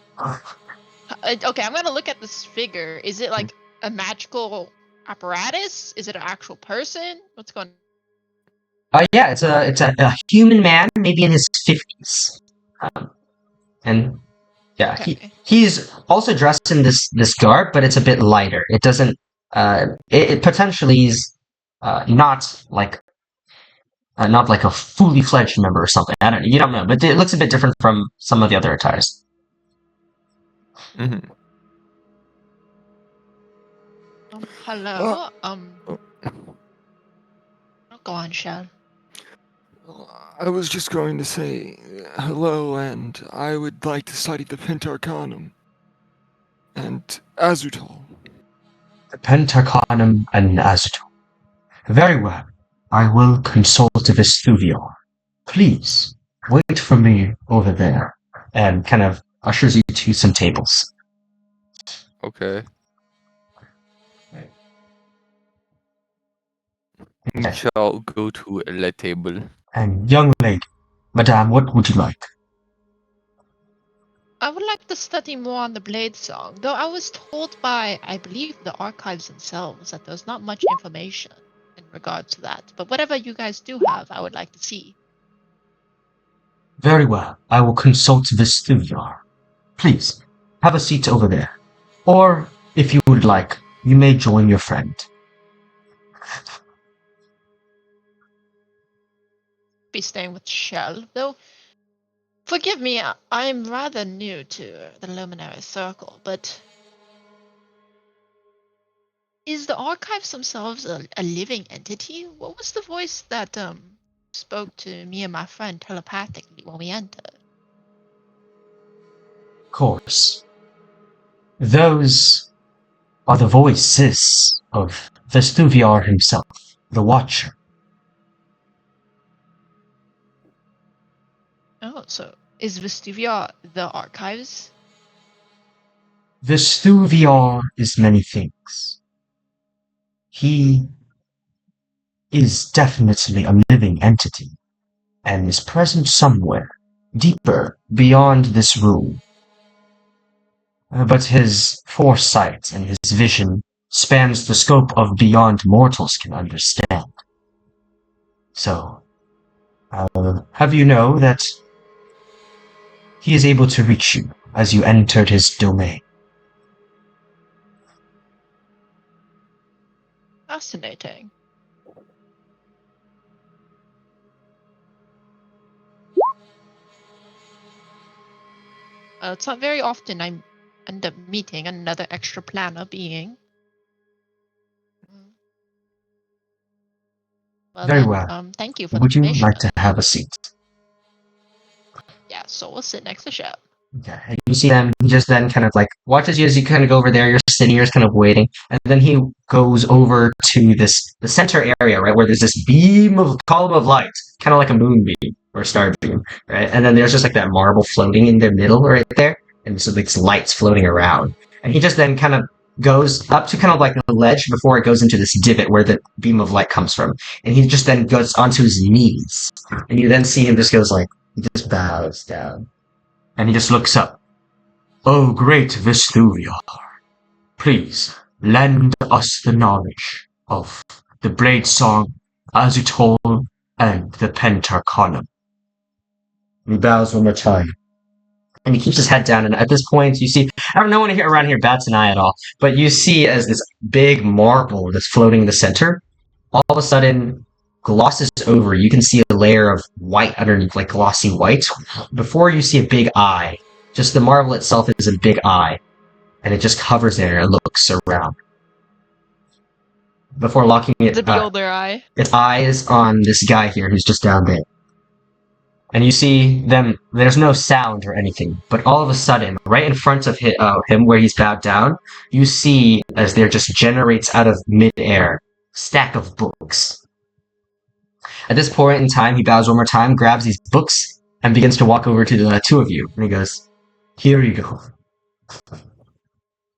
Okay, I'm gonna look at this figure. Is it like a magical apparatus? Is it an actual person? What's going on? Yeah, it's a human man, maybe in his 50s, and yeah, Okay. he's also dressed in this garb, but it's a bit lighter. It doesn't. It potentially is not like a fully fledged member or something. I don't. You don't know, but it looks a bit different from some of the other attires. Mhm. Hello. Go on, Shell. I was just going to say hello, and I would like to study the Pentarcanum and Azutol. The Pentarcanum and Azutol. Very well. I will consult Vestuvior. Please, wait for me over there. And kind of ushers you to some tables. Okay. We shall go to a table. And young lady, madame, what would you like? I would like to study more on the Blade Song, though I was told by, I believe, the archives themselves that there's not much information in regards to that. But whatever you guys do have, I would like to see. Very well. I will consult Vestuvior. Please, have a seat over there. Or, if you would like, you may join your friend. Be staying with Shell, though. Forgive me, I'm rather new to the Luminary Circle, but is the archives themselves a living entity? What was the voice that spoke to me and my friend telepathically when we entered? Of course. Those are the voices of Vestuvior himself, the Watcher. Oh, so is Vestuvior the archives? Vestuvior is many things. He is definitely a living entity, and is present somewhere, deeper beyond this room. But his foresight and his vision spans the scope of beyond mortals can understand. So, have you know that he is able to reach you as you entered his domain? Fascinating. It's not very often I end up meeting another extra planar being. Well, Very then, well. thank you for Would the you information. like to have a seat? Yeah, so we'll sit next to Shep. Okay. And you see them, he just then kind of like watches you as you kind of go over there, you're sitting, you're just kind of waiting, and then he goes over to the center area, right, where there's this column of light, kind of like a moonbeam or a star beam, right? And then there's just like that marble floating in the middle right there, and so these lights floating around. And he just then kind of goes up to kind of like the ledge before it goes into this divot where the beam of light comes from. And he just then goes onto his knees. And you then see him just goes like, he just bows down. And he just looks up. "Oh, great Vestuviar, please lend us the knowledge of the Blade Song, Azutol, and the Pentarconum." He bows one more time. And he keeps his head down, and at this point, you see, no one here around here bats an eye at all, but you see as this big marble that's floating in the center, all of a sudden glosses over. You can see a layer of white underneath, like glossy white, before you see a big eye. Just the marble itself is a big eye, and it just hovers there and looks around. Before locking it, The beholder eye. its eye is on this guy here who's just down there. And you see them, there's no sound or anything, but all of a sudden, right in front of him where he's bowed down, you see as there just generates out of midair stack of books. At this point in time, he bows one more time, grabs these books, and begins to walk over to the two of you. And he goes, "Here you go."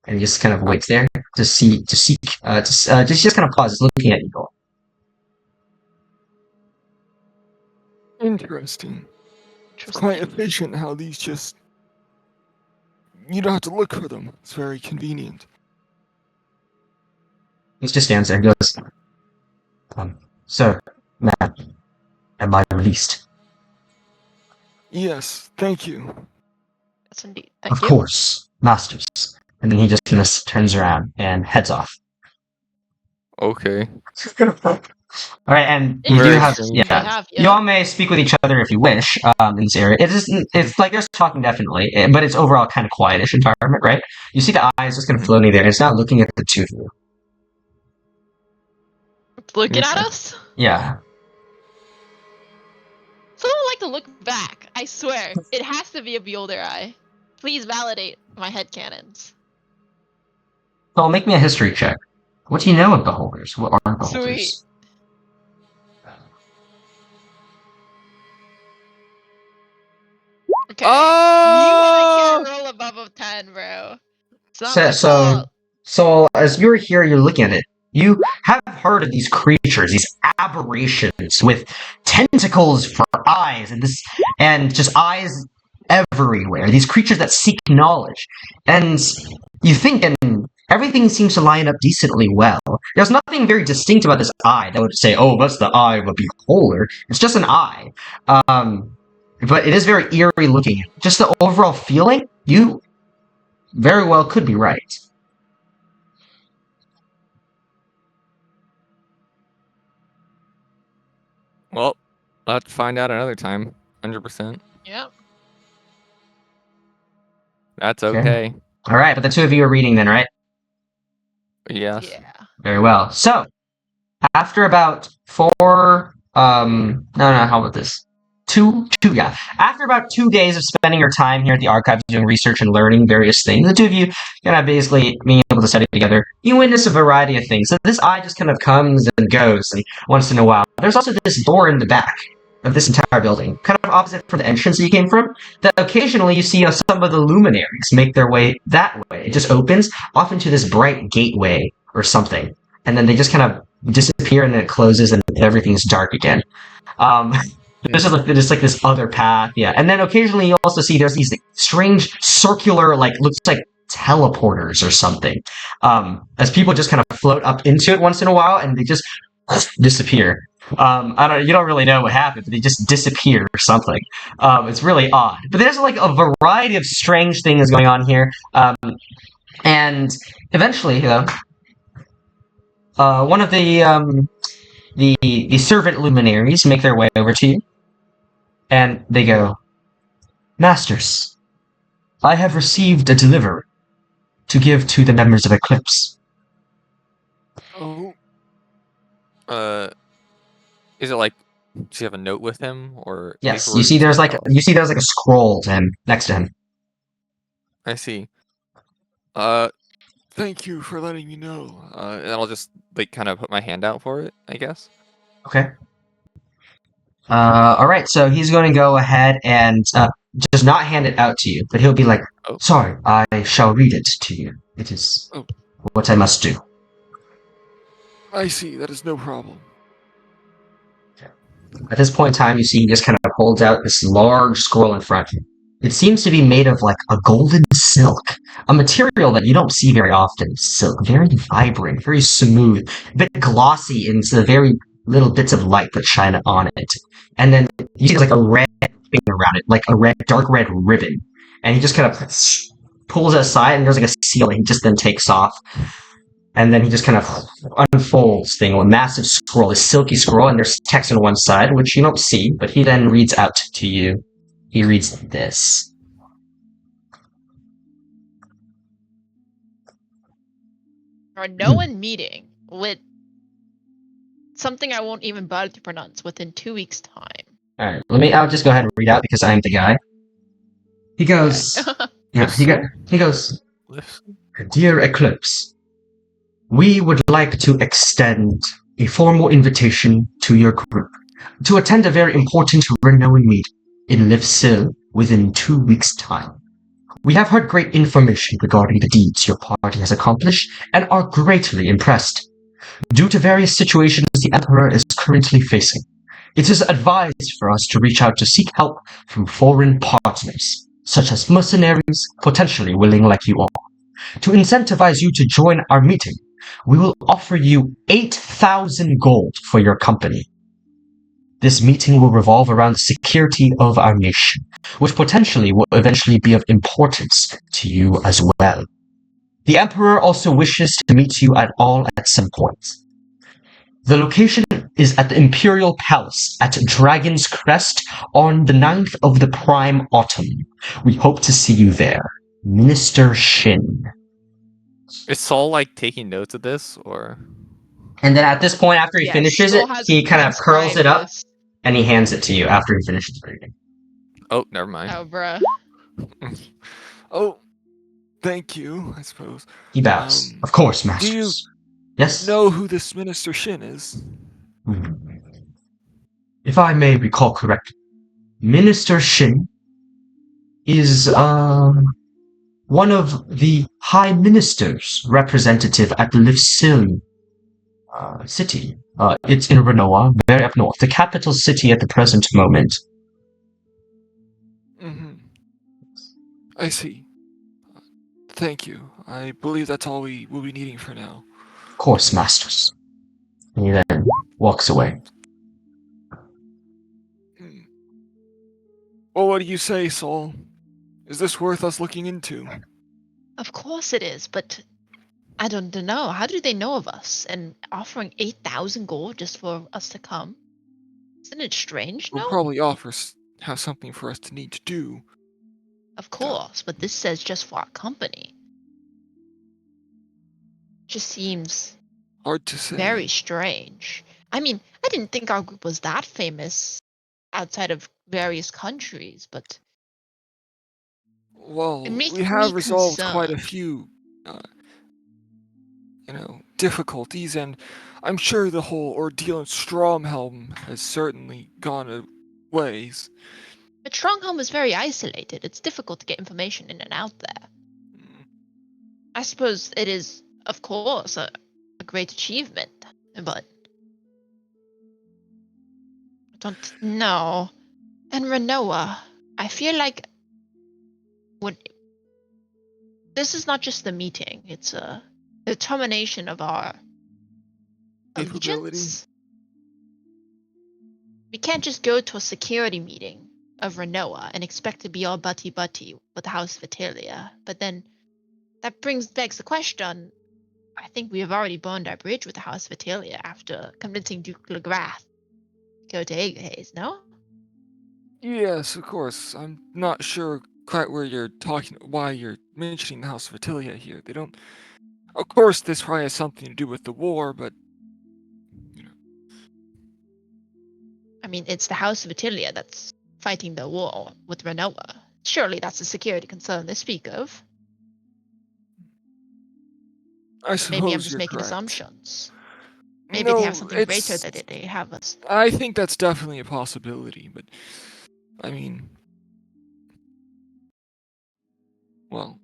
And he just kind of waits there just kind of pauses, looking at you all. Interesting. It's quite efficient how these just... You don't have to look for them. It's very convenient. He just stands there and goes, "Sir, ma'am, am I released?" Yes, thank you. Yes, indeed. Thank "Of you. course, masters." And then he just kind of turns around and heads off. Okay. All right, and you do Very have, strange. They have, you all may speak with each other if you wish in this area. It's like there's talking definitely, but it's overall kind of quietish environment, right? You see the eyes just kind of floating there, and it's not looking at the two of you. Looking at us? Yeah. Someone would like to look back. I swear. It has to be a beholder eye. Please validate my headcanons. Well, make me a history check. What do you know of beholders? What are beholders? Sweet. Okay. Oh! You can't roll above a 10, bro. It's not my So, fault. so as you're here, you're looking at it. You have heard of these creatures, these aberrations with tentacles for eyes, and just eyes everywhere. These creatures that seek knowledge, and you think, and everything seems to line up decently well. There's nothing very distinct about this eye that would say, "Oh, that's the eye of a beholder." It's just an eye. But it is very eerie looking. Just the overall feeling, you very well could be right. Well, I'll have to find out another time. 100%. Yep. That's Okay. okay. All right, but the two of you are reading then, right? Yes. Yeah. Very well. So, after about how about this? Yeah. After about 2 days of spending your time here at the archives doing research and learning various things, the two of you kind of basically being able to study together, you witness a variety of things. So this eye just kind of comes and goes, and once in a while. There's also this door in the back of this entire building, kind of opposite from the entrance that you came from, that occasionally you see some of the luminaries make their way that way. It just opens off into this bright gateway or something, and then they just kind of You disappear and then it closes and everything's dark again. There's just like this other path, yeah. And then occasionally you also see there's these strange circular, like looks like teleporters or something. As people just kind of float up into it once in a while and they just disappear. You don't really know what happened, but they just disappear or something. It's really odd. But there's like a variety of strange things going on here. And eventually, one of the servant luminaries make their way over to you, and they go, "Masters, I have received a delivery to give to the members of Eclipse." Oh, Is it like, does he have a note with him or? Yes, paperwork you see or there's something like else? a scroll to him next to him. I see. thank you for letting me know. And I'll just like kind of put my hand out for it, I guess. Okay. All right. So he's going to go ahead and just not hand it out to you, but he'll be like, Oh. "Sorry, I shall read it to you. It is Oh. what I must do." I see. That is no problem. At this point in time, you see he just kind of holds out this large scroll in front of him. It seems to be made of like a golden silk, a material that you don't see very often. Silk, very vibrant, very smooth, a bit glossy into the very little bits of light that shine on it. And then you see there's like a red thing around it, like a dark red ribbon. And he just kind of pulls it aside, and there's like a seal that he just then takes off. And then he just kind of unfolds thing, a massive scroll, a silky scroll, and there's text on one side, which you don't see, but he then reads out to you. He reads this. A Ranoan meeting with something I won't even bother to pronounce within 2 weeks' time. Alright, I'll just go ahead and read out because I'm the guy. He goes, yeah, he goes, Listen. "Dear Eclipse, we would like to extend a formal invitation to your group to attend a very important Ranoan meeting in Livsil within 2 weeks' time. We have heard great information regarding the deeds your party has accomplished and are greatly impressed. Due to various situations the Emperor is currently facing, it is advised for us to reach out to seek help from foreign partners, such as mercenaries potentially willing like you are. To incentivize you to join our meeting, we will offer you 8,000 gold for your company. This meeting will revolve around the security of our nation, which potentially will eventually be of importance to you as well. The Emperor also wishes to meet you all at some point. The location is at the Imperial Palace at Dragon's Crest on the 9th of the Prime Autumn. We hope to see you there. Minister Shin." Is Saul like taking notes of this, or? And then at this point, after he Yes, finishes Saul it, has he kind of curls it transcribed up this. and he hands it to you after he finishes reading. Oh, never mind. Oh, bruh. Oh, thank you, I suppose. He bows. Um, "Of course, do you masters." Yes? know who this Minister Shin is? If I may recall correctly, Minister Shin is one of the High Ministers representative at Livsil city. It's in Ranoa, very up north, the capital city at the present moment. Mm-hmm. I see. Thank you. I believe that's all we will be needing for now. Of course, masters. And he then walks away. Well, what do you say, Saul? Is this worth us looking into? Of course it is, but I don't know. How do they know of us? And offering 8,000 gold just for us to come? Isn't it strange, We'll no? probably have something for us to need to do. Of course, but this says just for our company. Just seems Hard to say. very strange. I mean, I didn't think our group was that famous outside of various countries, but Well, it makes we have me resolved quite a concerned. few, difficulties, and I'm sure the whole ordeal in Stromhelm has certainly gone a ways. But Strongholm is very isolated. It's difficult to get information in and out there. I suppose it is, of course, a great achievement, but don't know. And Ranoa, I feel like this is not just a meeting, it's a determination of our Capability. allegiance. We can't just go to a security meeting of Ranoa and expect to be all buddy-buddy with the House of Vitalia. But then that begs the question. I think we have already burned our bridge with the House of Vitalia after convincing Duke Legrath to go to Egghaze, no? Yes, of course. I'm not sure quite why you're mentioning the House of Attilia here. They don't. Of course, this probably has something to do with the war, but I mean, it's the House of Vitalia that's fighting the war with Ranoa. Surely that's a security concern they speak of. I But maybe I'm suppose just you're making correct. assumptions. Maybe they have something greater that they have us. I think that's definitely a possibility, but I mean, well,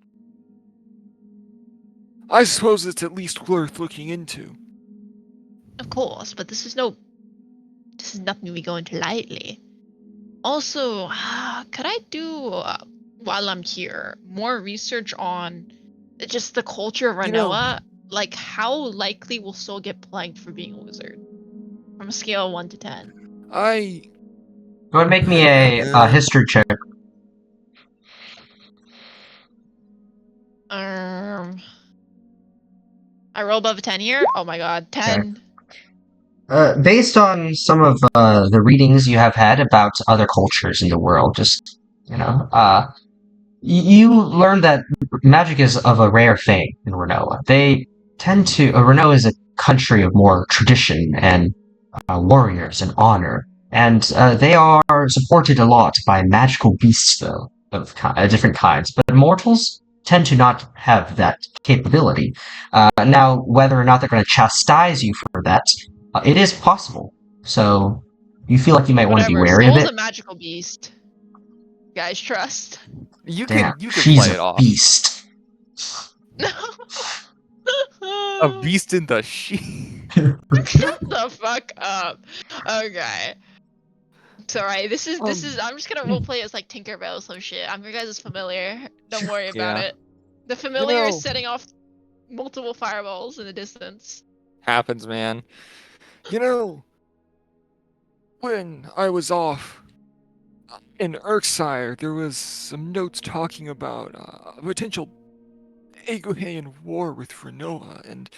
I suppose it's at least worth looking into. Of course, but this is nothing we go into lightly. Also, could I do, while I'm here, more research on just the culture of You know- Ranoa? Like, how likely will Soul get plagued for being a wizard? From a scale of 1 to 10. Go ahead and make me a history check. I roll above a 10 here? Oh my god, 10. Based on some of the readings you have had about other cultures in the world, just, you learn that magic is of a rare thing in Renoa. Renoa is a country of more tradition and warriors and honor, and they are supported a lot by magical beasts, though, of different kinds. But mortals tend to not have that capability. Now, whether or not they're going to chastise you for that, it is possible. So, you feel like you might want to be Whatever, wary of Soul's it? a magical beast. Guys, trust. You Damn, could she's play it a off. beast. A beast in the sheet. Shut the fuck up. Okay. It's alright. This is I'm just gonna roleplay as like Tinkerbell or some shit. I'm your guys' familiar. Don't worry about Yeah. it. The familiar is know- setting off multiple fireballs in the distance. Happens, man. You know, when I was off in Erksire, there was some notes talking about a potential Aguhayan war with Renoa and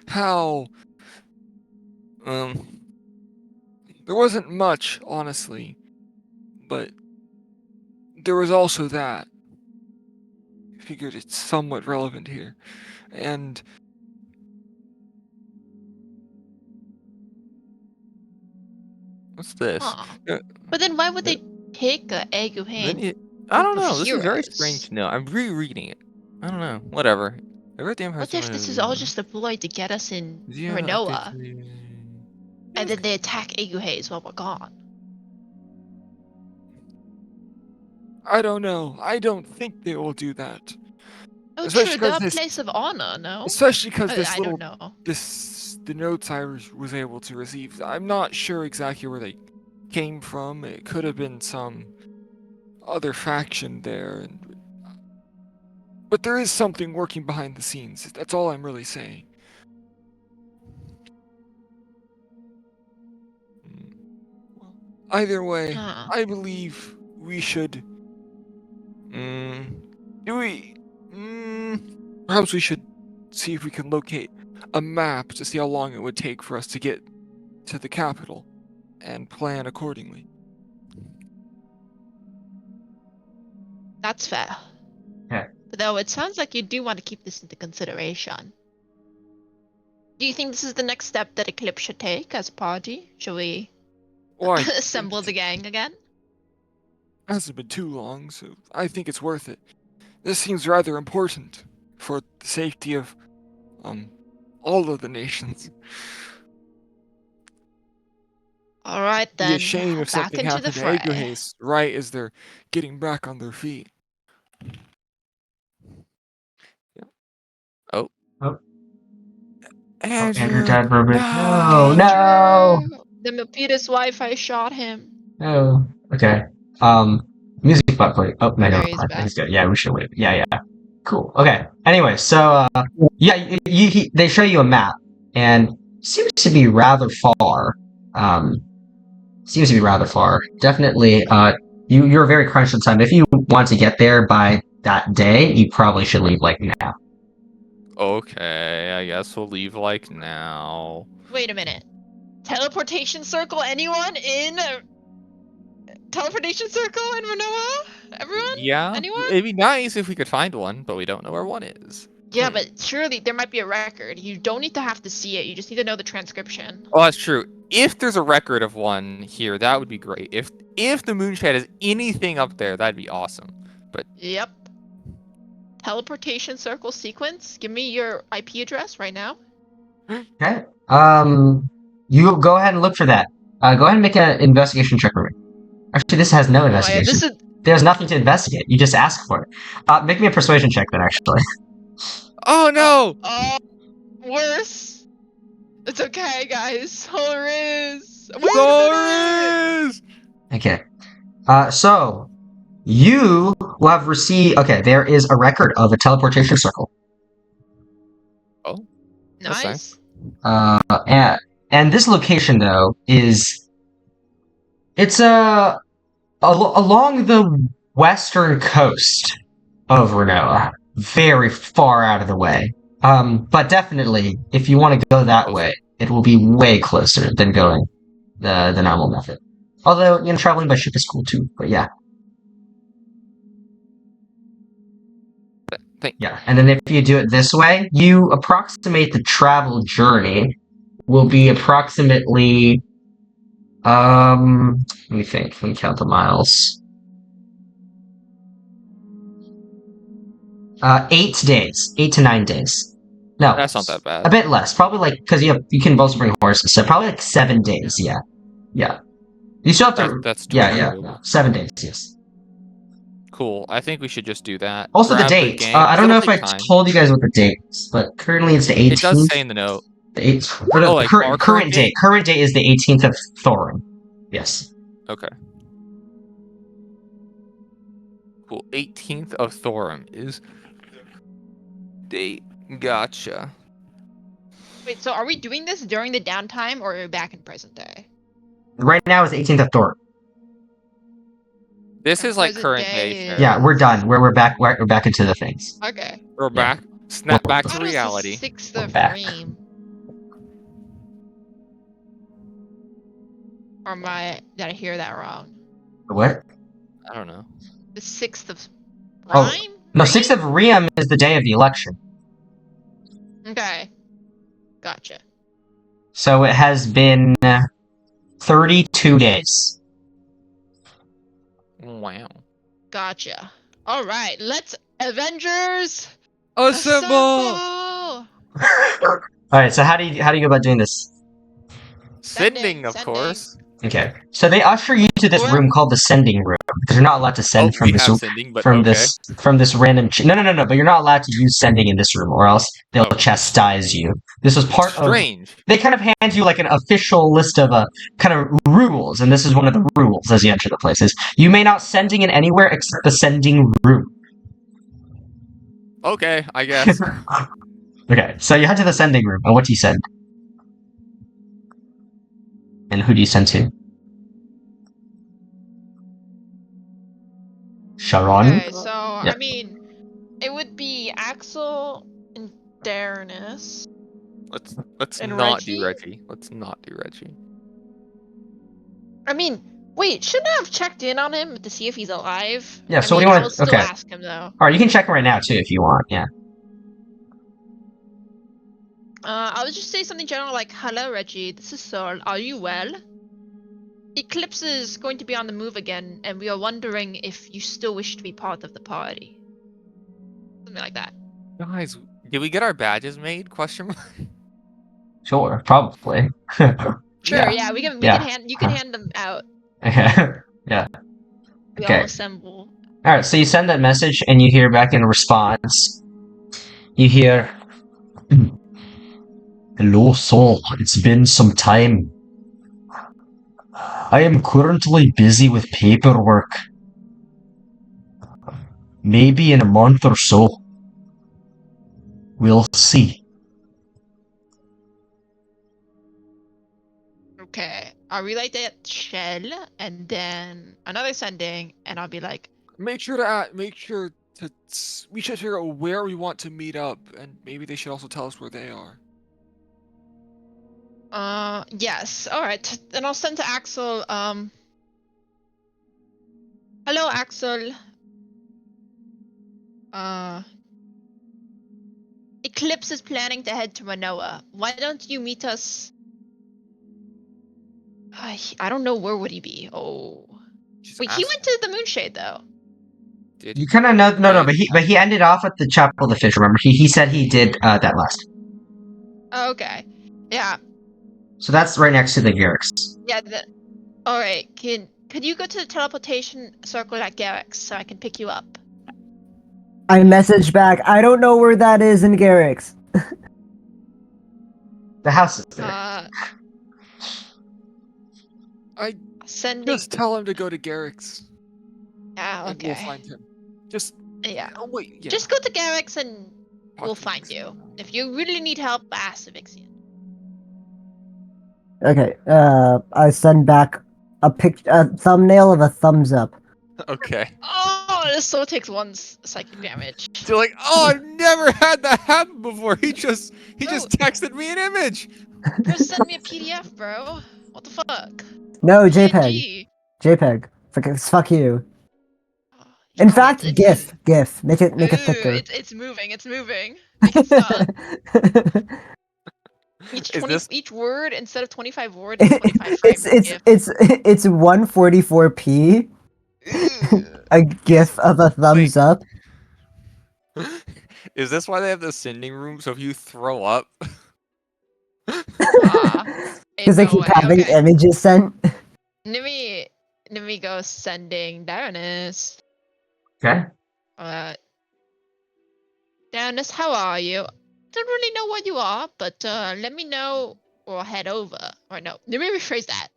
how there wasn't much, honestly, but there was also that. I figured it's somewhat relevant here. And What's this? Huh. Uh, But then why would they take a Eguhain? I don't group of know. This is very heroes? strange to know. I'm rereading it. I don't know. Whatever. Every damn What if this is all just a ploy to get us in Renoa, and then they attack Eguhaze while we're gone? I don't know. I don't think they will do that. Oh, Especially true. 'cause The this- place of honor, no? Especially because I don't know. the notes I was able to receive, I'm not sure exactly where they came from. It could have been some other faction there, but there is something working behind the scenes. That's all I'm really saying. Well, either way, Huh. I believe we should. Perhaps we should see if we can locate a map to see how long it would take for us to get to the capital and plan accordingly. That's fair. Okay. But though it sounds like you do want to keep this into consideration. Do you think this is the next step that Eclipse should take as a party? Should we Well, I assemble think the gang again? it hasn't been too long, so I think it's worth it. This seems rather important for the safety of all of the nations. All right It'd be then. a shame if back something into the happened to fray. Aguhaze right as they're getting back on their feet. Oh. Andrew died for a bit. No. The Milpitas Wi-Fi shot him. Oh, okay. Music bot play. Oh, no, There never he's mind. back. He's good. Yeah, we should wait. Yeah. Cool. Okay. Anyway, so yeah, they show you a map, and seems to be rather far. Seems to be rather far. Definitely. You're very crunched on time. If you want to get there by that day, you probably should leave like now. Okay, I guess we'll leave like now. Wait a minute. Teleportation circle? Anyone in? Teleportation circle in Ranoa? Everyone? Yeah, Anyone? it'd be nice if we could find one, but we don't know where one is. Yeah, but surely there might be a record. You don't need to have to see it. You just need to know the transcription. Oh, that's true. If there's a record of one here, that would be great. If the Moonshade has anything up there, that'd be awesome. Yep. Teleportation circle sequence. Give me your IP address right now. Okay. You go ahead and look for that. Go ahead and make an investigation check for me. Actually, this has no Oh yeah, investigation. this is. There's nothing to investigate. You just ask for it. Make me a persuasion check then, actually. Oh no! Oh, worse. It's okay, guys. Horrors. Doris! Okay. So, you will have received... Okay, there is a record of a teleportation circle. That's Nice. And this location, though, is... It's, along the western coast of Ranoa. Very far out of the way. But definitely, if you want to go that way, it will be way closer than going the normal method. Although, traveling by ship is cool too, but yeah. Yeah, and then if you do it this way, you approximate the travel journey will be approximately, let me think, let me count the miles. 8 days. 8 to 9 days. No. That's not that bad. A bit less. Probably like, because you can also bring horses, so probably like 7 days, yeah. Yeah. You still have to... That's yeah. doable. 7 days, yes. Cool. I think we should just do that. Also the Grab date. gang, I don't it'll know if I take time. told you guys what the date is, but currently it's the 18th. It does say in the note. The 8th. Or the Oh, like our current date. Current date is the 18th of Thorin. Yes. Okay. Cool. 18th of Thorin is date. Gotcha. Wait, so are we doing this during the downtime or are we back in present day? Right now is the 18th of Thorin. This And is like present current day day. is- Fair. Yeah, we're done. We're back. We're back into the things. Okay. We're Yeah. back. Snap back I to thought it was reality. The 6th We're of back. Reem. Or did I hear that wrong? What? I don't know. The 6th of Oh, Rhyme? No, Reem? 6th of Riem is the day of the election. Okay. Gotcha. So it has been 32 days. Wow. Gotcha. Alright, let's Avengers Assemble! Alright, so how do you go about doing this? Sending, of Sending. course. Okay. So they usher you to this room called the sending room. Because you're not allowed to send Oh, we have from sending, but okay. this random no, but you're not allowed to use sending in this room or else they'll Oh. chastise you. This was part of Strange. they kind of hand you like an official list of kind of rules, and this is one of the rules as you enter the places. You may not sending in anywhere except the sending room. Okay, I guess. Okay, so you head to the sending room, and what do you send? And who do you send to? Sharon? Okay, so, Yeah. I mean, it would be Axel and Darnus. Let's And not Reggie? do Reggie. Let's not do Reggie. I mean, wait, shouldn't I have checked in on him to see if he's alive? Yeah, I so what do mean, you I want- will still okay. ask him, though. Alright, you can check him right now, too, if you want, yeah. I'll just say something general like, "Hello, Reggie. This is Sol. Are you well? Eclipse is going to be on the move again, and we are wondering if you still wish to be part of the party." Something like that. Guys, did we get our badges made? Question mark. Sure, probably. Sure, Yeah. yeah, we can Yeah. hand you can hand them out. Yeah. We Okay. all assemble. Alright, so you send that message, and you hear back in response. You hear... Hello, Saul. It's been some time. I am currently busy with paperwork. Maybe in a month or so. We'll see. Okay, I'll relay that shell, and then another sending, and I'll be like, Make sure to we should figure out where we want to meet up, and maybe they should also tell us where they are. yes, alright. Then I'll send to Axel, hello, Axel. Eclipse is planning to head to Manoa. Why don't you meet us? I don't know, where would he be? Oh. Just Wait, he ask went to the Moonshade, though. Did You kind of know, no, Yeah, but he ended off at the Chapel of the Fish. Remember, he said he did that last. Oh, okay. Yeah, So that's right next to the Garrix. yeah. Alright, could you go to the teleportation circle at Garrick's so I can pick you up? I messaged back. I don't know where that is in Garrick's. The house is there. I Sending. just tell him to go to Garrick's, Ah, and we'll okay. find him. Just Yeah. oh wait, yeah. Just go to Garrick's and Talk we'll to find Vixen. you. If you really need help, ask the Vixian. Okay. I send back a thumbnail of a thumbs up. Okay. Oh, this soul takes one psychic damage. So like, oh, I've never had that happen before. He just Bro. texted me an image. Just send me a PDF, bro. What the fuck? No, JPEG. PNG. JPEG. Fuck you. Oh, In yeah, fact, it's- GIF. Make it Ooh, thicker. It's moving. It's moving. Make it stop. Is Each word instead of 25 words is 25 frames. it's 144p. A GIF of a thumbs up. Is this why they have the sending room? So if you throw up, Because they keep having images sent. Let me go sending Darrenus. Okay. Darrenus, how are you? Don't really know what you are, but let me know or I'll head over. Or no, let me rephrase that.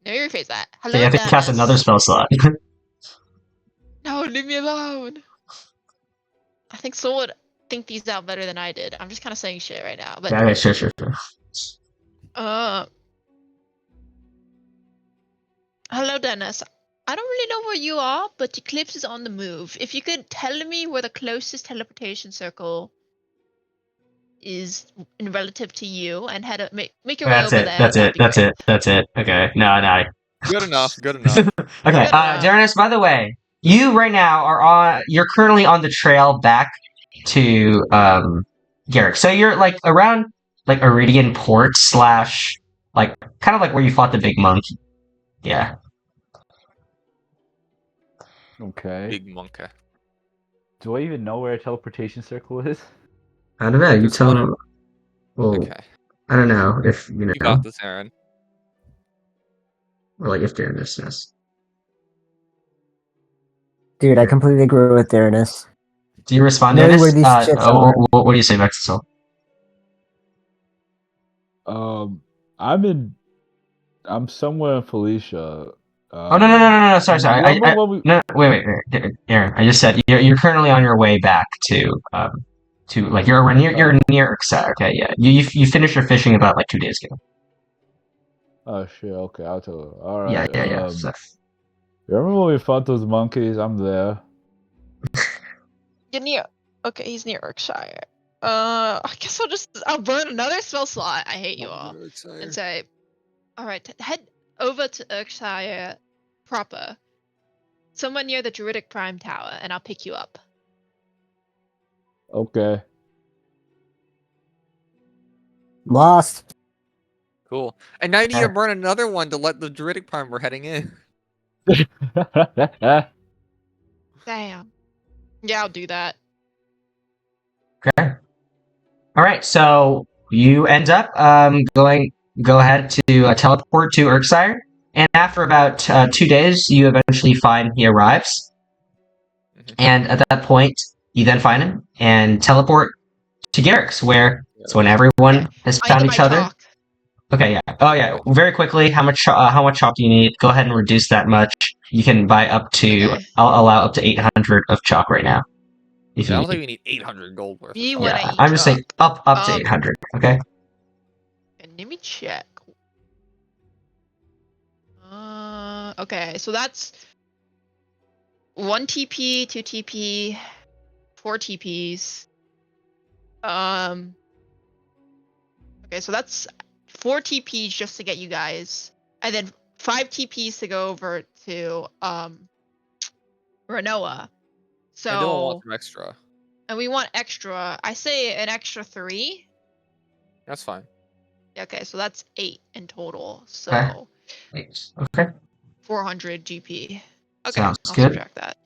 Hello, So you have to cast Darrenus. another spell slot. No, leave me alone. I think Soul would think these out better than I did. I'm just kind of saying shit right now, but Okay, sure. hello, Dennis. I don't really know where you are, but Eclipse is on the move. If you could tell me where the closest teleportation circle is in relative to you, and make your way over there. that'd be great. That's it. Okay. No. good enough. Okay. Good enough. Darrenus, by the way, you right now you're currently on the trail back to Garrick. So you're like around like Iridian Port / like kind of like where you fought the big monkey. Yeah. Okay. Big monkey. Do I even know where a teleportation circle is? I don't know. You Just tell wanna- him. Well, Okay. I don't know if you know, You got this, Aaron. or like if Darrenus knows. Dude, I completely agree with Darrenus. Do you respond, Knowing Darrenus? where these shits are. What do you say, Maxwell? I'm somewhere in Felicia. Oh no! Sorry. What we- Wait, Aaron. I just said you're currently on your way back to like you're near Urkside. Okay, yeah. You finished your fishing about like 2 days ago. Oh shit. Okay, I'll tell her. All right. Yeah. So, Remember when we fought those monkeys? I'm there. You're near. Okay, he's near Urkshire. I guess I'll burn another spell slot. I hate you all. And say, all right, head over to Urkshire proper, somewhere near the Druidic Prime Tower, and I'll pick you up. Okay. Lost. Cool. And now you need to burn another one to let the Druidic Prime we're heading in. Damn. Yeah, I'll do that. okay. All right. So you end up go ahead to teleport to Urksire, and after about 2 days, you eventually find he arrives. Mhm. And at that point, you then find him and teleport to Garrick's, where it's when everyone has I found get each my other. talk. Okay, yeah. Oh, yeah. Very quickly, how much chalk do you need? Go ahead and reduce that much. You can buy up to. Okay. I'll allow up to 800 of chalk right now. If Yeah, I you don't think need. we need 800 gold worth. Me of when chalk. I Yeah, eat I'm just saying chalk. up to 800. Okay. And let me check. Okay, so that's 1 TP, 2 TP, 4 TPs. Okay, so that's 4 TPs just to get you guys, and then 5 TPs to go over to Ranoa. So And don't want some extra. and we want extra. I say an extra 3. That's fine. Okay, so that's 8 in total. So Okay. Okay. 400 GP. Okay, Sounds I'll good. subtract that.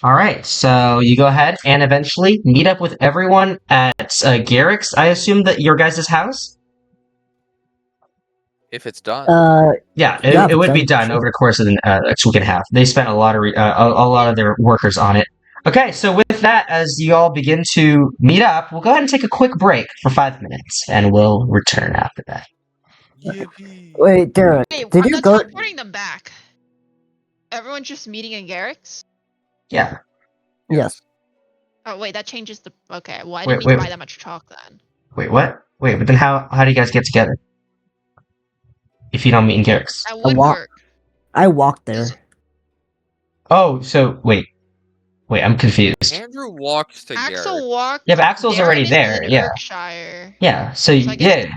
All right. So you go ahead and eventually meet up with everyone at Garrick's. I assume that your guys' house. If it's done. Yeah, Yeah, it would be done, done sure. over the course of the next week and a half. They spent a lot of a lot of their workers on it. Okay, so with that, as you all begin to meet up, we'll go ahead and take a quick break for 5 minutes, and we'll return after that. Yippee. Wait, Derek, Wait, did I'm you not go? teleporting them back. Everyone's just meeting in Garrick's? Yeah. Yes. Oh wait, that changes the. Okay, well I Wait, didn't need wait. to buy that much chalk then. Wait, what? Wait, but then how do you guys get together if you don't meet in Garrick's? That would walk- work. I walked there. Oh, so wait, I'm confused. Andrew walks to Garrett. Axel walked. Yeah, but Axel's there already and there. in Yeah, Erkshire. yeah. So So I guess yeah,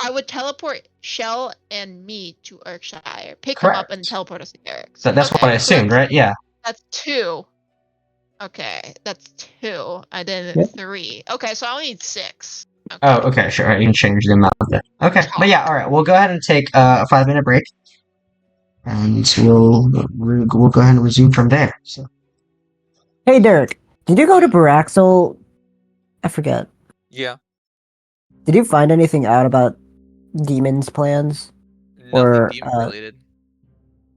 I would teleport Shell and me to Erkshire, pick them up, and correct. teleport us to Garrick's. That's what I Okay, so assumed, right? Yeah. that's 2. Okay, that's 2. And then Yep. 3. Okay, so I only need 6. Okay. Oh, okay, sure. You can change the amount of it. Okay, but yeah, all right. We'll go ahead and take a 5 minute break, and we'll go ahead and resume from there. So. Hey, Derek, did you go to Baraxel? I forget. Yeah. Did you find anything out about Demon's plans? Nothing Or, demon related.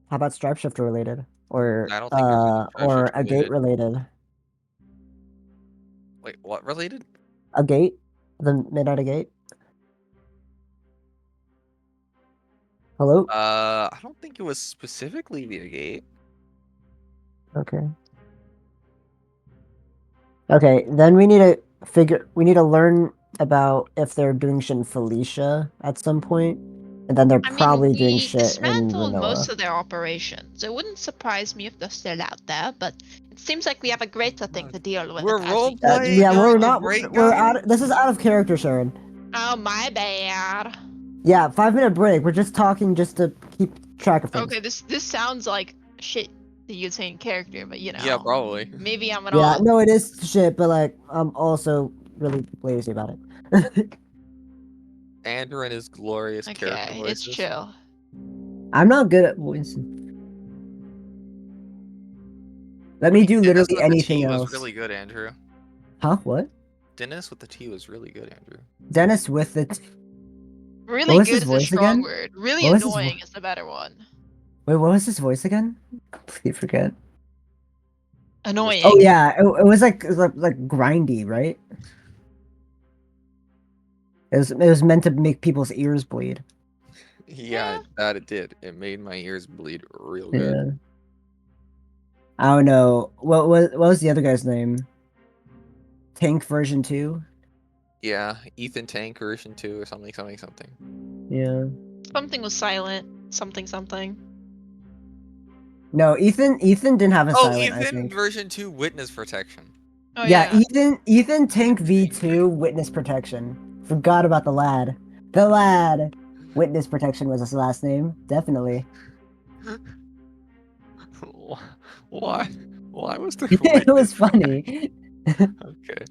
How about Stripe Shifter related? Or I don't think there's anything Stripe or Shifter a gate related? Wait, what related? A gate? The Midnight Gate? Hello? I don't think it was specifically the gate. Okay. Okay, then we need to learn about if they're doing shit in Felicia at some point, and then they're I mean, probably doing we shit in dismantled most Renoa. of their operations. It wouldn't surprise me if they're still out there, but it seems like we have a greater thing to deal with. We're as we role go. playing Yeah, we're during the not. break, We're guys? out. This is out of character, Sharon. Oh, my bad. Yeah, 5 minute break. We're just talking just to keep track of things. Okay, this sounds like shit that you'd say in character, but you know. Yeah, probably. Maybe I'm an Yeah, all. no, it is shit, but like, I'm also really lazy about it. Andrew and his glorious character Okay, it's voices. chill. I'm not good at voices. Let me do Dennis literally with the anything T else. was really good, Andrew. Huh? What? Dennis with the T was really good, Andrew. Dennis with it. Really was good his is a voice strong again? word. Really What was his annoying is the better one. Wait, what was his voice again? Completely forget. Annoying. Oh yeah, it was like grindy, right? It was meant to make people's ears bleed. Yeah, Yeah. that it did. It made my ears bleed real Yeah. good. I don't know. What was the other guy's name? Tank version 2? Yeah, Ethan Tank version 2 or something. Yeah. Something was silent. Something. No, Ethan didn't have a Oh, silent, I Ethan think. version 2 witness protection. Oh yeah, yeah. Ethan Tank V2 witness protection. Forgot about the lad. The lad. Witness protection was his last name. Definitely. Why? Why was there It was funny. Okay.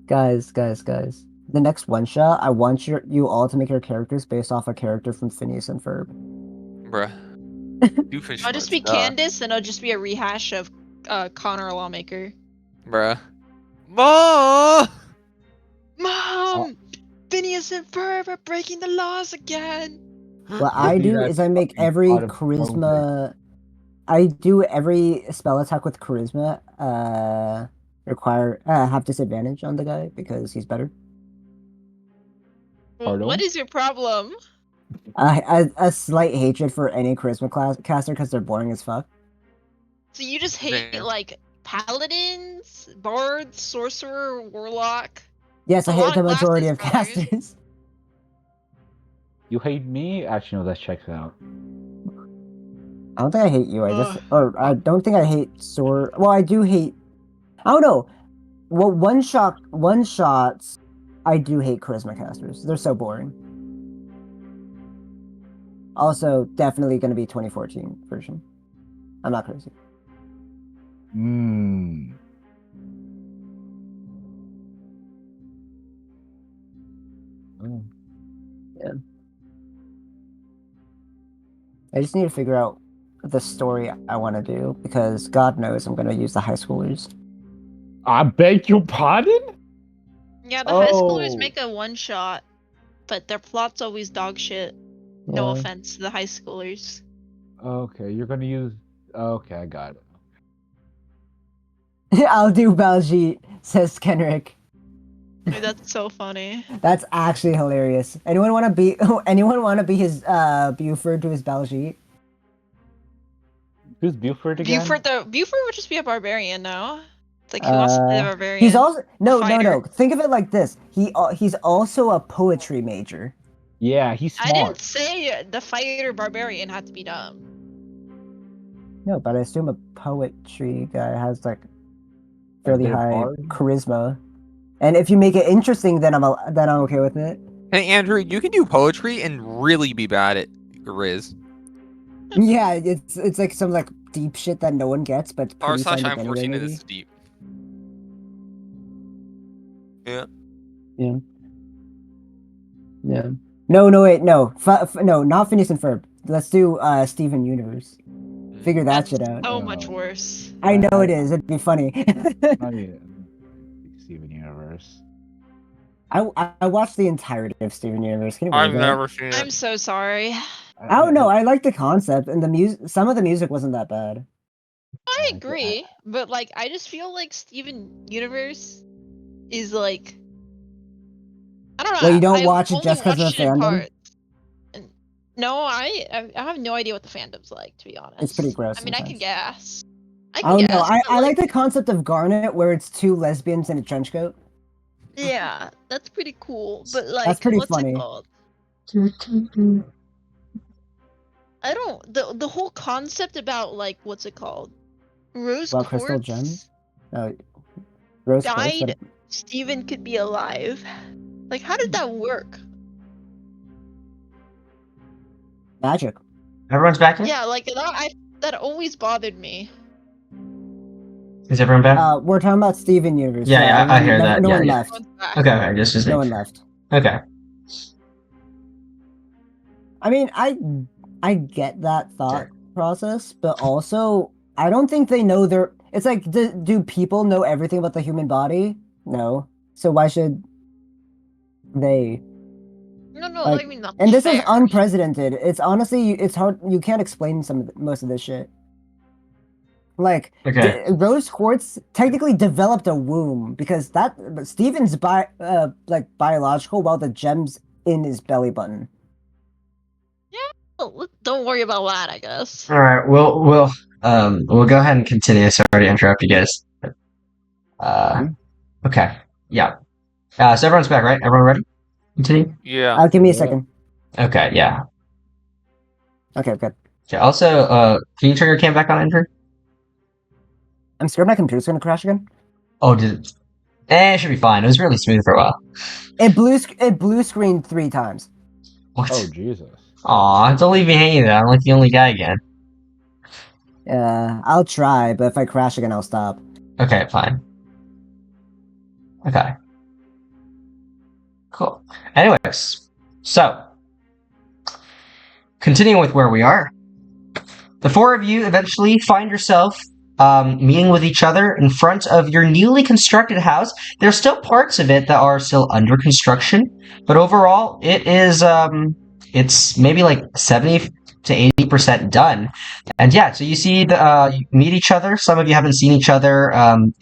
Guys. The next one shot, I want you all to make your characters based off a character from Phineas and Ferb. Bruh. Doofenshmirtz, I'll just be duh. Candace, and I'll just be a rehash of Connor Lawmaker. Bruh. Ma! Mom, Phineas and Ferb are breaking the laws again. What I do is I make every charisma. I do every spell attack with charisma. Have disadvantage on the guy because he's better. Pardon? What is your problem? A slight hatred for any charisma caster because they're boring as fuck. So you just hate Fair. like paladins, bards, sorcerer, warlock. Yes, I A hate lot the of majority classes, of brothers. casters. You hate me? Actually, no, that checks out. I don't think I hate you. I don't think I hate sword. Well, I do hate. I don't know. Well, one shots. I do hate charisma casters. They're so boring. Also, definitely going to be 2014 version. I'm not crazy. Mmm. Oh. I just need to figure out the story I want to do because God knows I'm going to use the high schoolers. I beg your pardon? Yeah, the high schoolers Oh. make a one shot, but their plot's always dog shit. No Yeah. offense to the high schoolers. Okay, you're gonna use. Okay, I got it. I'll do Baljeet, says Kenrick. Dude, that's so funny. That's actually hilarious. Anyone want to be? Anyone want to be his Buford to his Baljeet? Who's Buford again? Buford would just be a barbarian now. It's like who wants to be the barbarian? He's also no. fighter. Think of it like this. He's also a poetry major. Yeah, he's I smart. didn't say the fighter barbarian had to be dumb. No, but I assume a poetry guy has like fairly they're high bard? charisma. And if you make it interesting, then I'm okay with it. Hey, Andrew, you can do poetry and really be bad at Riz. Yeah, it's like some like deep shit that no one gets, but Power pretty slash fine I'm anyway, 14 and maybe. this is deep. Yeah. Yeah. No, wait, no. No, not Phineas and Ferb. Let's do Steven Universe. Figure that That's shit out. so much worse. I know it is. It'd be funny. Not even Steven Universe. I watched the entirety of Steven Universe. Can you I've believe that? never seen I'm it. so sorry. I don't know. I like the concept and the music. Some of the music wasn't that bad. I agree, but like I just feel like Steven Universe is like I don't know. Well, you don't I've watch it only just 'cause of the watched it in fandom? parts. And- No, I have no idea what the fandom's like, to be honest. It's pretty gross I mean, I could sometimes. guess. I I could don't know. guess. I but, like the concept of Garnet, where it's two lesbians in a trench coat. Yeah, that's pretty cool. But like, That's pretty what's funny. it called? I don't. The whole concept about like what's it called? Rose About crystal quartz gems? Rose quartz. died. Steven could be alive. Like, how did that work? Magic. Everyone's back here? Yeah, like that always bothered me. Is everyone back? We're talking about Steven Universe. Yeah, I hear no, that. No Yeah, one yeah. left. Everyone's back. Okay, just No make one sure. left. Okay. I mean, I get that thought process, but also I don't think they know their. It's like, do people know everything about the human body? No. So why should they? No, Like, I mean that's And this fair. is unprecedented. It's honestly, it's hard. You can't explain most of this shit. Like, Okay. Rose Quartz technically developed a womb because Steven's biological, while the gem's in his belly button. Well, don't worry about that, I guess. All right. We'll go ahead and continue. Sorry to interrupt you guys. Okay. Yeah. So everyone's back, right? Everyone ready? Continue. Yeah. Give me a second. Okay. Yeah. Okay, good. Okay. Also, can you turn your cam back on, Andrew? I'm scared my computer's gonna crash again. Oh, did it? It should be fine. It was really smooth for a while. It blue screened 3 times. What? Oh Jesus. Aw, don't leave me hanging there. I'm like the only guy again. Yeah, I'll try, but if I crash again, I'll stop. Okay, fine. Okay. Cool. Anyways, so continuing with where we are, the 4 of you eventually find yourself meeting with each other in front of your newly constructed house. There's still parts of it that are still under construction, but overall, it is it's maybe like 70 to 80% done. And yeah, so you see you meet each other. Some of you haven't seen each other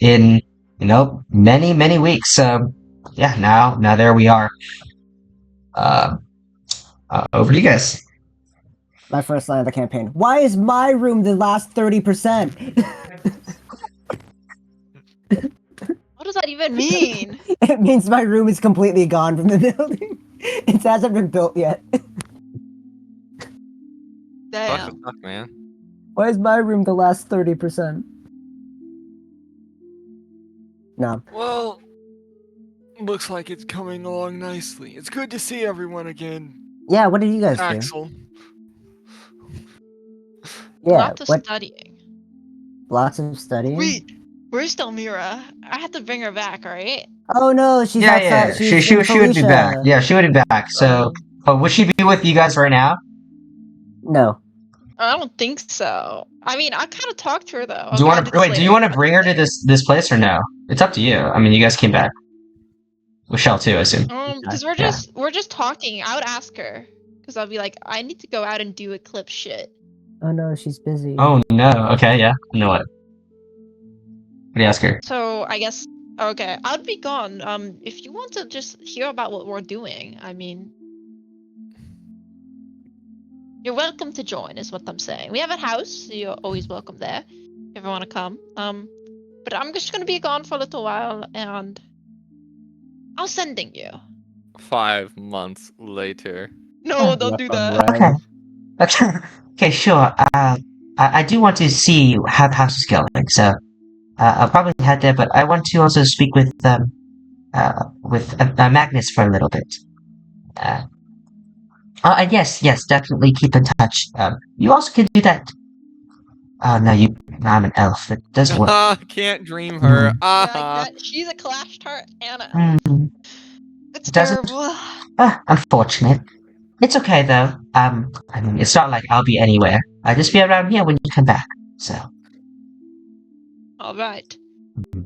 in many weeks. Yeah, now there we are. over to you guys. My first line of the campaign. Why is my room the last 30%? What does that even mean? It means my room is completely gone from the building. It hasn't been built yet. Fuck, Damn. man. Why is my room the last 30%? No. Well, looks like it's coming along nicely. It's good to see everyone again. Yeah, what did you guys do? Axel. Yeah, Lots of what? studying. Lots of studying? Wait, where's Delmira? I had to bring her back, right? Oh no, she's Yeah, outside. yeah. She's She in would be back. Felicia. Yeah, she would be back. So, would she be with you guys right now? No. I don't think so. I mean, I kind of talked to her though. Do you Okay, I want to did wait? Do slay you her, want to but bring her to later. this place or no? It's up to you. I mean, you guys came back with Shell too, I assume. Because Yeah. we're just talking. I would ask her because I'll be like, I need to go out and do Eclipse shit. Oh no, she's busy. Oh no. Okay, yeah. You know what? What do you ask her? So I guess okay, I'd be gone. If you want to just hear about what we're doing, I mean, you're welcome to join. Is what I'm saying. We have a house. So you're always welcome there if you want to come. But I'm just gonna be gone for a little while, and I'm sending you. 5 months later. No, don't Left do on that. red. Okay. Okay, sure. I do want to see how the house is going, so I'll probably head there. But I want to also speak with Magnus for a little bit. And yes, definitely keep in touch. You also can do that. Oh no, I'm an elf. It doesn't work. Can't dream her. Yeah, like that. She's a Clash Tart Anna. Hmm. It's Doesn't- terrible. Unfortunate. It's okay though. I mean, it's not like I'll be anywhere. I'll just be around here when you come back. So. All right.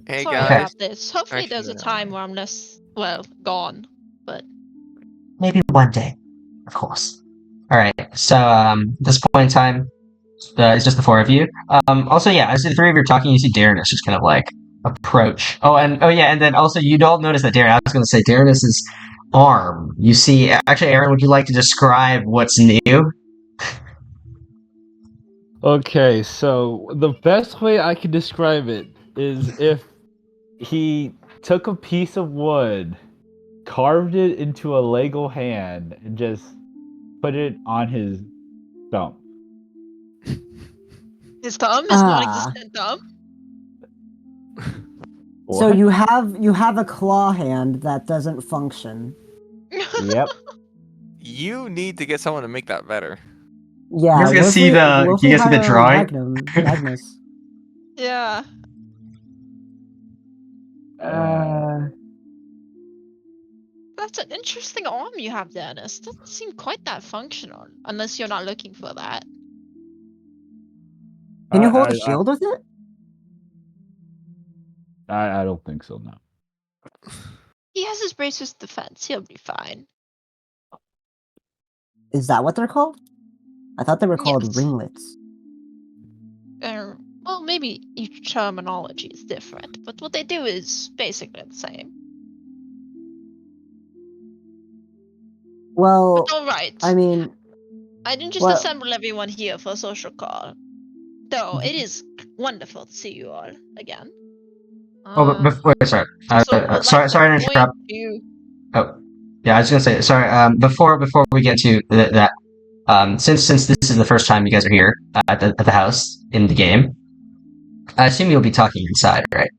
Hey Sorry guys. about this. Hopefully, Actually, there's a no. time where I'm less gone. But Maybe one day, of course. All right. So, this point in time, it's just the four of you. Also, yeah, as the three of you are talking, you see Darrenus just kind of like approach. And then also you don't notice that Darren. I was going to say Darrenus's arm. You see, actually, Aaron, would you like to describe what's new? Okay, so the best way I can describe it is if he took a piece of wood, carved it into a Lego hand, and just put it on his thumb. his thumb is Ah. non-existent thumb. So What? you have a claw hand that doesn't function. Yep. You need to get someone to make that better. Yeah, You guys what if see we- the- what if you we guys see the hire drawing? Magnus. Yeah. That's an interesting arm you have, Dennis. Doesn't seem quite that functional, unless you're not looking for that. Can you hold I- a shield with it? I don't think so, no. He has his braces defense. He'll be fine. Is that what they're called? I thought they were called Yes. ringlets. Well, maybe each terminology is different, but what they do is basically the same. Well, But all right. I mean, I didn't just well- assemble everyone here for a social call. Though it is wonderful to see you all again. Wait, sorry. Also, would like Sorry to point interrupt. to- Oh, yeah, I was gonna say sorry. Before we get to that, since this is the first time you guys are here at the house in the game, I assume you'll be talking inside, right?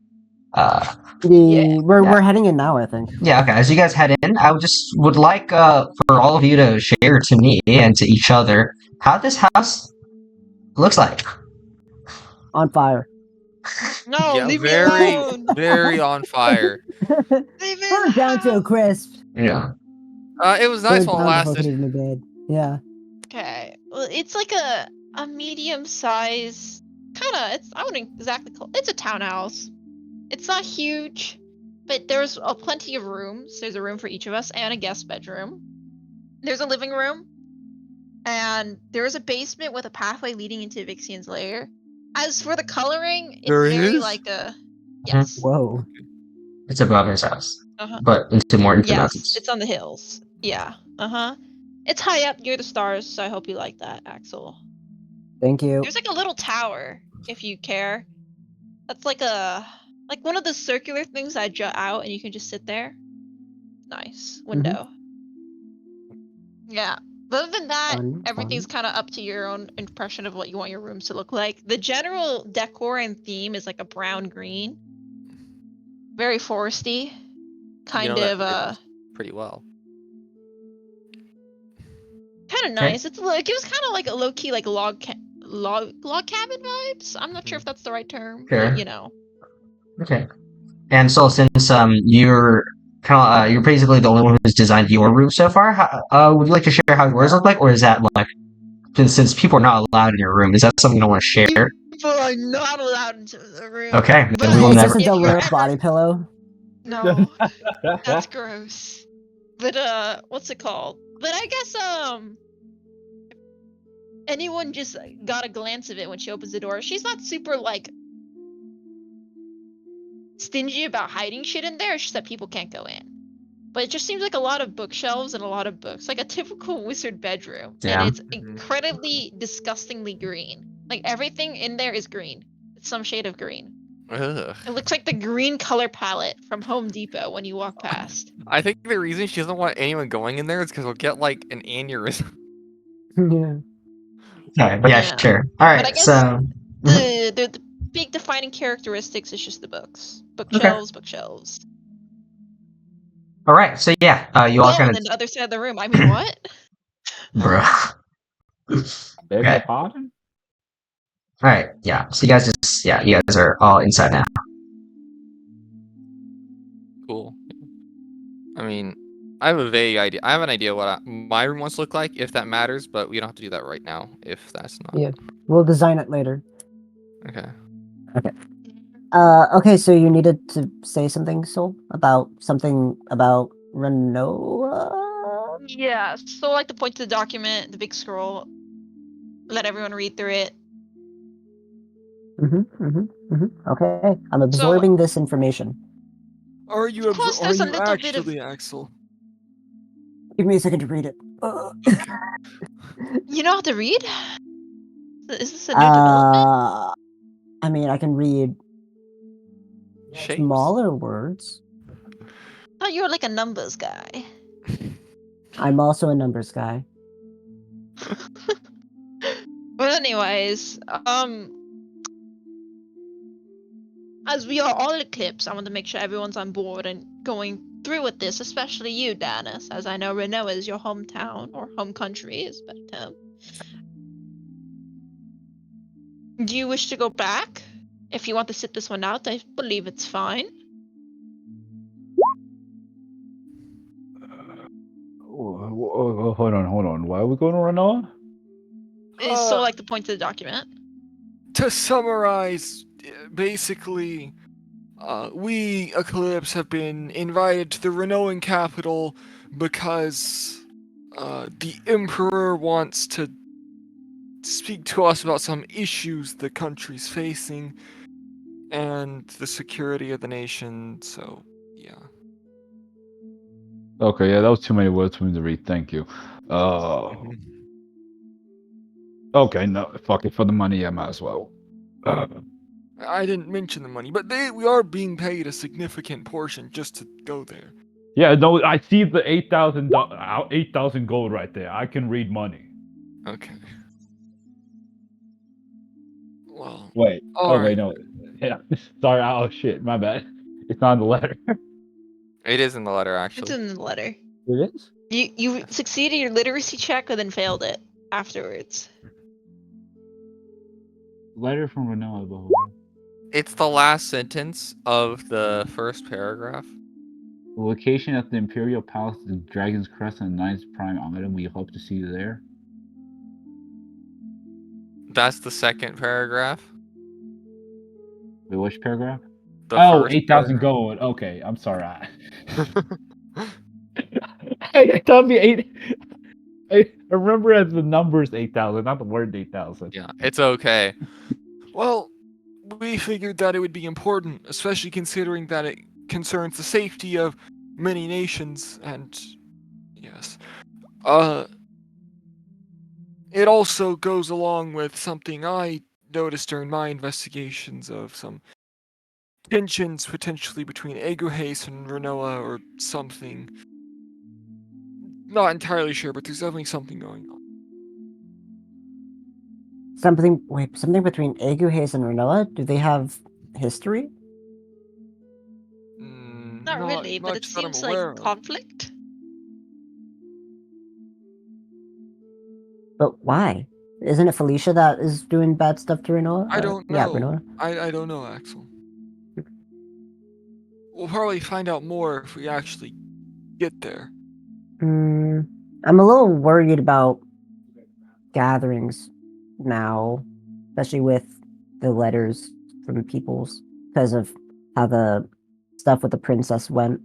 Yeah. we're heading in now, I think. Yeah. Okay. As you guys head in, I would like for all of you to share to me and to each other how this house looks like. On fire. No, Yeah, leave me very- alone. Very on fire. Leave me Burn down to a alone. crisp. Yeah. It was nice Burn while it down before lasted. putting it in bed. Yeah. Okay. Well, it's like a medium size kind of. I wouldn't exactly call. It's a townhouse. It's not huge, but there's plenty of rooms. There's a room for each of us and a guest bedroom. There's a living room, and there's a basement with a pathway leading into Vixian's lair. As for the coloring, it's There very is? like a yes. Whoa. It's above his house, Uh-huh. but into more into the Yes, mountains. it's on the hills. Yeah. It's high up near the stars, so I hope you like that, Axel. Thank you. There's like a little tower, if you care. That's like one of the circular things that jut out, and you can just sit there. Nice window. Yeah. But other than that, everything's kind of up to your own impression of what you want your rooms to look like. The general decor and theme is like a brown green, very foresty, kind that of fits pretty well. kind of nice. It gives kind of like a low key like log cabin vibes. I'm not sure if that's the right term, Sure. but you know. Okay. And so since you're you're basically the only one who's designed your room so far, would you like to share how yours look like, or is that like since people are not allowed in your room, is that something you don't want to share? People are not allowed into the room. Okay, But then we will Is never. this a if you're little ever- body pillow? No, that's gross. But what's it called? But I guess anyone just got a glance of it when she opens the door. She's not super like stingy about hiding shit in there. It's just that people can't go in. But it just seems like a lot of bookshelves and a lot of books, like a typical wizard bedroom. Yeah. And it's incredibly disgustingly green. Like everything in there is green. It's some shade of green. Ugh. It looks like the green color palette from Home Depot when you walk past. I think the reason she doesn't want anyone going in there is because we'll get like an aneurysm. Yeah. Okay, but yeah, Yeah. sure. All right, But I guess so the big defining characteristics is just the books. Bookshelves. all right, so yeah, you all Oh, kind and of, then the other side of the room. I mean, what? bro. Beg Okay. your pardon? All right, yeah. So you guys you guys are all inside now. Cool. I mean, I have a vague idea. I have an idea what my room wants to look like, if that matters, but we don't have to do that right now, if that's not. Yeah. We'll design it later. Okay. Okay, so you needed to say something, Sol, about Ranoa? Yeah. So like to point to the document, the big scroll. Let everyone read through it. Okay, I'm absorbing this information. Are you Plus, there's a little bit of- actually, Axel? Give me a second to read it. You know how to read? Is this a new development? I mean, I can read Shapes. smaller words. I thought you were like a numbers guy. I'm also a numbers guy. But anyways, as we are all Eclipse, I want to make sure everyone's on board and going through with this, especially you, Danis, as I know Ranoa is your hometown, or home country is a better term. Do you wish to go back? If you want to sit this one out, I believe it's fine. Hold on. Why are we going to Ranoa? Is so like to point to the document. To summarize, basically, we, Eclipse, have been invited to the Ranoan capital because the Emperor wants to speak to us about some issues the country's facing and the security of the nation, so, yeah. Okay, yeah, that was too many words for me to read. Thank you. Okay, no, fuck it. For the money, I might as well. I didn't mention the money, but we are being paid a significant portion just to go there. Yeah, no, I see the 8,000 gold right there. I can read money. Okay. Well, Wait. all Wait, right. no. Yeah. Sorry. Oh shit. My bad. It's not in the letter. It is in the letter, It's actually. in the letter. It is? You succeeded your literacy check and then failed it afterwards. Letter from Ranoa, behold. It's the last sentence of the first paragraph. The location at the Imperial Palace is Dragon's Crest and 9th Prime Item. We hope to see you there. That's the second paragraph. Wait, which paragraph? The Oh, first 8,000 paragraph. gold. Okay, I'm sorry. I thought me 8. I remember as the numbers 8,000, not the word 8,000. Yeah, it's okay. Well, we figured that it would be important, especially considering that it concerns the safety of many nations, and yes. It also goes along with something I noticed during my investigations of some tensions potentially between Eguhase and Ranoa or something. Not entirely sure, but there's definitely something going on. Something between Eguhase and Ranoa? Do they have history? Not really, but it much that I'm seems like aware of. conflict. But why? Isn't it Felicia that is doing bad stuff to Ranoa? I don't know. Yeah, Ranoa. I don't know, Axel. We'll probably find out more if we actually get there. I'm a little worried about gatherings now, especially with the letters from peoples, because of how the stuff with the princess went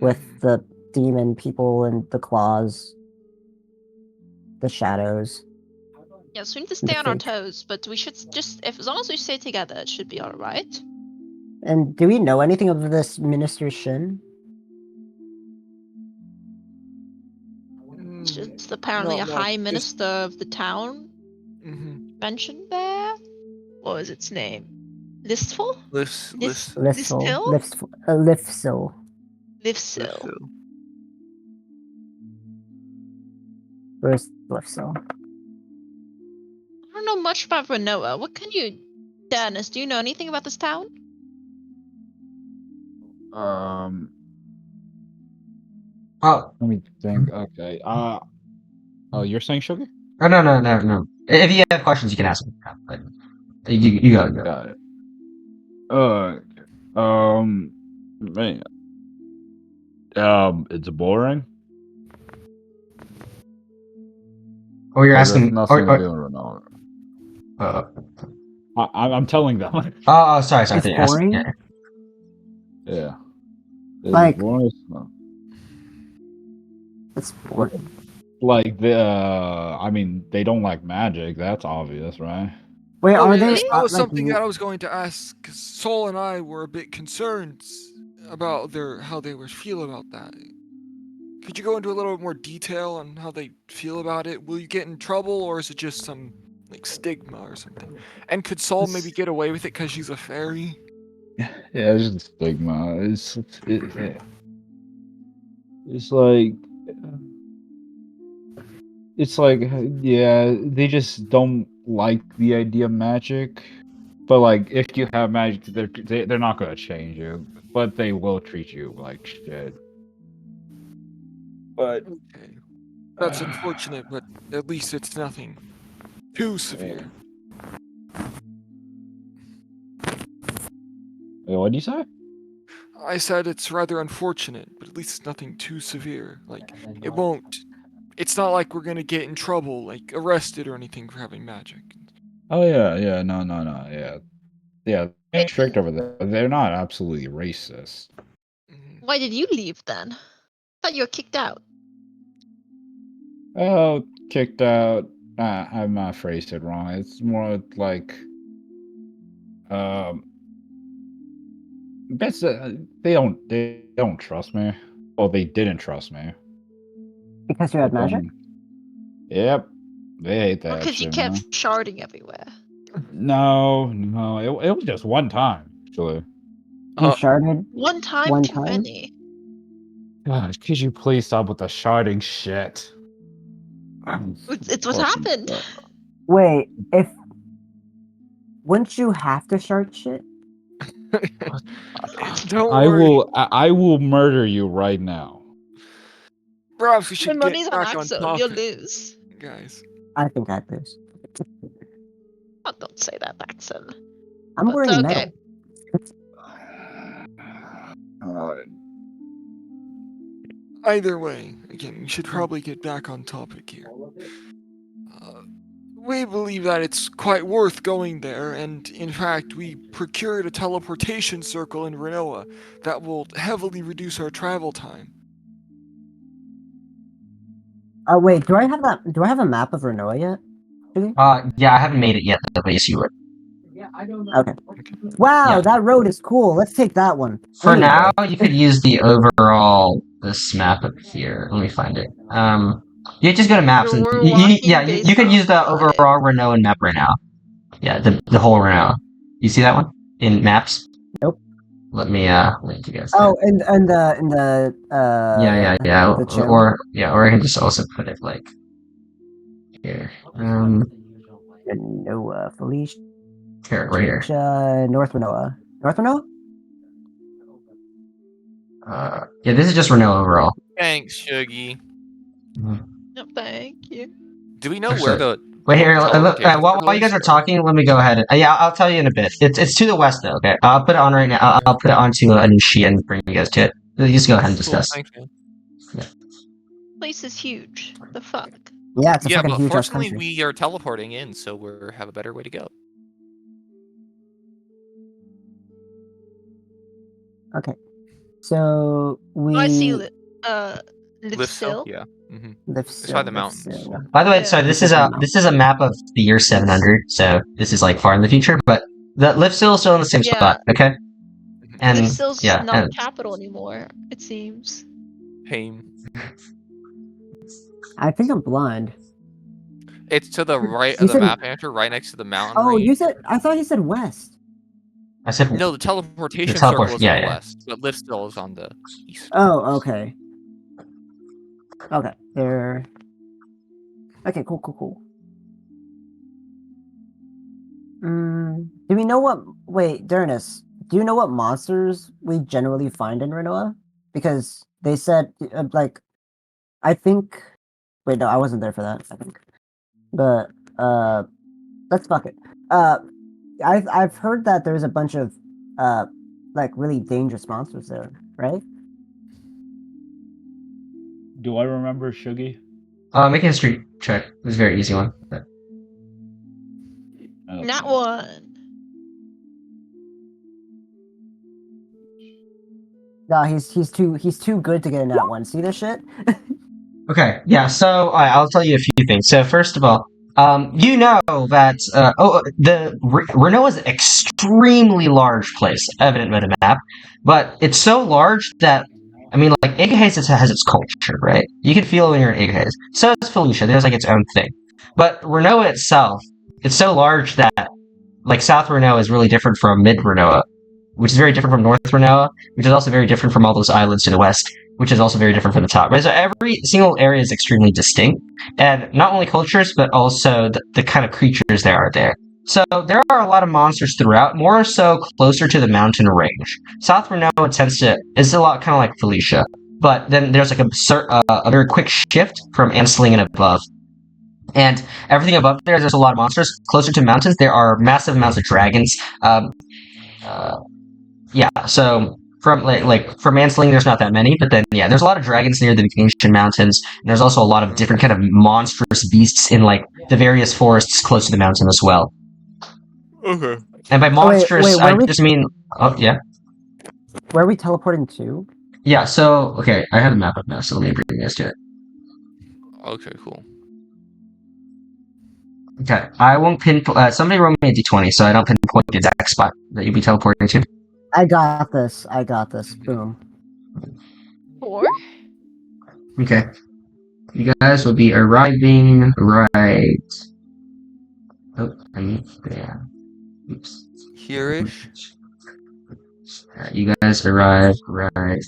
with the demon people and the claws, the shadows. Yes, we need to stay on our toes, but we should just, if as long as we stay together, it should be alright. And do we know anything of this Minister Shin? It's just apparently a high minister of the town Mm-hmm. mentioned there. What was its name? Listful? Lifsil. Lifsil. Livsil. Where's Lifsil? I don't know much about Ranoa. What can you, Dennis? Do you know anything about this town? Oh, Let me think. Okay. Oh, you're saying sugar? oh no. If you have questions, you can ask me. But you go. Got it. Man. It's boring. Or you're asking. There's nothing to do in Ranoa. I'm telling them. Oh, sorry. It's boring? Yeah. Like- boring. It's boring. Like I mean, they don't like magic. That's obvious, right? Wait, are they? That was something that I was going to ask, because Sol and I were a bit concerned about how they would feel about that. Could you go into a little more detail on how they feel about it? Will you get in trouble, or is it just some like stigma or something? And could Sol maybe get away with it because she's a fairy? Yeah, it's just a stigma. It's like, yeah, they just don't like the idea of magic. But like, if you have magic, they're not gonna change you, but they will treat you like shit. But Okay. That's unfortunate, but at least it's nothing too severe. What do you say? I said it's rather unfortunate, but at least it's nothing too severe. Like, it's not like we're gonna get in trouble, like arrested or anything for having magic. Oh yeah, no, yeah. They're strict over there. They're not absolutely racist. Why did you leave then? I thought you were kicked out. Oh, kicked out. I might have phrased it wrong. It's more like, they don't trust me. Well, they didn't trust me. Because you had magic? Yep, they hate that. Because you shit, kept man. sharding everywhere. No, it was just one time actually. You sharded? One time One too time? many. God, could you please stop with the sharding shit? It's what happened. Wait, wouldn't you have to shard shit? Don't worry. I will murder you right now. Perhaps we The should money's get on back on Axel. topic, You'll lose. guys. I think I'd lose. Oh, don't say that, Axel. I'm But wearing okay. metal. Either way, again, we should probably get back on topic here. We believe that it's quite worth going there, and in fact, we procured a teleportation circle in Ranoa that will heavily reduce our travel time. Wait, do I have a map of Ranoa yet? Yeah, I haven't made it yet, but yes, you would. Okay. Wow, Yeah. that road is cool. Let's take that one. For Anyway. now, you could use this map up here. Let me find it. You just go to maps and We're walking based you could use the off vibe. overall Ranoan map right now. Yeah, the whole Ranoa. You see that one in maps? Nope. Let me link you guys. Oh, in the yeah. the channel. Or I can just also put it like here. Noah, Felicia, Here, right here. North Ranoa. North Ranoa? Yeah, this is just Ranoa overall. Thanks, Shuggy. No, thank you. Do we know Actually, where the Wait here. teleportation While circle you guys is, are or- talking, let me go ahead. Yeah, I'll tell you in a bit. It's to the west though. Okay, I'll put it on right now. I'll put it onto a new sheet and bring you guys to it. You just go ahead and Cool, discuss. thanks, man. Place is huge. The fuck? Yeah, it's a Yeah, fucking but huge ass fortunately country. we are teleporting in, so we have a better way to go. Okay. So we Oh, I see. Lift-Sill? Livesill. Yeah. Mm-hmm. Livesill, It's by the Livesill. mountains. By the way, Yeah. sorry, this This is is a the this is a map of the year 700. So this is like far in the future, but the Livesill is still in the same Yeah. spot. Okay. And Livesill's yeah, not and, capital anymore. It seems. Pain. I think I'm blind. It's to the right You of the said- map, Andrew, right next to the mountain Oh, range. you said. I thought you said west. I said No, the teleportation teleport- circle is yeah, on the yeah. west, but Lift-Sill is on the east. Oh, okay. Okay, there. Okay, cool. Do we know what? Wait, Durnus, do you know what monsters we generally find in Renoa? Because they said, like, I think. Wait, no, I wasn't there for that. I think, but let's fuck it. I've heard that there's a bunch of like really dangerous monsters there, right? Do I remember Shuggy? make a history check. It was a very easy one. But... Okay. Not one. No, he's too good to get in that one. See this shit? Okay, yeah. So I'll tell you a few things. So first of all, you know that the Renault is an extremely large place, evident by the map, but it's so large that I mean, like Igahaze has its culture, right? You can feel it when you're in Igahaze. So does Felicia. There's like its own thing, but Renault itself, it's so large that like South Renault is really different from Mid Renault, which is very different from North Renault, which is also very different from all those islands to the west, which is also very different from the top. Right? So every single area is extremely distinct, and not only cultures, but also the kind of creatures there are there. So there are a lot of monsters throughout, more so closer to the mountain range. South Renault is a lot kind of like Felicia, but then there's like a very quick shift from Ansling and above. And everything above there's a lot of monsters. Closer to mountains, there are massive amounts of dragons. Yeah, so from from Ansling, there's not that many, but then yeah, there's a lot of dragons near the ancient mountains, and there's also a lot of different kind of monstrous beasts in like the various forests close to the mountain as well. Okay. And by monstrous, I just mean yeah. Where are we teleporting to? Yeah, so okay, I have a map up now, so let me bring you guys to it. Okay, cool. Okay, I won't pinpoint. Somebody roll me a d20, so I don't pinpoint the exact spot that you'll be teleporting to. I got this. Boom. 4? Okay. You guys will be arriving right. Oh, I need. Yeah. Oops. Here-ish? You guys arrive right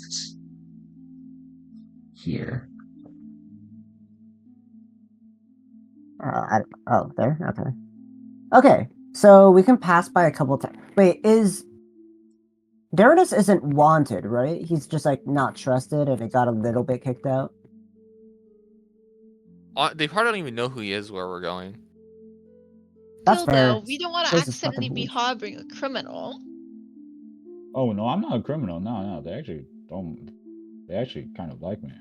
here. There? Okay. Okay, so we can pass by a couple times. Wait, Darius isn't wanted, right? He's just like not trusted and it got a little bit kicked out. They probably don't even know who he is where we're going. That's Still, fair. though, we don't want to This is accidentally fucking be huge. harboring a criminal. Oh no, I'm not a criminal. No, they actually don't. They actually kind of like me.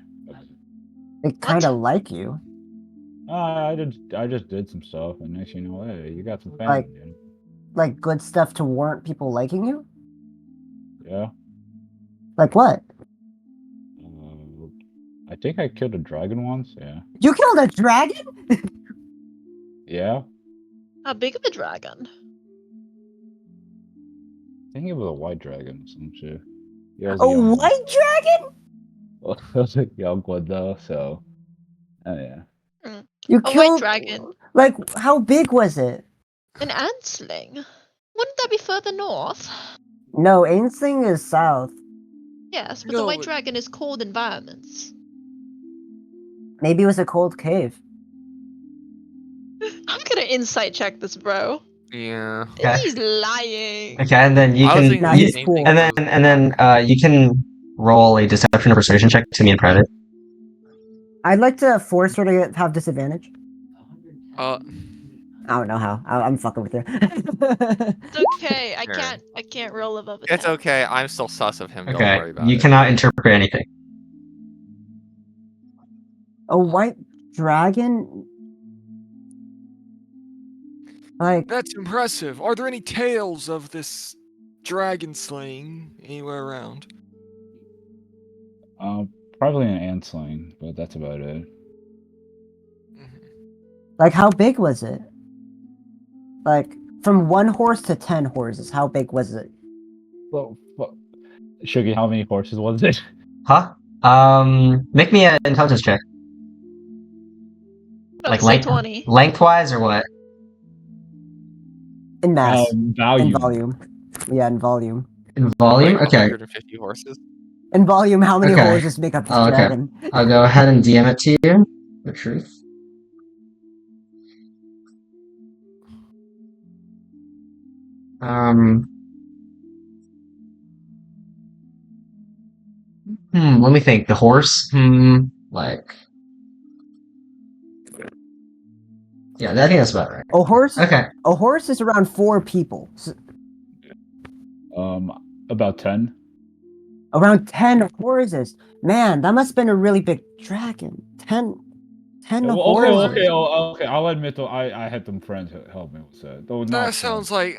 They kind of like you. I just did some stuff, and next you know, hey, you got some family. Like- Like good stuff to warrant people liking you? Yeah. Like what? I think I killed a dragon once. Yeah. You killed a dragon? Yeah. How big of a dragon? I think it was a white dragon or some shit. Yeah, it was A young one. white dragon? It was a young one though, so Oh yeah. You A white killed dragon. Like, how big was it? An antling. Wouldn't that be further north? No, Ainsling is south. Yes, but the No, white dragon is cold environments. Maybe it was a cold cave. I'm gonna insight check this, bro. Yeah. Okay. He's lying. Okay, and then you I was can thinking Nah, the he's same cool. thing and if then it was and then you can roll a deception or persuasion check to me in private. I'd like to force her to have disadvantage. Uh, I don't know how. I'm fucking with you. It's okay. Sure. I can't roll above a it's 10. okay. I'm still sus of him. Don't Okay, worry about you it. cannot interpret anything. A white dragon? Like, That's impressive. Are there any tales of this dragon slaying anywhere around? Probably an ant-sling, but that's about it. like, how big was it? Like, from 1 horse to 10 horses, how big was it? Well, Sugi, how many horses was it? Huh? Make me an intelligence check. Like Let's say 20. lengthwise or what? In mass. Value. In volume. Yeah, in volume. In volume? Like Okay. 150 horses. In volume, how many Okay. horses make up this Oh, okay. dragon? I'll go ahead and DM it to you. The truth. Let me think. The horse? Like. Yeah, I think that's about right. A horse? Okay. A horse is around 4 people. About 10. Around 10 horses. Man, that must have been a really big dragon. 10 Yeah, well, horses. okay. I'll admit though, I had some friends who helped me with that. Though not That sounds like.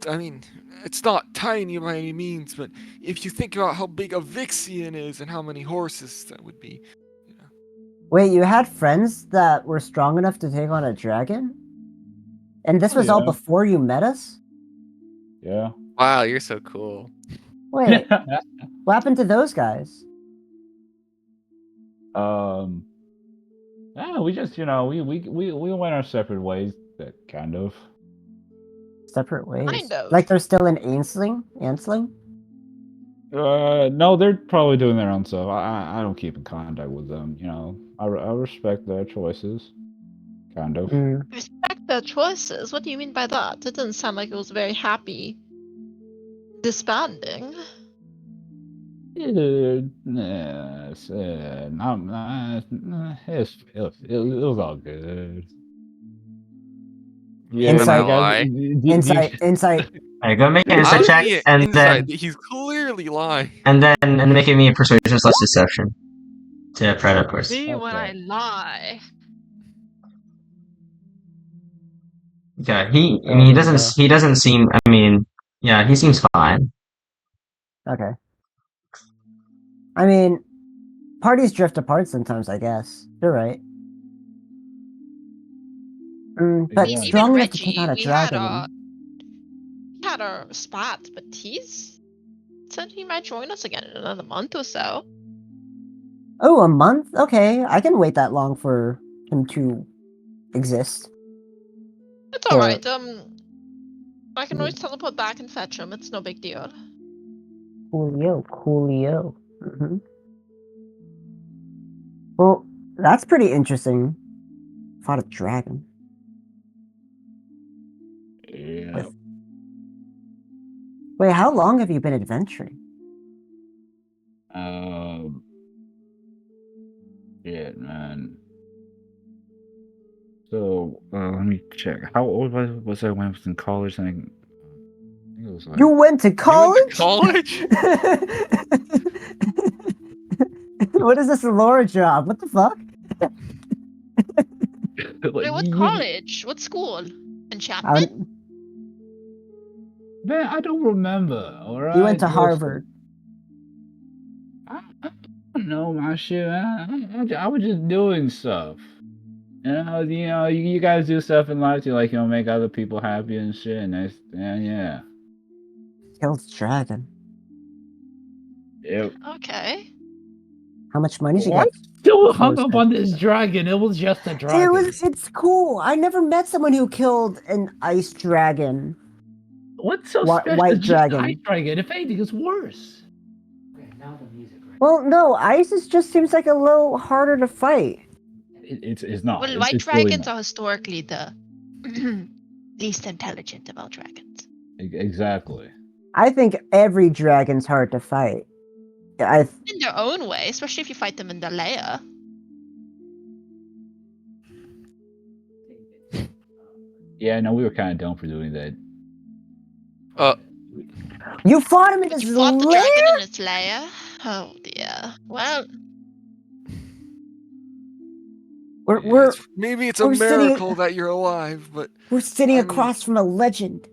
I mean, it's not tiny by any means, but if you think about how big a Vixian is and how many horses that would be. Wait, you had friends that were strong enough to take on a dragon? And this was all Yeah. before you met us? Yeah. Wow, you're so cool. Wait, what happened to those guys? Yeah, we just we went our separate ways. Kind of. Separate ways. Kind of. Like they're still in Ainsling? No, they're probably doing their own stuff. I don't keep in contact with them. I respect their choices. Kind of. Respect their choices. What do you mean by that? It doesn't sound like it was very happy disbanding. It was all good. Yeah, Insight. Insight. Alright, go make an I insight was check, being and inside. then He's clearly lying. making me a persuasion / deception to private, of course. See when Okay. I lie. Okay, he doesn't seem. I mean, yeah, he seems fine. Okay. I mean, parties drift apart sometimes, I guess. You're right. But Yeah. strong Even enough to take Reggie, on a we had dragon. our spot, but he's said he might join us again in another month or so. Oh, a month? Okay, I can wait that long for him to exist. It's all Or- right. I can always teleport back and fetch him. It's no big deal. Coolio. Well, that's pretty interesting. Fought a dragon. Yeah. Wait, how long have you been adventuring? Yeah, man. So, let me check. How old was I when I was in college? I think it was like... You went to You college? went to college? What is this Laura job? What the fuck? Wait, what college? What school? Enchantment? Man, I don't remember. All right. You went to Harvard. I don't know my shit. I was just doing stuff. You guys do stuff in life to make other people happy and shit. And yeah. Killed dragon. Yep. Okay. How much money did you What? get? still hung up on this dragon. It was just a dragon. It's cool. I never met someone who killed an ice dragon. What's so White special? It's just an dragon. ice dragon. If anything, it's worse. Well, no, ice just seems like a little harder to fight. It's not. Well, It's white really dragons not. are historically the least intelligent of all dragons. Exactly. I think every dragon's hard to fight. In their own way, especially if you fight them in the lair. Yeah, no, we were kind of dumb for doing that. You fought him in But his you fought the lair? dragon in its lair? Oh dear. Well, Maybe it's a we're sitting- miracle that you're alive, but We're sitting I mean- across from a legend.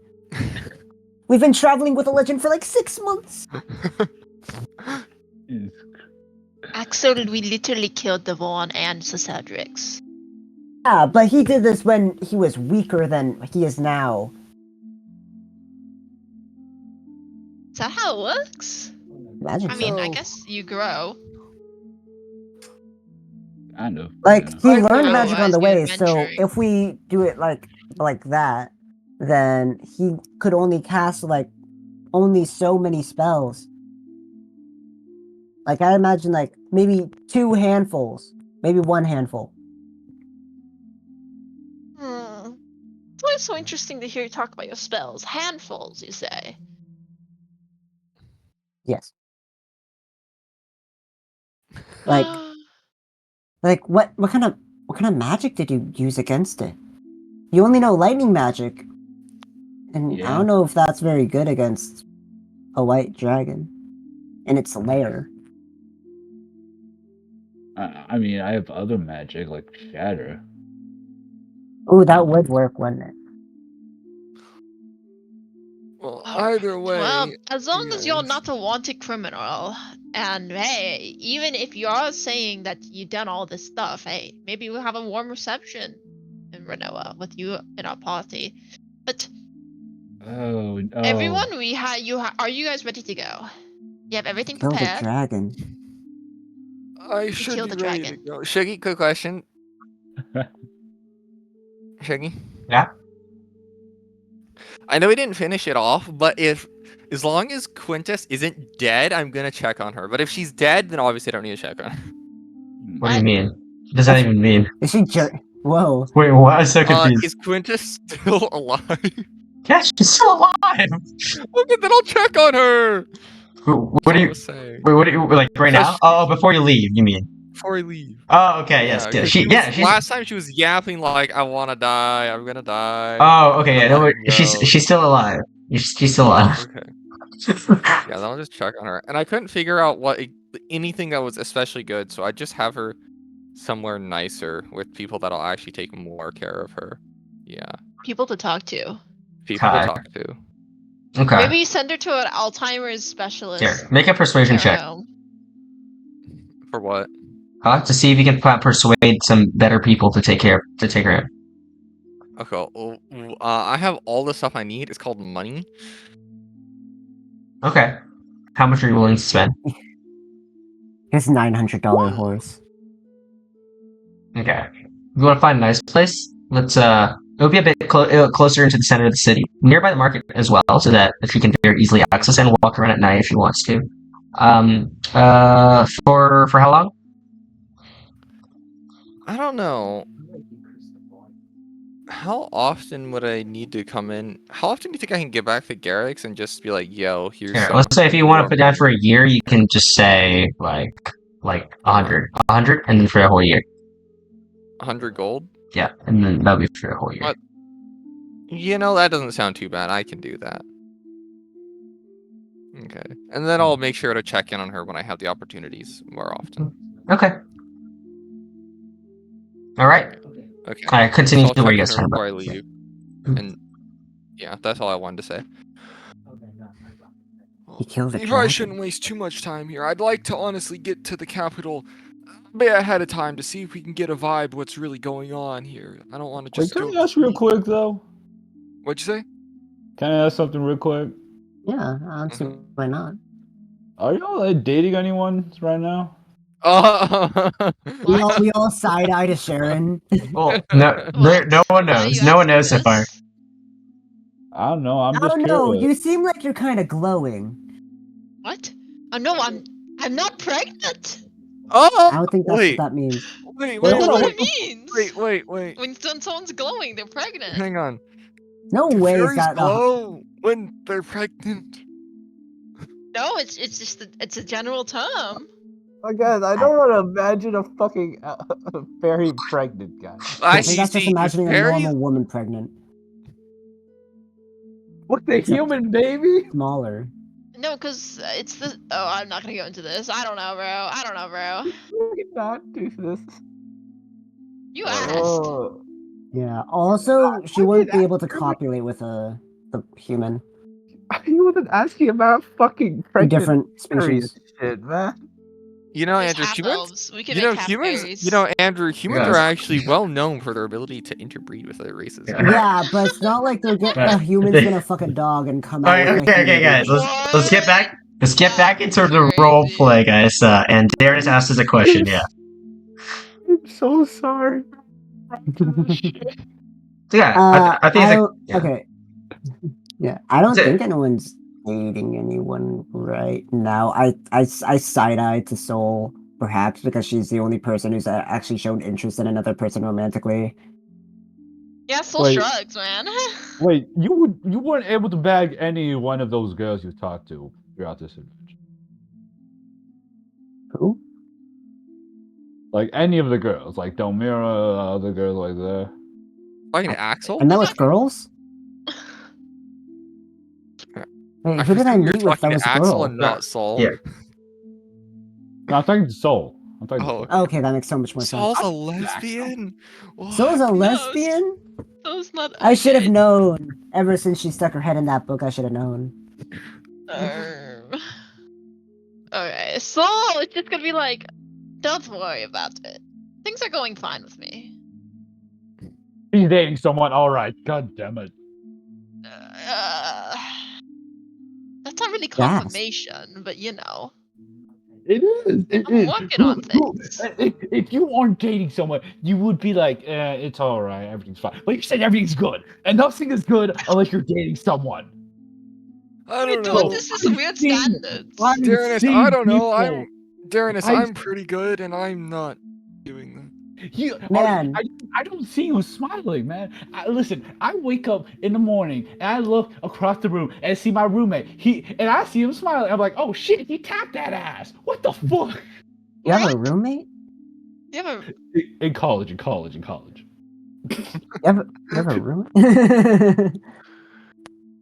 We've been traveling with a legend for like 6 months. Axel, we literally killed the Vaughn and Cedric's. Yeah, but he did this when he was weaker than he is now. Is that how it works? Imagine I mean, I So- guess you grow. Kind of. Like yeah. he I learned know. magic on the Otherwise, way, you're so adventuring. if we do it like that, then he could only cast like only so many spells. Like I imagine like maybe 2 handfuls, maybe 1 handful. It's always so interesting to hear you talk about your spells. Handfuls, you say. Yes. Like what kind of magic did you use against it? You only know lightning magic. And I Yeah. don't know if that's very good against a white dragon in its lair. I mean, I have other magic like shatter. Ooh, that would work, wouldn't it? well, either way. Well, as long you as you're guys- not a wanted criminal, and hey, even if you are saying that you've done all this stuff, hey, maybe we'll have a warm reception in Ranoa with you in our party. But Oh. everyone, are you guys ready to go? You have everything Kill the prepared. dragon. I should kill be the ready dragon. to go. Shaggy, quick question. Shaggy? Yeah? I know we didn't finish it off, but as long as Quintus isn't dead, I'm gonna check on her. But if she's dead, then obviously I don't need to check on her. What do you mean? What does that even mean? Is she Whoa. Wait, what? I'm so confused. Is Quintus still alive? Yeah, she's still alive! Okay, then I'll check on her. What do you... say Wait, what do you... Like, right now? Because- Oh, before you leave, you mean? before I leave? Oh, okay, yes. Yeah, 'cause she's... last time she was yapping like, "I wanna die. I'm gonna die." Oh, okay, yeah, I'm no, letting she's go. still alive. She's still alive. Okay. Yeah, then I'll just check on her. And I couldn't figure out anything that was especially good, so I just have her somewhere nicer with people that'll actually take more care of her. Yeah, People to talk to. people Okay. to talk to. Okay. Maybe send her to an Alzheimer's specialist. Here, make a persuasion at her check. home. For what? To see if you can persuade some better people to take her in. Okay. I have all the stuff I need. It's called money. Okay. How much are you willing to spend? His $900 horse. Okay. You want to find a nice place? Let's it'll be a bit closer into the center of the city, nearby the market as well, so that she can very easily access and walk around at night if she wants to. For how long? I don't know. How often would I need to come in? How often do you think I can get back to Garrick's and just be like, "Yo, here's." Here, some let's say if you want to warm put down for food." a year, you can just say like 100, and then for a whole year. 100 gold. Yeah, and then that'll be for a whole year. What? You know, that doesn't sound too bad. I can do that. Okay. And then I'll make sure to check in on her when I have the opportunities more often. Okay. All right. Okay. All right. Continue So to I'll where you check guys on her talking before about. I leave. And yeah, that's all I wanted to say. He killed a We probably dragon. shouldn't waste too much time here. I'd like to honestly get to the capital a bit ahead of time to see if we can get a vibe what's really going on here. I don't want to Wait, just can go. I ask real quick though? What'd you say? Can I ask something real quick? Yeah, I don't see why not. Are y'all like dating anyone right now? Oh. We all side eye to Sharon. Well, no one Why are knows. you No one asking knows so far. this? I don't know. I'm I just don't know. curious. You seem like you're kind of glowing. What? No, I'm not pregnant. I don't think that's Wait, what that means. wait, Wait, wait, That's hold what on. wait, it means. wait. When someone's glowing, they're pregnant. Hang on. No Do way is fairies that. glow when they're pregnant? No, it's just it's a general term. Again, I don't want to imagine a fucking fairy pregnant guy. I think that's just see. imagining a Fairies. normal woman pregnant. What the Except- human baby? Smaller. No, because it's the. Oh, I'm not gonna go into this. I don't know, bro. We cannot do this. You asked. Oh. Yeah. Also, she wouldn't did be able to ask her- copulate with a human. He wasn't asking about fucking pregnant Different fairy species. shit, man. You know, There's Andrew, half humans. elves. We can You make know, half humans. fairies. You know, Andrew, humans Yes. are actually well known for their ability to interbreed with other races. Yeah. Yeah, but it's not like they're a human's gonna fuck a dog and come out Alright, with a okay, human. guys. Let's get back. Let's get back into the Crazy. role play, guys. And Darius asked us a question. Yeah. I'm so sorry. So yeah, I think it's like, yeah. Okay. Yeah, I don't That's it. think anyone's dating anyone right now. I side eye to Soul, perhaps because she's the only person who's actually shown interest in another person romantically. Yeah, Soul Wait. shrugs, man. Wait, you weren't able to bag any one of those girls you talked to throughout this adventure? Who? Like any of the girls, like Delmira, other girls like that. Fucking Axel. And that was girls? Wait, I who did I presume you're meet with that talking was to Axel girl? and not Saul. Yeah. No, I'm talking to Soul. I'm talking to Oh, Soul. Okay, that makes so much more sense. Saul's a lesbian. What? Soul's a lesbian? Soul's not. I should have okay. known. Ever since she stuck her head in that book, I should have known. Okay, so it's just gonna be like, don't worry about it. Things are going fine with me. He's dating someone. All right. God damn it. That's not really Yes. confirmation, but you know. It is. It I'm is. working on things. If you aren't dating someone, you would be like, it's all right. Everything's fine. But you said everything's good, and nothing is good unless you're dating someone. I Dude, don't know. this is weird standards. Darrenus, seen I don't know. people- Darrenus, I've- I'm pretty good, and I'm not doing that. Man. I don't see you smiling, man. Listen, I wake up in the morning and I look across the room and I see my roommate. And I see him smiling. I'm like, oh shit, he tapped that ass. What the fuck? You have a roommate? You have a In college. You have a roommate?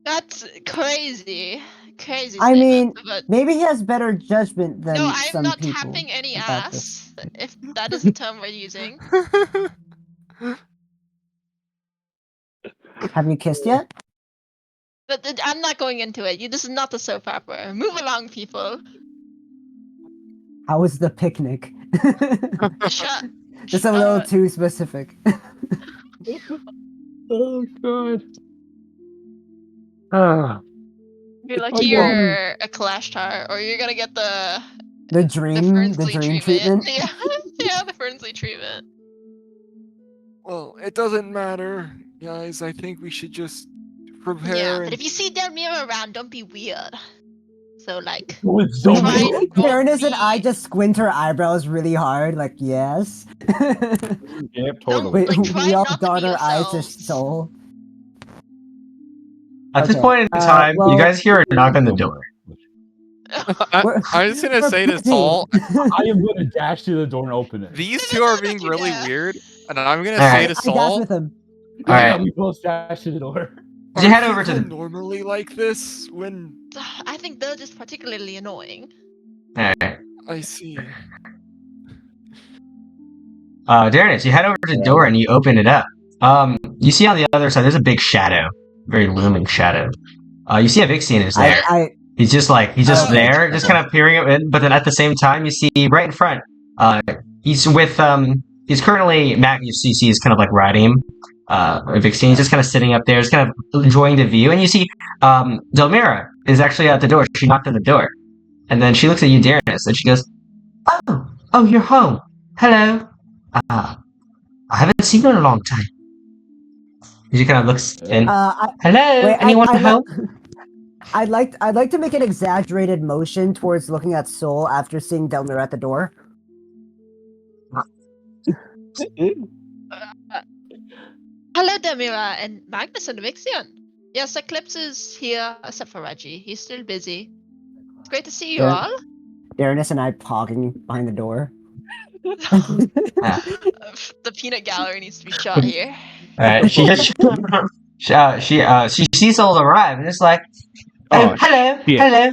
That's crazy. Crazy. I mean, statement, but maybe he has better judgment than no, I'm some not people. tapping any about ass. If that is the term we're using. Have you kissed yet? But I'm not going into it. This is not the soap opera. Move along, people. How was the picnic? Shut. Just a little too specific. Oh god. Ah. You're lucky you're a Clash Tar, or you're gonna get the dream Fernsley treatment. Yeah, yeah, the Fernsley treatment. Well, it doesn't matter, guys. I think we should just prepare. Yeah, but and- if you see Delmira around, don't be weird. So like, With so Try- many- Fairness and I just squint her eyebrows really hard, like yes. Yep, totally. we, Like, try we all not to dart be our eyes to yourselves. Soul. At this Okay, point in time, well- you guys hear a knock on the door. We're- I'm just gonna we're say to busy. Saul, I am gonna dash to the door and open it. these This two is are not being you really dare. weird, and I'm gonna Alright. say to I dash Saul, with him. Alright. We both dash to the door. Did you Are head over to people the? normally like this when I think they're just particularly annoying. Alright. I see? Darren, you head over to the door and you open it up. You see on the other side, there's a big shadow, very looming shadow. You see Evixian is there. He's just Oh. there, just kind of peering in. But then at the same time, you see right in front, he's with he's currently Matt. You see, he's kind of like riding him. Evixian, he's just kind of sitting up there, just kind of enjoying the view. And you see, Delmira is actually at the door. She knocked on the door, and then she looks at you, Darius, and she goes, "Oh, Oh, you're home. Hello. I haven't seen you in a long time. He kind of looks in. Hello, wait, anyone home? I'd like to make an exaggerated motion towards looking at Soul after seeing Delmir at the door. Hello, Demira and Magnus and Vixion. Yes, Eclipse is here, except for Reggie. He's still busy. It's great to see you all. Darrenus and I pogging behind the door. The peanut gallery needs to be shot here. She just she sees all arrive and it's like, oh, hello, yeah.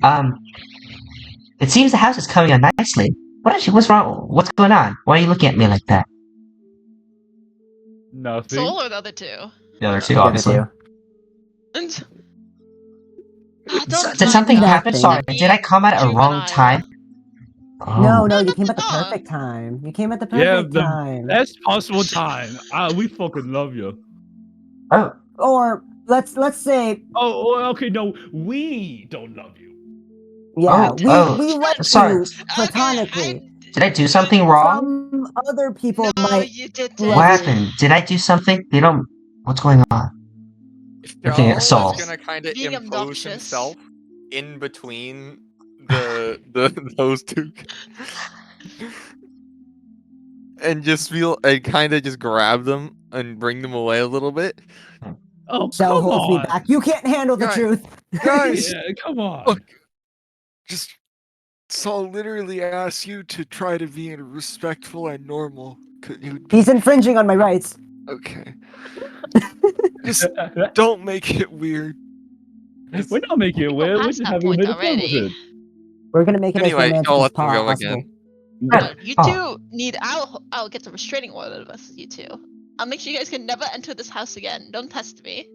hello. It seems the house is coming on nicely. What's wrong? What's going on? Why are you looking at me like that? Nothing. Soul or the other two? The other two, obviously. And... Did something happen? Nothing. Sorry, did I come at a wrong time? No, Oh. you came at the perfect time. You came at the perfect time. Best possible time. We fucking love you. Oh. Or let's say. Oh, okay. No, we don't love you. Yeah, Oh, we like sorry. you platonically. Did I do something wrong? Some other people No, might. you didn't. What happened? Did I do something? They don't. What's going on? Looking at Saul. Is gonna kind of Being impose obnoxious. himself in between the those two, and just kind of just grab them and bring them away a little bit. Oh, Shell come holds me on. back. You can't handle the Guys- truth. Guys, Yeah, come on. Look. Just Saul literally asks you to try to be respectful and normal. He's infringing on my rights. Okay. Just don't make it weird. We're not making it weird. We're past just that having a point bit of fun with already. it. We're gonna make it Anyway, as romantic I'll as let them go possible. again. No, you Oh. two need. I'll get the restraining order of us, you two. I'll make sure you guys can never enter this house again. Don't test me.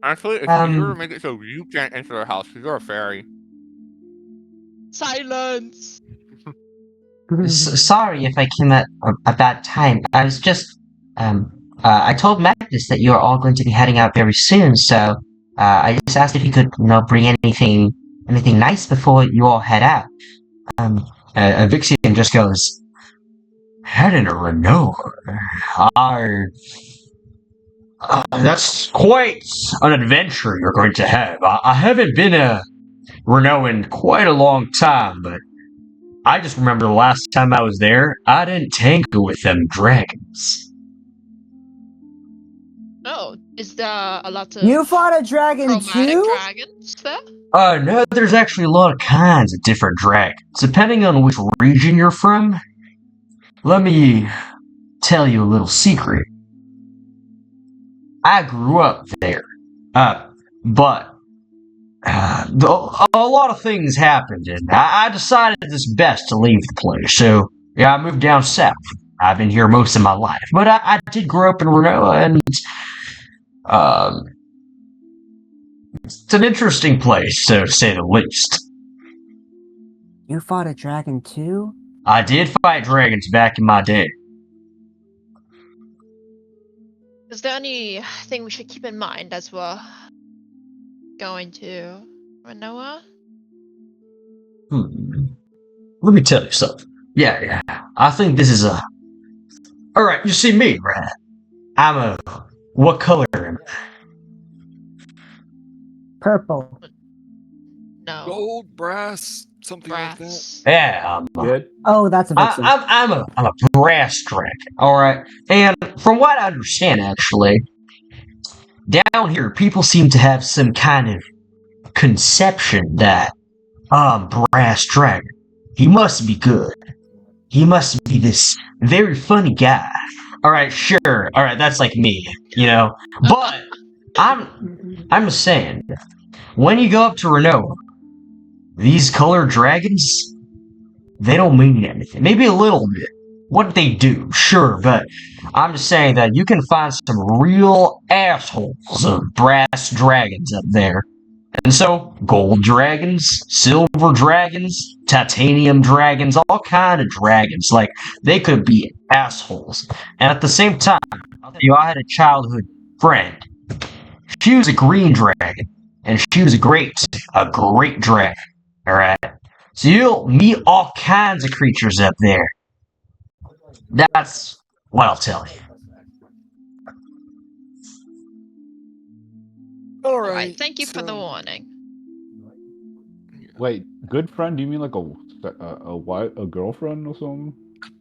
Actually, if you were to make it so you can't enter the house because you're a fairy. Silence. Sorry if I came at a bad time. I was just, I told Magnus that you are all going to be heading out very soon, so, I just asked if you could, bring anything nice before you all head out. Vixian just goes, heading to Ranoan? That's quite an adventure you're going to have. I haven't been to Ranoan in quite a long time, but I just remember the last time I was there, I didn't tangle with them dragons. Oh, is there a lot of You fought a dragon chromatic too? dragons there? No, there's actually a lot of kinds of different dragons, depending on which region you're from. Let me tell you a little secret. I grew up there, but a lot of things happened, and I decided it's best to leave the place. So, yeah, I moved down south. I've been here most of my life, but I did grow up in Ranoa, and it's an interesting place, to say the least. You fought a dragon too? I did fight dragons back in my day. Is there anything we should keep in mind as we're going to Ranoa? Let me tell you something. Yeah. I think this is a... Alright, you see me, right? What color am I? Purple. No. Gold, brass, something like that. Brass. Yeah, Good. Oh, that's a vixen. I'm a brass dragon, alright? And from what I understand, actually, down here, people seem to have some kind of conception that, brass dragon, he must be good. He must be this very funny guy. Alright, sure. Alright, that's like me, But, I'm just saying, when you go up to Ranoa, these colored dragons, they don't mean anything. Maybe a little bit. What they do, sure, but I'm just saying that you can find some real assholes of brass dragons up there. And so, gold dragons, silver dragons, titanium dragons, all kind of dragons. Like, they could be assholes. And at the same time, I'll tell you, I had a childhood friend. She was a green dragon, and she was a great dragon. Alright? So you'll meet all kinds of creatures up there. That's what I'll tell you. All Alright, right. thank you for the so- warning. Wait, good friend? Do you mean like a girlfriend or something?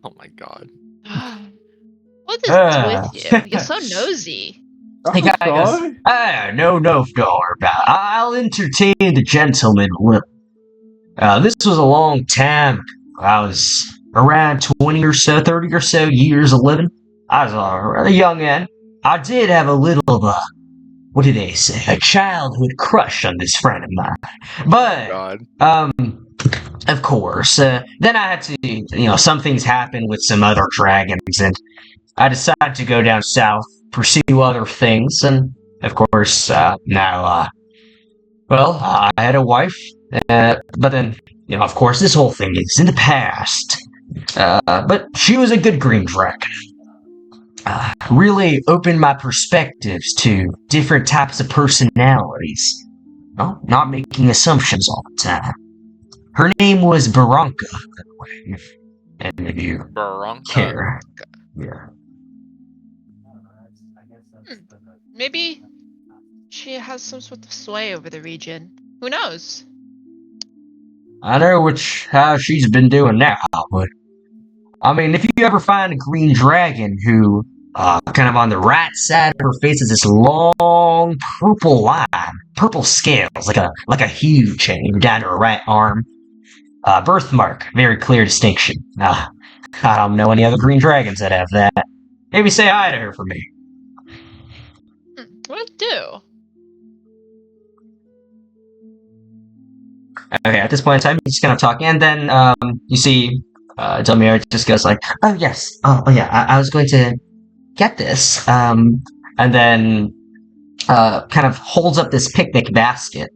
Oh my god. What is with you? You're so nosy. Hey I'm guys, sorry. no about it. I'll entertain the gentleman a little. This was a long time ago. I was around 20 or so, 30 or so years of living. I was a young man. I did have a little of a, what do they say, a childhood crush on this friend of mine. But, God. of course, then I had to, some things happened with some other dragons, and I decided to go down south, pursue other things, and, of course, now, I had a wife, but then, of course, this whole thing is in the past. But she was a good green dragon. Really opened my perspectives to different types of personalities. Well, not making assumptions all the time. Her name was Baranka, by the way, if any of you Baronka. care. Yeah. Maybe she has some sort of sway over the region. Who knows? I know how she's been doing now, but I mean, if you ever find a green dragon who, kind of on the right side of her face is this long purple line, purple scales, like a hue chain down to her right arm. Birthmark, very clear distinction. I don't know any other green dragons that have that. Maybe say hi to her for me. What do? Okay, at this point in time, he's just kind of talking, and then you see Delmira just goes like, "Oh yes, oh yeah, I was going to get this," and then kind of holds up this picnic basket,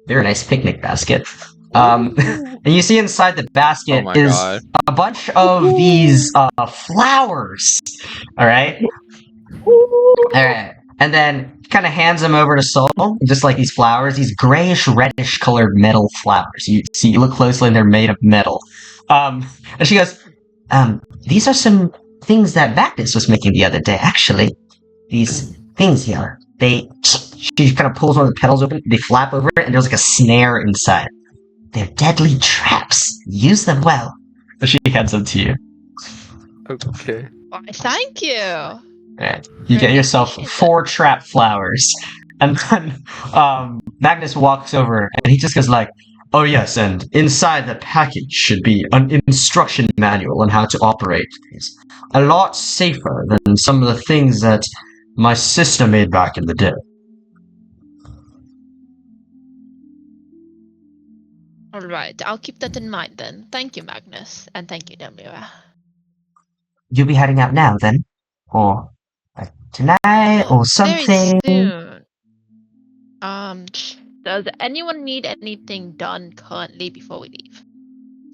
very nice picnic basket. And you see inside the basket Oh my is God. a bunch of these flowers. All right, and then kind of hands them over to Soul, just like these flowers, these grayish, reddish colored metal flowers. You look closely, and they're made of metal. And she goes, these are some things that Bacchus was making the other day, actually. These things here, she kind of pulls one of the petals open, they flap over it, and there's like a snare inside. They're deadly traps. Use them well. So she hands them to you. Okay. Why, thank you. Alright, you get yourself 4 trap flowers. And then Magnus walks over and he just goes like, "Oh yes, and inside the package should be an instruction manual on how to operate these. A lot safer than some of the things that my sister made back in the day." Alright, I'll keep that in mind then. Thank you, Magnus. And thank you, Demlira. You'll be heading out now then? Or tonight or something? Very soon. Does anyone need anything done currently before we leave?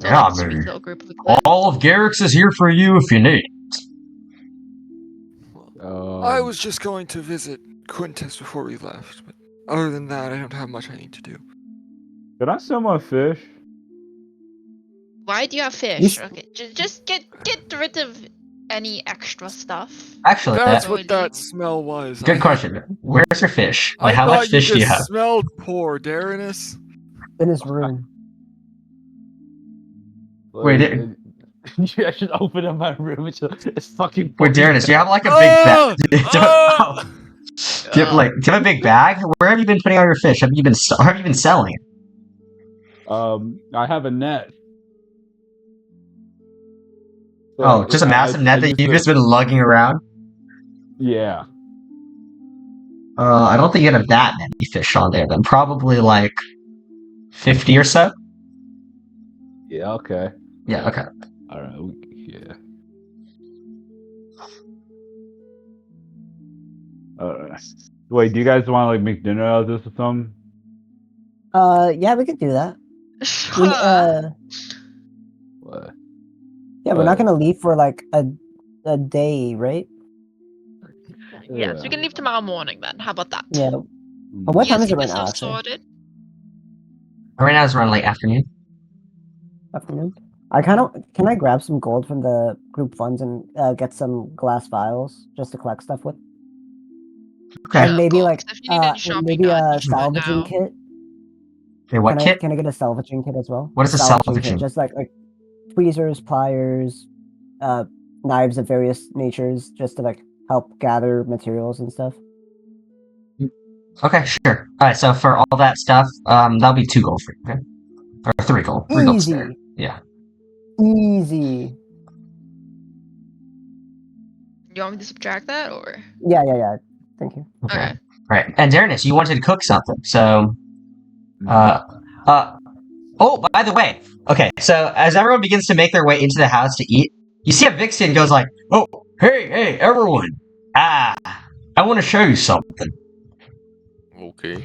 So Yeah, like this maybe. sweet little group of Eclipse? All of Garrick's is here for you if you need. I was just going to visit Quintus before we left, but other than that, I don't have much I need to do. Can I sell my fish? Why do you have fish? Yes. Okay, just get rid of any extra stuff. Actually, That's Really? what that smell was. good question. Where's your fish? Like, I how thought much fish do you just have? smelled poor, Darrenus. In his room. Wait, I should open up my room. It's fucking. Wait, Darren, do you have like a big bag? Do you have a big bag? Where have you been putting all your fish? Have you been selling it? I have a net. Oh, just a massive net that you've just been lugging around? Yeah. I don't think you have that many fish on there then. Probably like 50 or so? Yeah. Okay. Yeah, okay. All right. Yeah. Wait, do you guys want to like make dinner out of this or something? Yeah, we could do that. We, What? yeah, we're not gonna leave for like a day, right? Yes, we can leave tomorrow morning then. How about that? Yeah. What You time is keep it right now, yourself actually? sorted. Right now it's around like afternoon. afternoon. I kind of can I grab some gold from the group funds and get some glass vials just to collect stuff with, Okay. and maybe Gold, like 'cause if you need any shopping maybe done, a just let me salvaging know. kit. Okay, what kit? Can I get a salvaging kit as well? What is a salvaging? kit? Just like tweezers, pliers, knives of various natures, just to like help gather materials and stuff. Okay, sure. Alright, so for all that stuff, that'll be 2 gold for you, okay? Or 3 gold. 3 gold spare. Easy. Yeah. Easy. You want me to subtract that or? Yeah. Thank you. Okay. Right. And Darnus, you wanted to cook something, so oh, by the way, okay, so as everyone begins to make their way into the house to eat, you see a Vixen goes like, "Oh, hey, everyone! I want to show you something. Okay.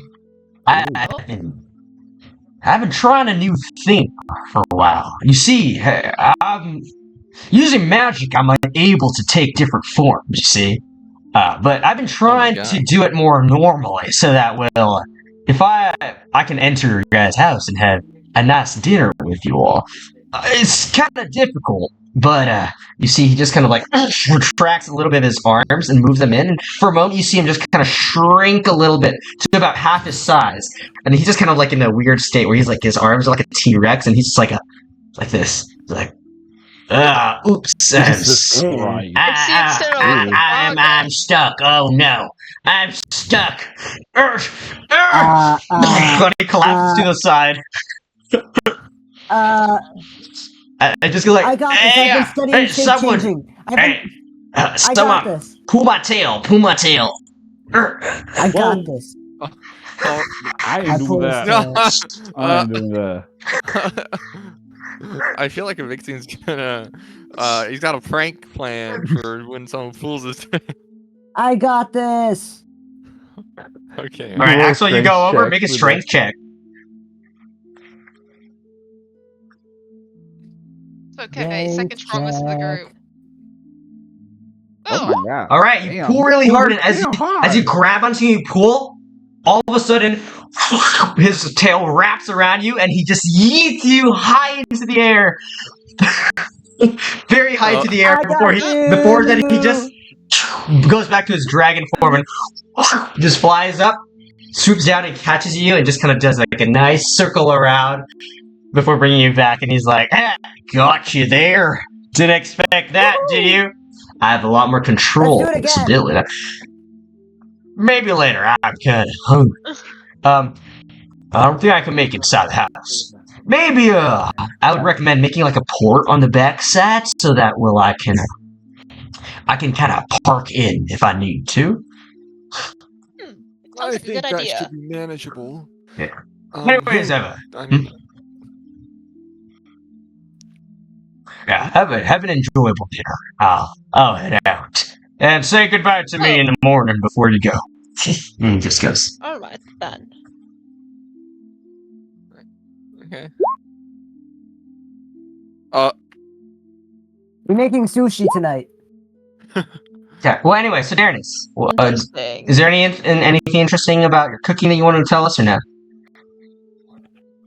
I've been trying a new thing for a while. You see, I'm using magic. I'm able to take different forms. You see, but I've been trying God. to do it more normally, so that if I can enter your guys' house and have a nice dinner with you all. It's kind of difficult, but you see, he just kind of like retracts a little bit of his arms and moves them in. And for a moment, you see him just kind of shrink a little bit to about half his size, and he's just kind of like in a weird state where he's like his arms are like a T-Rex, and he's just like this. He's like, oops, Jesus Christ. I'm stuck. Oh no, I'm stuck. When he collapses to the side. I just go like, I got this. hey, I've been studying shape someone, changing. hey, I someone, got this. pull my tail. I got this. Oh, I I ain't doing pulled that. his I ain't doing that. I feel like a Vixen's gonna. He's got a prank plan for when someone fools his. I got this. Okay. All right, Roll Axel, you strength go over, check make a with strength check. It's okay. Second strongest of the check. group. Oh my god. All right, you Damn, pull really pulled hard, this and damn as you hard. grab onto you pull, all of a sudden, his tail wraps around you, and he just yeets you high into the air, very high into the air. I got Before then, he you. just goes back to his dragon form and just flies up, swoops down, and catches you, and just kind of does like a nice circle around before bringing you back. And he's like, "Got you there. Didn't expect that, did you? I have a lot more control Let's do it and again. stability. Maybe later. I'm kind of hungry. I don't think I can make it inside the house. Maybe I would recommend making like a port on the backside so that I can kind of park in if I need to." Sounds I like a think good that idea. should be manageable. Yeah. Hey, Ever. I mean, Yeah, have an enjoyable dinner. I'll head out. And say goodbye to me in the morning before you go. And he just goes. All right then. Okay. We're making sushi tonight. Yeah. Well, anyway, so Darnus, Interesting. is there anything interesting about your cooking that you want to tell us or no?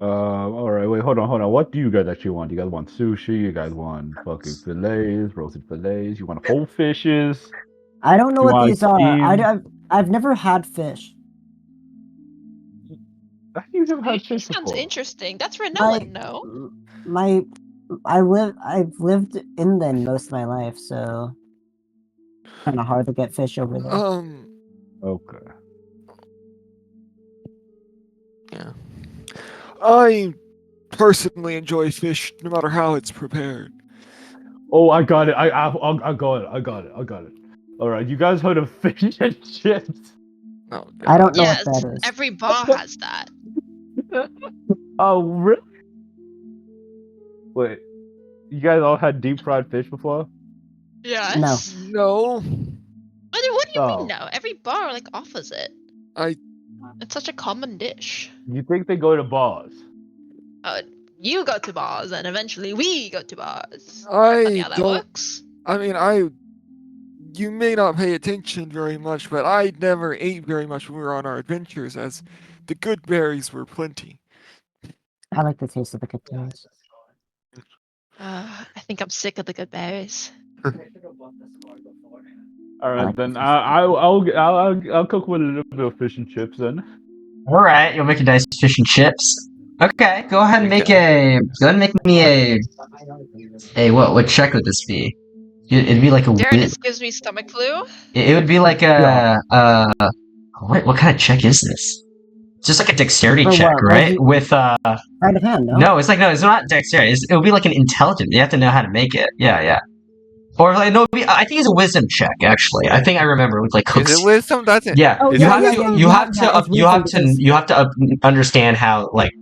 All right, wait, hold on. What do you guys actually want? You guys want sushi? You guys want fucking fillets, roasted fillets? You want whole fishes? I don't know You what want these are. steam? I've never had fish. You've never had Sushi fish sounds before. interesting. That's Ranoan, no? I've lived inland most of my life, so kind of hard to get fish over there. Okay. Yeah. I personally enjoy fish no matter how it's prepared. Oh, I got it. I got it. All right, you guys heard of fish and chips? Oh, I don't know Yes, what that is. every bar has that. Oh, really? Wait, you guys all had deep fried fish before? Yes. No, What do you Oh. mean no? Every bar like offers it. It's such a common dish. You think they go to bars? You go to bars, and eventually we go to bars. Funny I how that don't. works. I mean, you may not pay attention very much, but I never ate very much when we were on our adventures, as the good berries were plenty. I like the taste of the good berries. I think I'm sick of the good berries. All right, like then the I'll cook with a little bit of fish and chips then. All right, you'll make a nice fish and chips. Okay, go ahead and make Okay. me a what check would this be? It'd be like a Darren gives me stomach flu. it would be like Yeah. what kind of check is this? It's just like a dexterity For check, what? right? You- With Sleight of hand, no? no, it's not dexterity. It would be like an intelligence. You have to know how to make it. Yeah. Or like no, I think it's a wisdom check actually. I think I remember with like Is cooks. it wisdom? That's it. Oh, Is you it have wisdom? to you have to it's wisdom because- you have to understand how like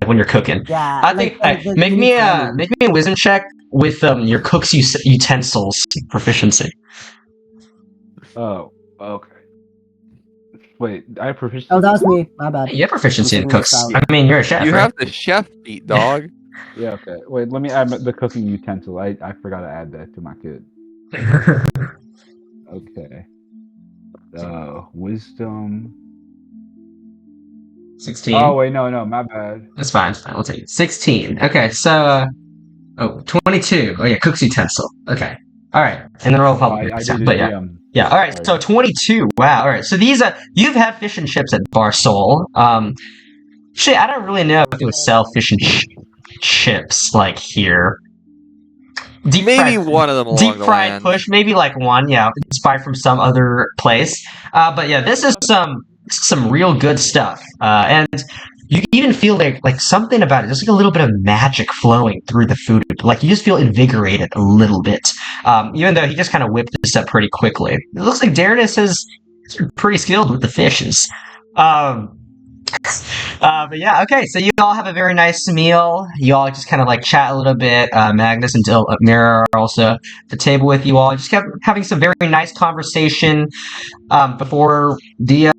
when you're cooking. Yeah. I think the make me unique a timing. wisdom check with your cook's utensils proficiency. Oh, okay. Wait, I have proficiency. Oh, that was me. My bad. You have proficiency in Listen, cooks. style. I mean, you're a chef, You right? have the chef beat, dog. Yeah, okay. Wait, let me add the cooking utensil. I forgot to add that to my kit. Okay. Wisdom. 16. Oh wait, no, my bad. That's fine. It's fine. We'll take it. 16. Okay, so 22. Oh yeah, cook's utensil. Okay. All right, and then roll Oh, public. I So, did but it. yeah. Yeah, all right. So 22. Wow. All right. So these you've had fish and chips at Bar Soul. Shit, I don't really know if they would sell fish and chips like here. Deep Maybe fried, one of them along deep the fried land. push, maybe like one. Yeah, inspired from some other place. But yeah, this is some real good stuff. And you even feel like something about it. There's like a little bit of magic flowing through the food. Like you just feel invigorated a little bit. Even though he just kind of whipped this up pretty quickly. It looks like Darrenus is pretty skilled with the fishes. But yeah, okay. So you all have a very nice meal. You all just kind of like chat a little bit. Magnus and Mira are also at the table with you all. Just kept having some very nice conversation before the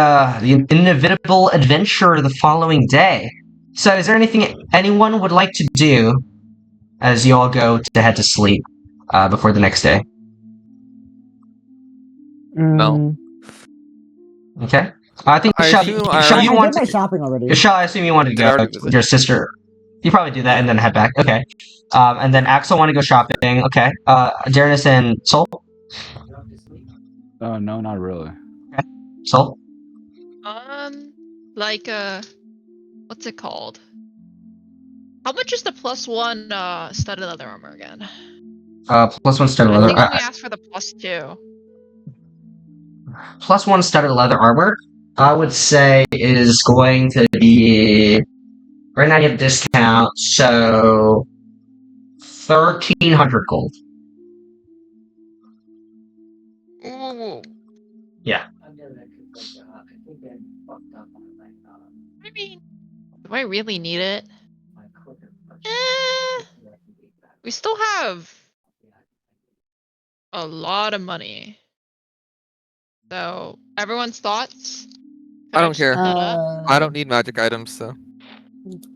inevitable adventure the following day. So, is there anything anyone would like to do as you all go to head to sleep before the next day? No. Okay. I think I Shell, assume Shell, you I want did my to. shopping already. Shell, I assume you wanted to I go already was with your sister. You probably do that and then head back. Okay. And then Axel want to go shopping. Okay. Darrenus and Soul. Oh no, not really. Soul. Like what's it called? How much is the +1 studded leather armor again? +1 studded I leather. think we asked for the +2. +1 studded leather armor. I would say is going to be right now. You have discount, so 1,300 gold. Ooh. Yeah. I mean, do I really need it? We still have a lot of money. So, everyone's thoughts? I don't just care. look that up? I don't need magic items, so.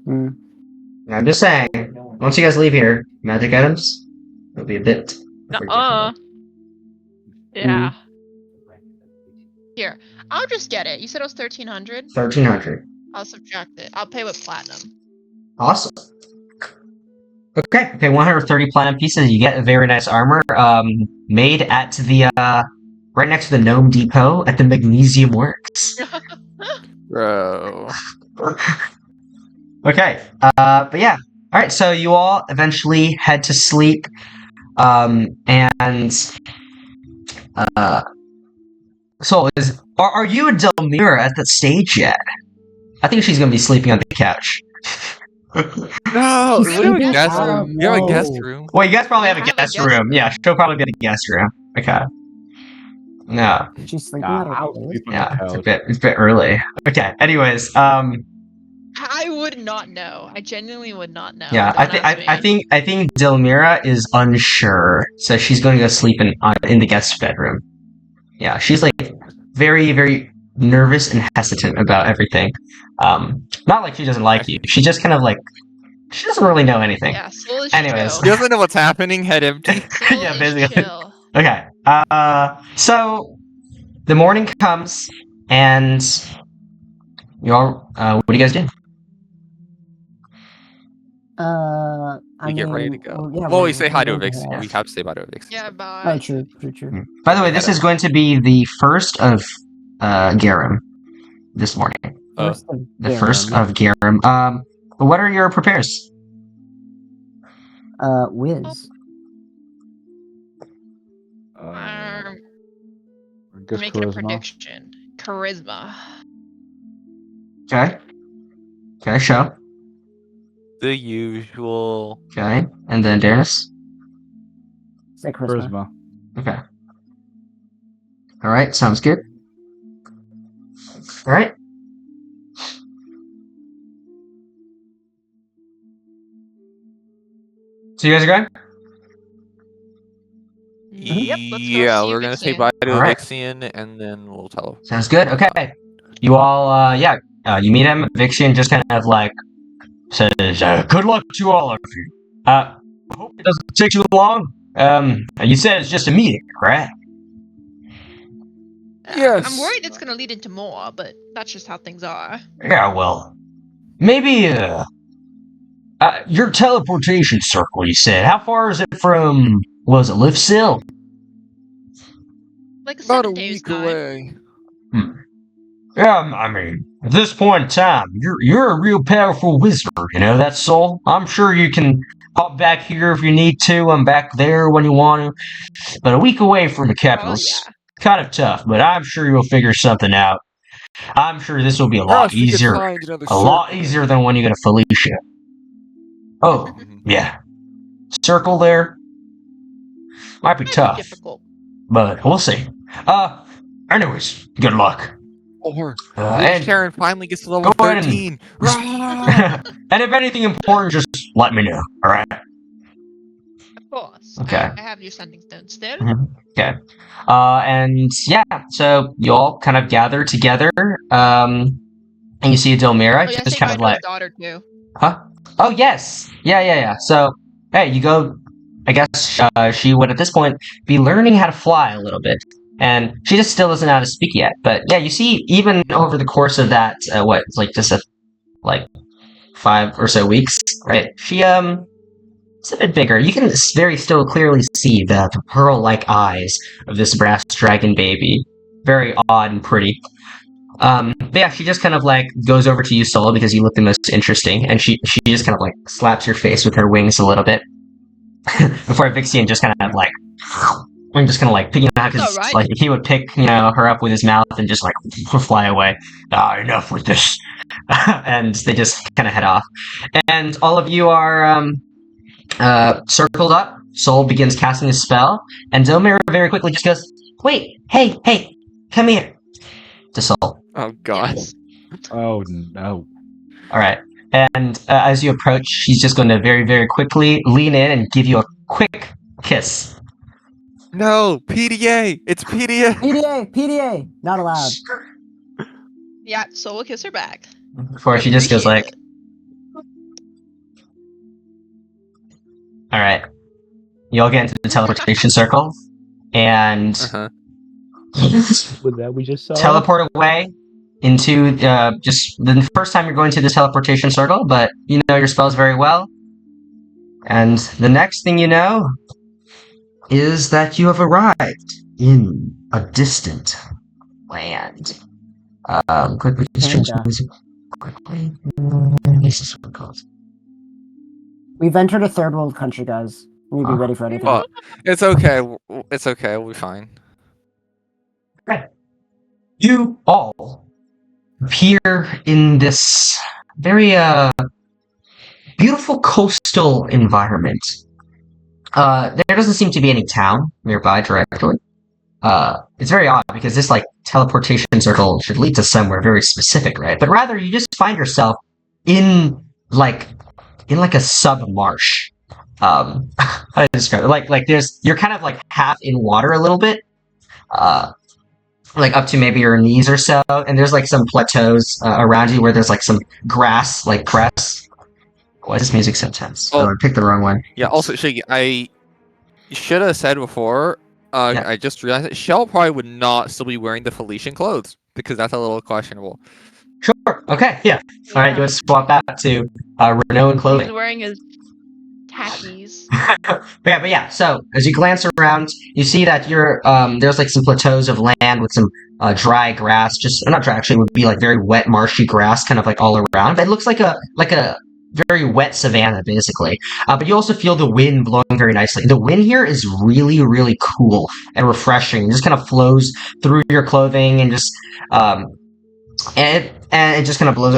I'm just saying. Once you guys leave here, magic items will be a bit. Yeah. Here, I'll just get it. You said it was 1,300? 1,300. I'll subtract it. I'll pay with platinum. Awesome. Okay, 130 platinum pieces. You get a very nice armor, made at the right next to the Gnome Depot at the Magnesium Works. Bro. Okay, but yeah. All right, so you all eventually head to sleep, and so are you and Delmira at that stage yet? I think she's gonna be sleeping on the couch. No, She's we have a sleeping guest out. room. You have a guest No. room. Well, you guys probably have I a have a guest guest room. Yeah, she'll probably be in a guest room. Okay. No. She's sleeping Nah, at her I'll place. sleep on Yeah, the couch. it's a bit early. Okay. Anyways, I would not know. I genuinely would not know. yeah, Don't ask me. I think Delmira is unsure, so she's going to go sleep in the guest bedroom. Yeah, she's like very, very nervous and hesitant about everything. Not like she doesn't like you. She just kind of like she doesn't really know anything. Yeah, Soul is Anyways. chill. He doesn't know what's happening, head empty. Soul Yeah, is basically. chill. Okay. So the morning comes, and you all. What do you guys do? I We get ready to mean, go. yeah, Well, we we're say hi to going to Evixion. head We off. have to say bye to Evixion. Yeah, Oh, bye. true. By the way, We this head is out. going to be the first of Garum this morning. First of The first Garum. of Garum. What are your prepares? Wiz. I guess Making a charisma. prediction. Charisma. Okay. Okay, show. The usual. Okay. And then Darius. Say charisma. Charisma. Okay. Alright, sounds good. Alright. So you guys are going? Yep, let's go Yeah, see we're gonna say Evixion. bye to Alright. Evixion, and then we'll tell him. Sounds good. Okay. You all, you meet him. Vixian just kind of like says, "Good luck to all of you. Hope it doesn't take too long. You said it's just a meeting, right?" Yes. I'm worried it's gonna lead into more, but that's just how things are. Yeah. Well, maybe your teleportation circle. You said. How far is it from? Was it Liftsil? Like a About a 7 days week time. away. Yeah, I mean, at this point in time, you're a real powerful wizard, you know, that's all. I'm sure you can hop back here if you need to. I'm back there when you want to. But a week away from the capital's yeah. kind of tough, but I'm sure you'll figure something out. I'm sure this will be a lot Perhaps we could easier. find another A lot circle easier then. than when you go to Felicia. Oh, Mhm. yeah. Circle there. Might be Might tough, be difficult. but we'll see. Anyways, good luck. Or Witch Terran finally gets to level go ahead and- 13. And if anything important, just let me know, alright? Of course. Okay. I have your sending stone still. Okay. And yeah, so you all kind of gather together, and you see Delmira Oh yeah, just say kind bye of to like, his daughter too. huh? Oh, yes. Yeah. So, hey, you go, I guess she would at this point be learning how to fly a little bit. And she just still doesn't know how to speak yet. But yeah, you see, even over the course of that, it's like just like 5 or so weeks, right? She, it's a bit bigger. You can very still clearly see the pearl-like eyes of this brass dragon baby. Very odd and pretty. But yeah, she just kind of like goes over to you, Soul, because you look the most interesting, and she just kind of like slaps your face with her wings a little bit. Before Vixian just kind of like, I'm just kind of like picking out because Alright. like he would pick her up with his mouth and just like fly away. Enough with this, and they just kind of head off. And all of you are circled up. Soul begins casting a spell, and Zomir very quickly just goes, "Wait, hey, come here." To Soul. Oh god. Yes. Oh no. All right. And as you approach, she's just going to very, very quickly lean in and give you a quick kiss. No, PDA! It's PDA! PDA, not allowed. Yeah, so we'll kiss her back. Before she just goes like, Appreciate all right. You all get into the teleportation circle, and Uh-huh. With that we just saw. teleport away into just the first time you're going to the teleportation circle, but you know your spells very well. And the next thing you know is that you have arrived in a distant land. Quickly change Canada. music. Quickly. This is what it calls. We've entered a third world country, guys. We need to be ready for anything. Well, it's okay. It's okay. We'll be fine. You all appear in this very beautiful coastal environment. There doesn't seem to be any town nearby directly. It's very odd because this like teleportation circle should lead to somewhere very specific, right? But rather you just find yourself in like a sub marsh. How do I describe it? Like you're kind of like half in water a little bit. Like up to maybe your knees or so, and there's like some plateaus around you where there's like some grass, like grass. Why is this music so tense? Oh. I picked the wrong one. Yeah, also, Shiggy, I should have said before, Yeah. I just realized that Shell probably would not still be wearing the Felician clothes, because that's a little questionable. Sure. Okay. Yeah. All right. You want to swap back to Ranoan He's clothing? wearing his khakis. But yeah. So as you glance around, you see that you're there's like some plateaus of land with some dry grass. Just not dry. Actually, it would be like very wet, marshy grass, kind of like all around. But it looks like a very wet savanna, basically. But you also feel the wind blowing very nicely. The wind here is really, really cool and refreshing. It just kind of flows through your clothing and just and it just kind of blows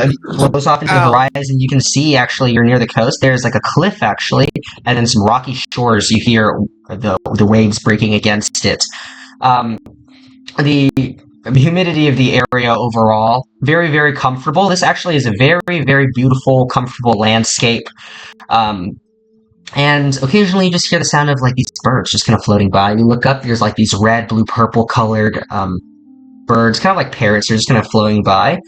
off into the horizon. You can see actually you're near the coast. There's like a cliff actually, and then some rocky shores. You hear the waves breaking against it. The humidity of the area overall very, very comfortable. This actually is a very, very beautiful, comfortable landscape. And occasionally you just hear the sound of like these birds just kind of floating by. You look up, there's like these red, blue, purple colored birds, kind of like parrots. They're just kind of floating by.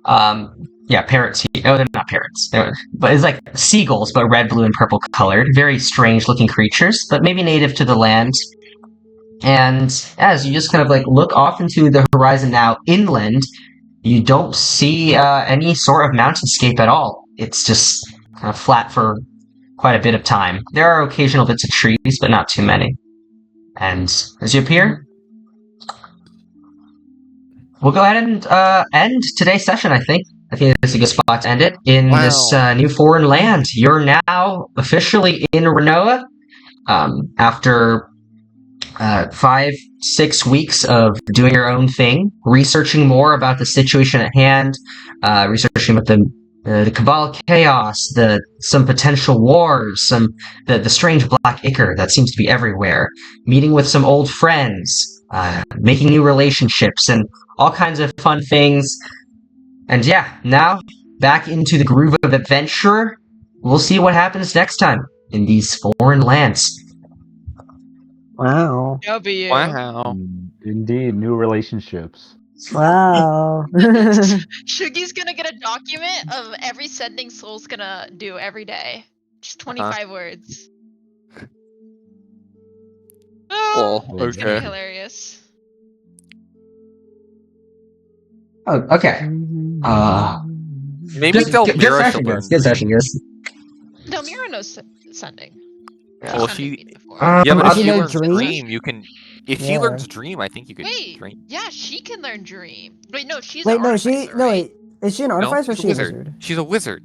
Yeah, parrots. Oh, they're not parrots. But it's like seagulls, but red, blue, and purple colored. Very strange looking creatures, but maybe native to the land. And as you just kind of like look off into the horizon now, inland, you don't see any sort of mountainscape at all. It's just kind of flat for quite a bit of time. There are occasional bits of trees, but not too many. And as you appear, we'll go ahead and end today's session, I think. I think it's a good spot to end it. In this new foreign land, you're now officially in Ranoa. After 5-6 weeks of doing your own thing, researching more about the situation at hand, researching about the Cabal chaos, some potential wars, the strange black ichor that seems to be everywhere, meeting with some old friends, making new relationships, and all kinds of fun things. And yeah, now back into the groove of adventure. We'll see what happens next time in these foreign lands. Wow. W. Wow. Indeed, new relationships. Wow. Shugi's gonna get a document of every sending Soul's gonna do every day. Just 25 words. Oh, Well, it's gonna be okay. hilarious. Oh, okay. Maybe Good Delmira session, should learn. guys. Good session, guys. No, Mira knows sending. Yeah. Well, She's she- sent me before. Yeah, but Does if she she learn learns dreams? dream, you can. If she Yeah. learns dream, I think you could Wait, dream. yeah, she can learn dream. Wait, no, she's Wait, an no, artificer, right? wait. Is she an No, artificer or she's is she a wizard? She's a wizard.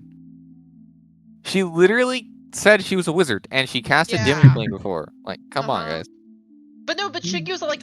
She literally said she was a wizard, and she casted Yeah. Dimmy Flame before. Like, come on, Uh-huh. guys. But no, but Shigi was like